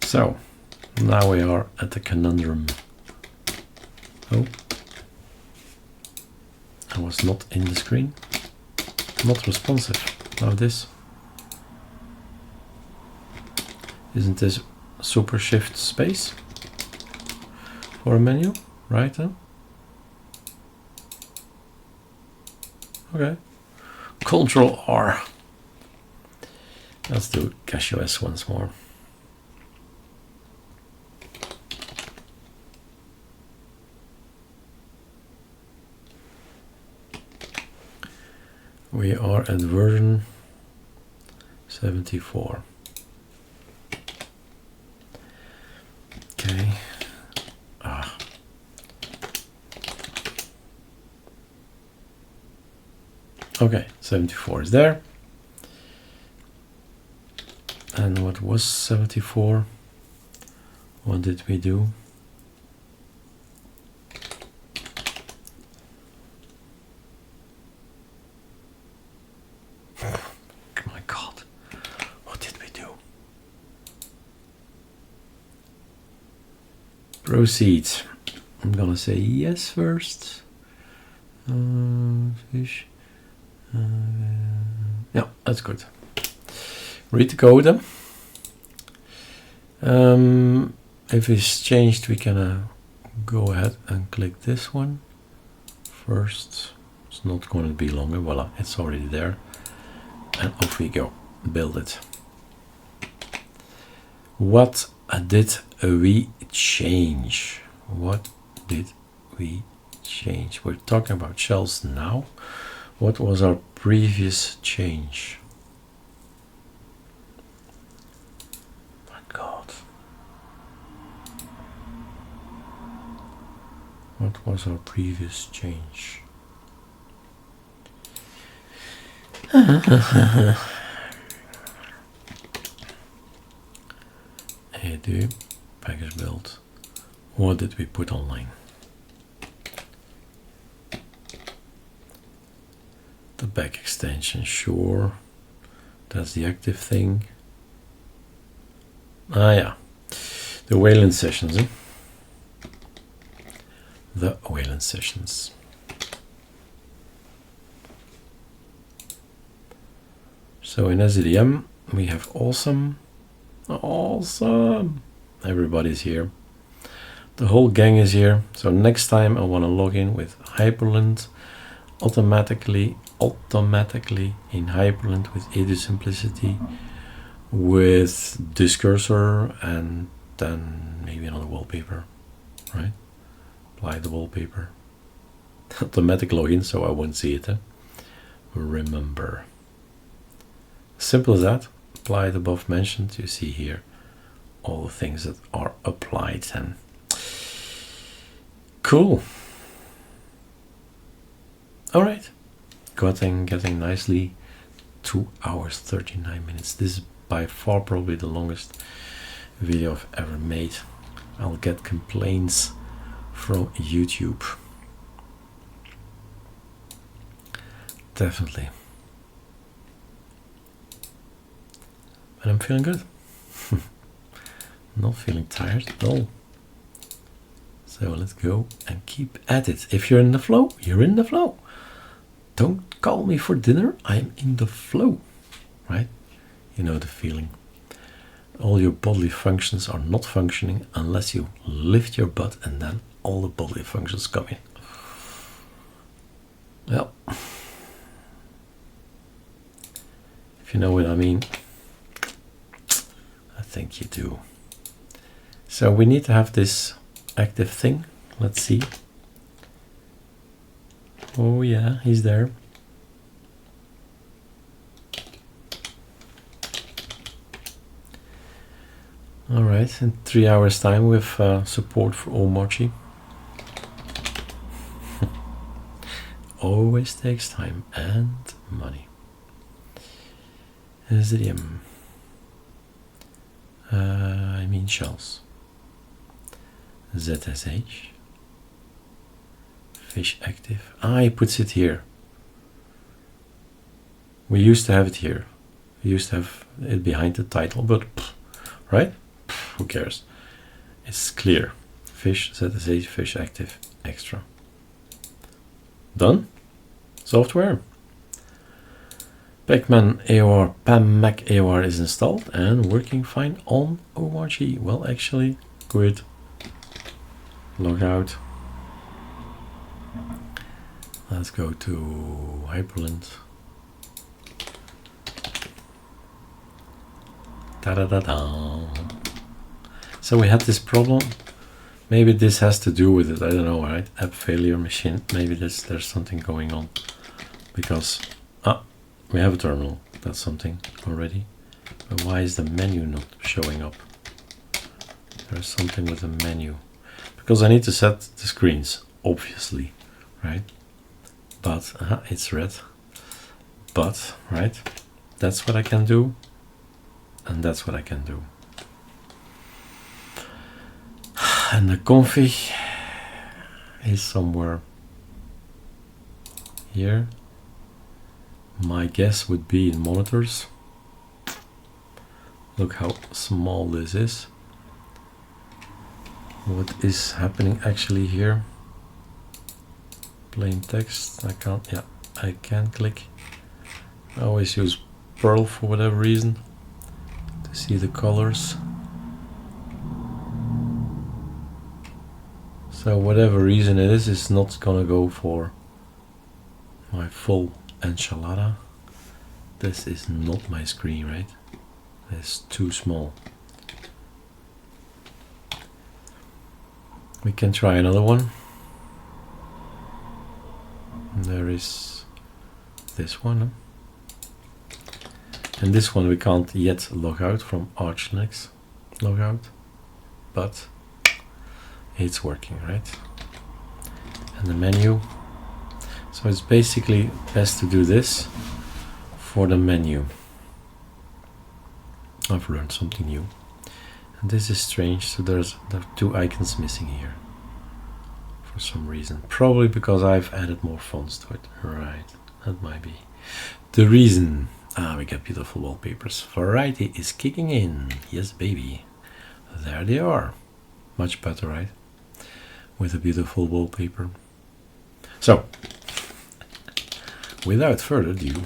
So now we are at the conundrum. Oh, I was not in the screen. Not responsive. Now this. Isn't this super shift space for a menu? Right then? Okay. Control R. Let's do CashOS once more. We are at version 74. Okay. Okay, 74 is there. And what was 74? What did we do? My God, what did we do? Proceed. I'm gonna say yes first. Fish. Yeah, that's good. Read the code. If it's changed, we can go ahead and click this one first. It's not going to be longer. Voila, it's already there. And off we go. Build it. What did we change? What did we change? We're talking about shells now. What was our previous change? My God. What was our previous change? AD, package build. What did we put online? The back extension, sure. That's the active thing. Ah, yeah. The Wayland sessions. The Wayland sessions. So in SDM, we have awesome. Awesome. Everybody's here. The whole gang is here. So next time I want to log in with hyprland automatically in hyprland with edu simplicity with this cursor and then maybe another wallpaper, right? Apply the wallpaper. Automatic login, so I won't see it. Remember. Simple as that. Apply the above mentioned. You see here all the things that are applied then. Cool. All right. Getting nicely 2 hours 39 minutes. This is by far probably the longest video I've ever made. I'll get complaints from YouTube. Definitely. But I'm feeling good. Not feeling tired at all. So let's go and keep at it. If you're in the flow, you're in the flow. Don't call me for dinner, I'm in the flow, right? You know the feeling. All your bodily functions are not functioning unless you lift your butt, and then all the bodily functions come in. Well, if you know what I mean, I think you do. So we need to have this active thing. Let's see. Oh yeah, he's there. All right, in 3 hours time we have support for Omarchy. Always takes time and money. Xfce. I mean shells. ZSH. Fish active. Ah, he puts it here. We used to have it here. We used to have it behind the title, but right? Who cares? It's clear. Fish, ZSH, fish active, extra. Done. Software. Pacman AOR, PAM-Mac AOR is installed and working fine on Omarchy. Well, actually, good. Log out. Let's go to hyprland. Da-da-da-da. So we had this problem. Maybe this has to do with it. I don't know, right? App failure machine. Maybe there's something going on. Because we have a terminal. That's something already. But why is the menu not showing up? There's something with the menu. Because I need to set the screens, obviously, right? But it's red. But, right? That's what I can do. And that's what I can do. And the config is somewhere here. My guess would be in monitors. Look how small this is. What is happening actually here? Plain text. I can't. Yeah, I can click. I always use Perl for whatever reason to see the colors. So whatever reason it is, it's not gonna go for my full enchilada. This is not my screen, right? It's too small. We can try another one. There is this one. And this one we can't yet log out from Arch Linux logout, but it's working, right? And the menu. So it's basically best to do this for the menu. I've learned something new. And this is strange, so there are two icons missing here for some reason. Probably because I've added more fonts to it. Right, that might be the reason. We got beautiful wallpapers. Variety is kicking in. Yes, baby. There they are. Much better, right? With a beautiful wallpaper. So, without further ado,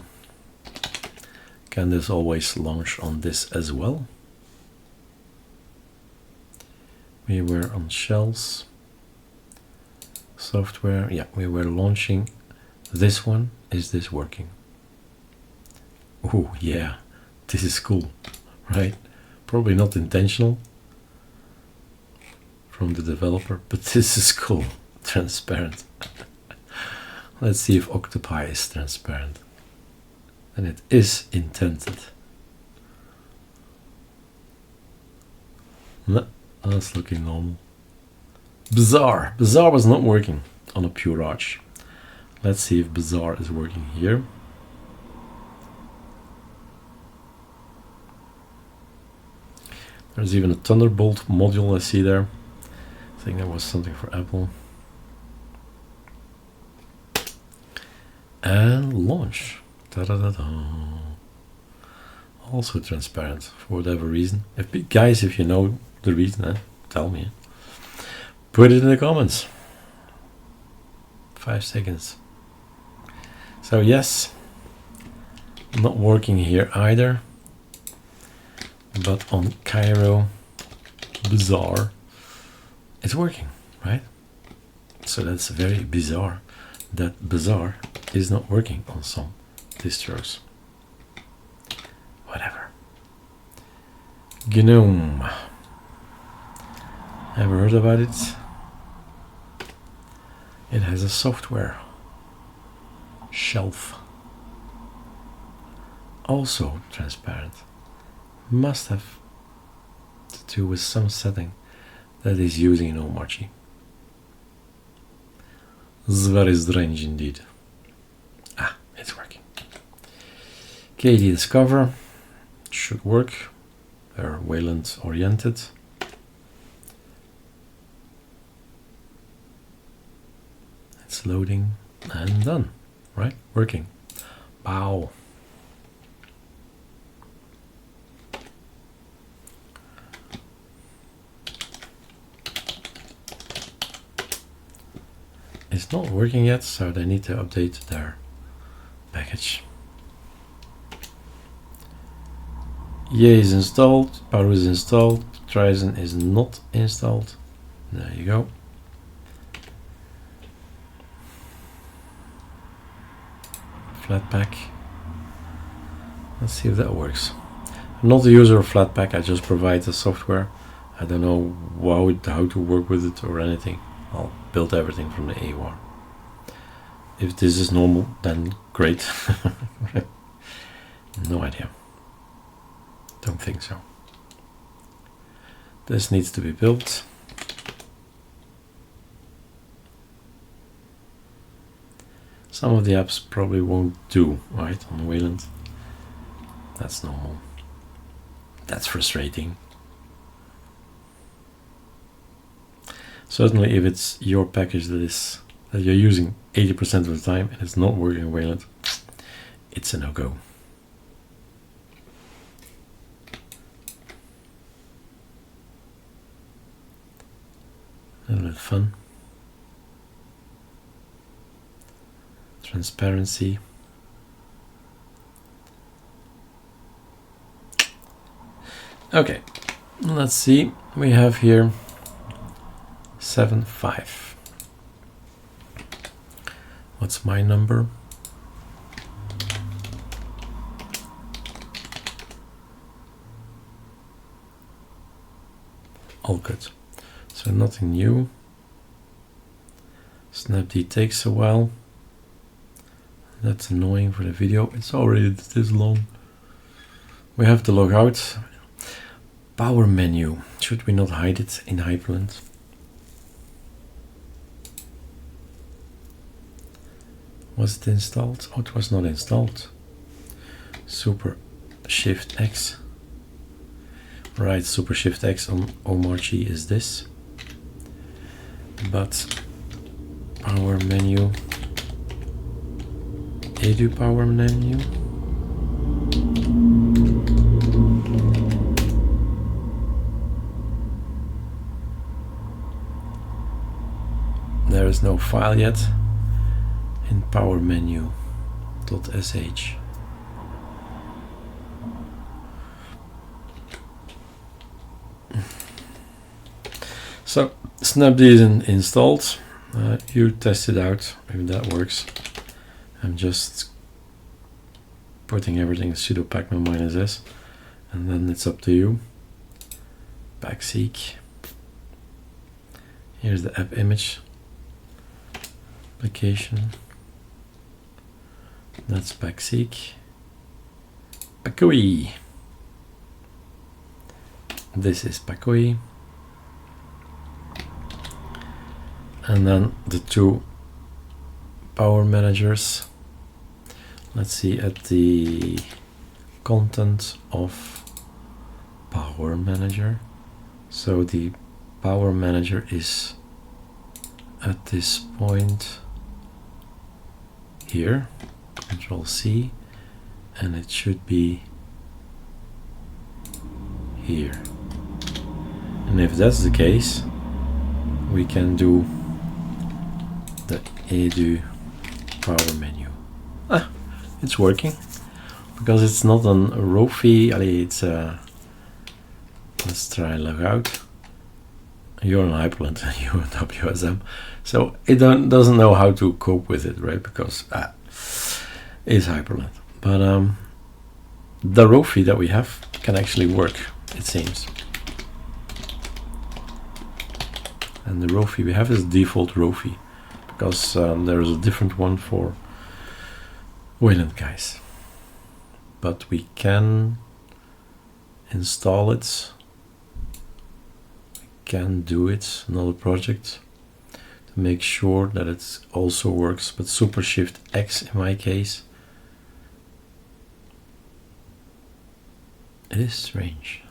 can this always launch on this as well? We were on shells, software. Yeah, we were launching this one. Is this working? Oh yeah, this is cool, right? Probably not intentional from the developer, but this is cool. Transparent. Let's see if Octopi is transparent. And it is intended. No, that's looking normal. Bizarre. Bizarre was not working on a pure arch. Let's see if Bizarre is working here. There's even a Thunderbolt module I see there. I think that was something for Apple. And launch. Da -da -da -da. also transparent for whatever reason. Guys, if you know the reason, tell me. Put it in the comments. 5 seconds. So yes, not working here either, but on Kiro bizarre it's working, right? So that's very bizarre that bizarre is not working on some distros. Whatever. GNOME. Ever heard about it? It has a software shelf. Also transparent. Must have to do with some setting that is using Omarchy. This is very strange indeed. Ah, it's working. KD Discover should work. They're Wayland oriented. It's loading and done, right? Working. Wow. It's not working yet, so they need to update their package. Yay is installed, Paru is installed, Trizen is not installed. There you go. Flatpak. Let's see if that works. I'm not the user of Flatpak, I just provide the software. I don't know how to work with it or anything. I'll build everything from the AUR. If this is normal, then great. No idea. Don't think so. This needs to be built. Some of the apps probably won't do, right, on Wayland. That's normal. That's frustrating. Certainly if it's your package that you're using 80% of the time and it's not working in Wayland, it's a no-go. A little bit of fun. Transparency. Okay, let's see. We have here 7.5. What's my number? All good. So nothing new. Snapd takes a while. That's annoying for the video. It's already this long. We have to log out. Power menu. Should we not hide it in hyprland? Was it installed? Oh, it was not installed. Super Shift X. Right, Super Shift X on Omarchy is this. But power menu. Edu power menu. There is no file yet in power menu.sh. So Snapd is installed. You test it out if that works. I'm just putting everything sudo pacman -s, and then it's up to you. Backseek. Here's the app image application. That's backseek. Pakui. This is Pakui. And then the two power managers. Let's see at the content of power manager. So the power manager is at this point here. Control C, and it should be here. And if that's the case, we can do the edu power menu. Ah, it's working because it's not on Rofi. It's let's try and log out. You're on hyprland and you're on WSM, so it doesn't know how to cope with it, right? Because it's hyprland. But the Rofi that we have can actually work, it seems. And the Rofi we have is default Rofi, because there is a different one for Wayland guys. But we can install it. We can do it, another project, to make sure that it also works. But Super Shift X in my case. It is strange.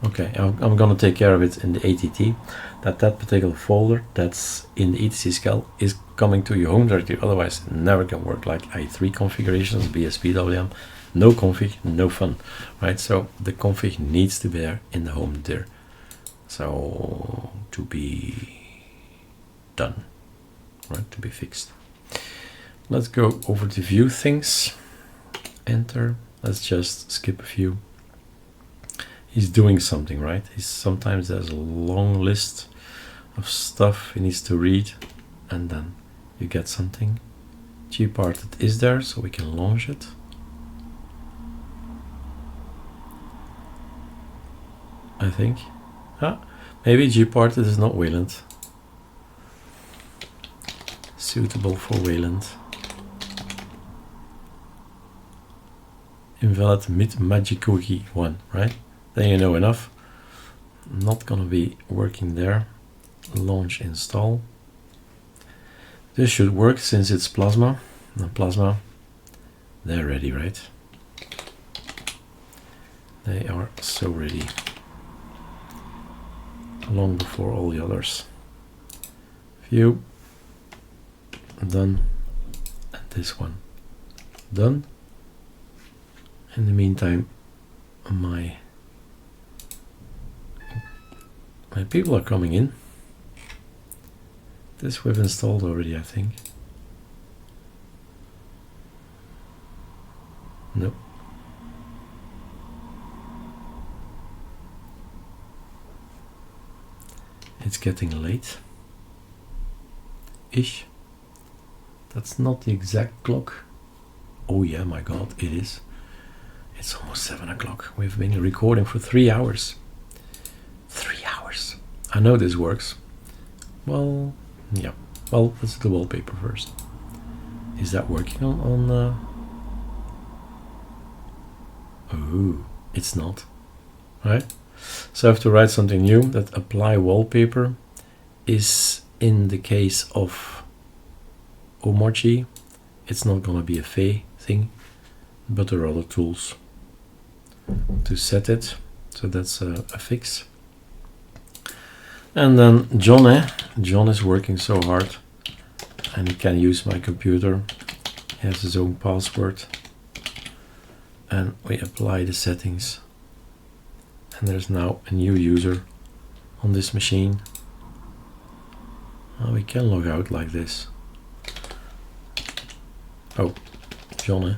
Okay, I'm gonna take care of it in the ATT. That particular folder that's in the etc scal is coming to your home directory. Otherwise, it never can work. Like i3 configurations, BSPWM, no config, no fun, right? So the config needs to be there in the home dir. So to be done, right? To be fixed. Let's go over to view things. Enter. Let's just skip a few. He's doing something, right? Sometimes there's a long list of stuff he needs to read, and then you get something. Gparted is there, so we can launch it. I think. Maybe Gparted is not Wayland. Suitable for Wayland. Invalid mid magic cookie 1, right? Then you know enough. Not gonna be working there. Launch install. This should work since it's Plasma. And Plasma, they're ready, right? They are so ready. Long before all the others. View. Done. And this one. Done. In the meantime, my people are coming in. This we've installed already, I think. Nope. It's getting late. Ish. That's not the exact clock. Oh yeah, my god, it is. It's almost 7 o'clock. We've been recording for 3 hours. 3 hours. I know this works. Well, yeah. Well, let's do the wallpaper first. Is that working on Oh, it's not. Right? So I have to write something new. That apply wallpaper is in the case of Omarchy. It's not going to be a Xfce thing, but there are other tools to set it. So that's a fix. And then John is working so hard, and he can use my computer. He has his own password, and we apply the settings, and there's now a new user on this machine. We can log out like this. Oh, John.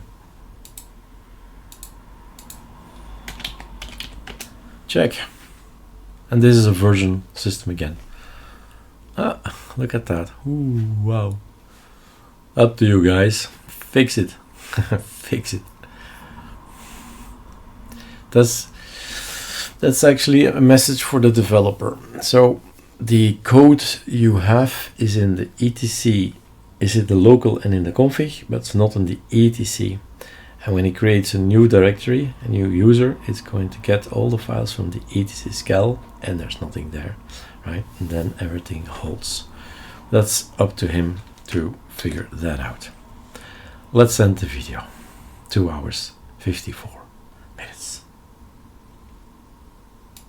Check. And this is a version system again. Look at that. Ooh, wow. Up to you guys. Fix it. Fix it. That's actually a message for the developer. So the code you have is in the etc, is in the local and in the config, but it's not in the etc. And when it creates a new directory, a new user, it's going to get all the files from the etc scal, and there's nothing there, right? And then everything holds. That's up to him to figure that out. Let's end the video. 2 hours 54.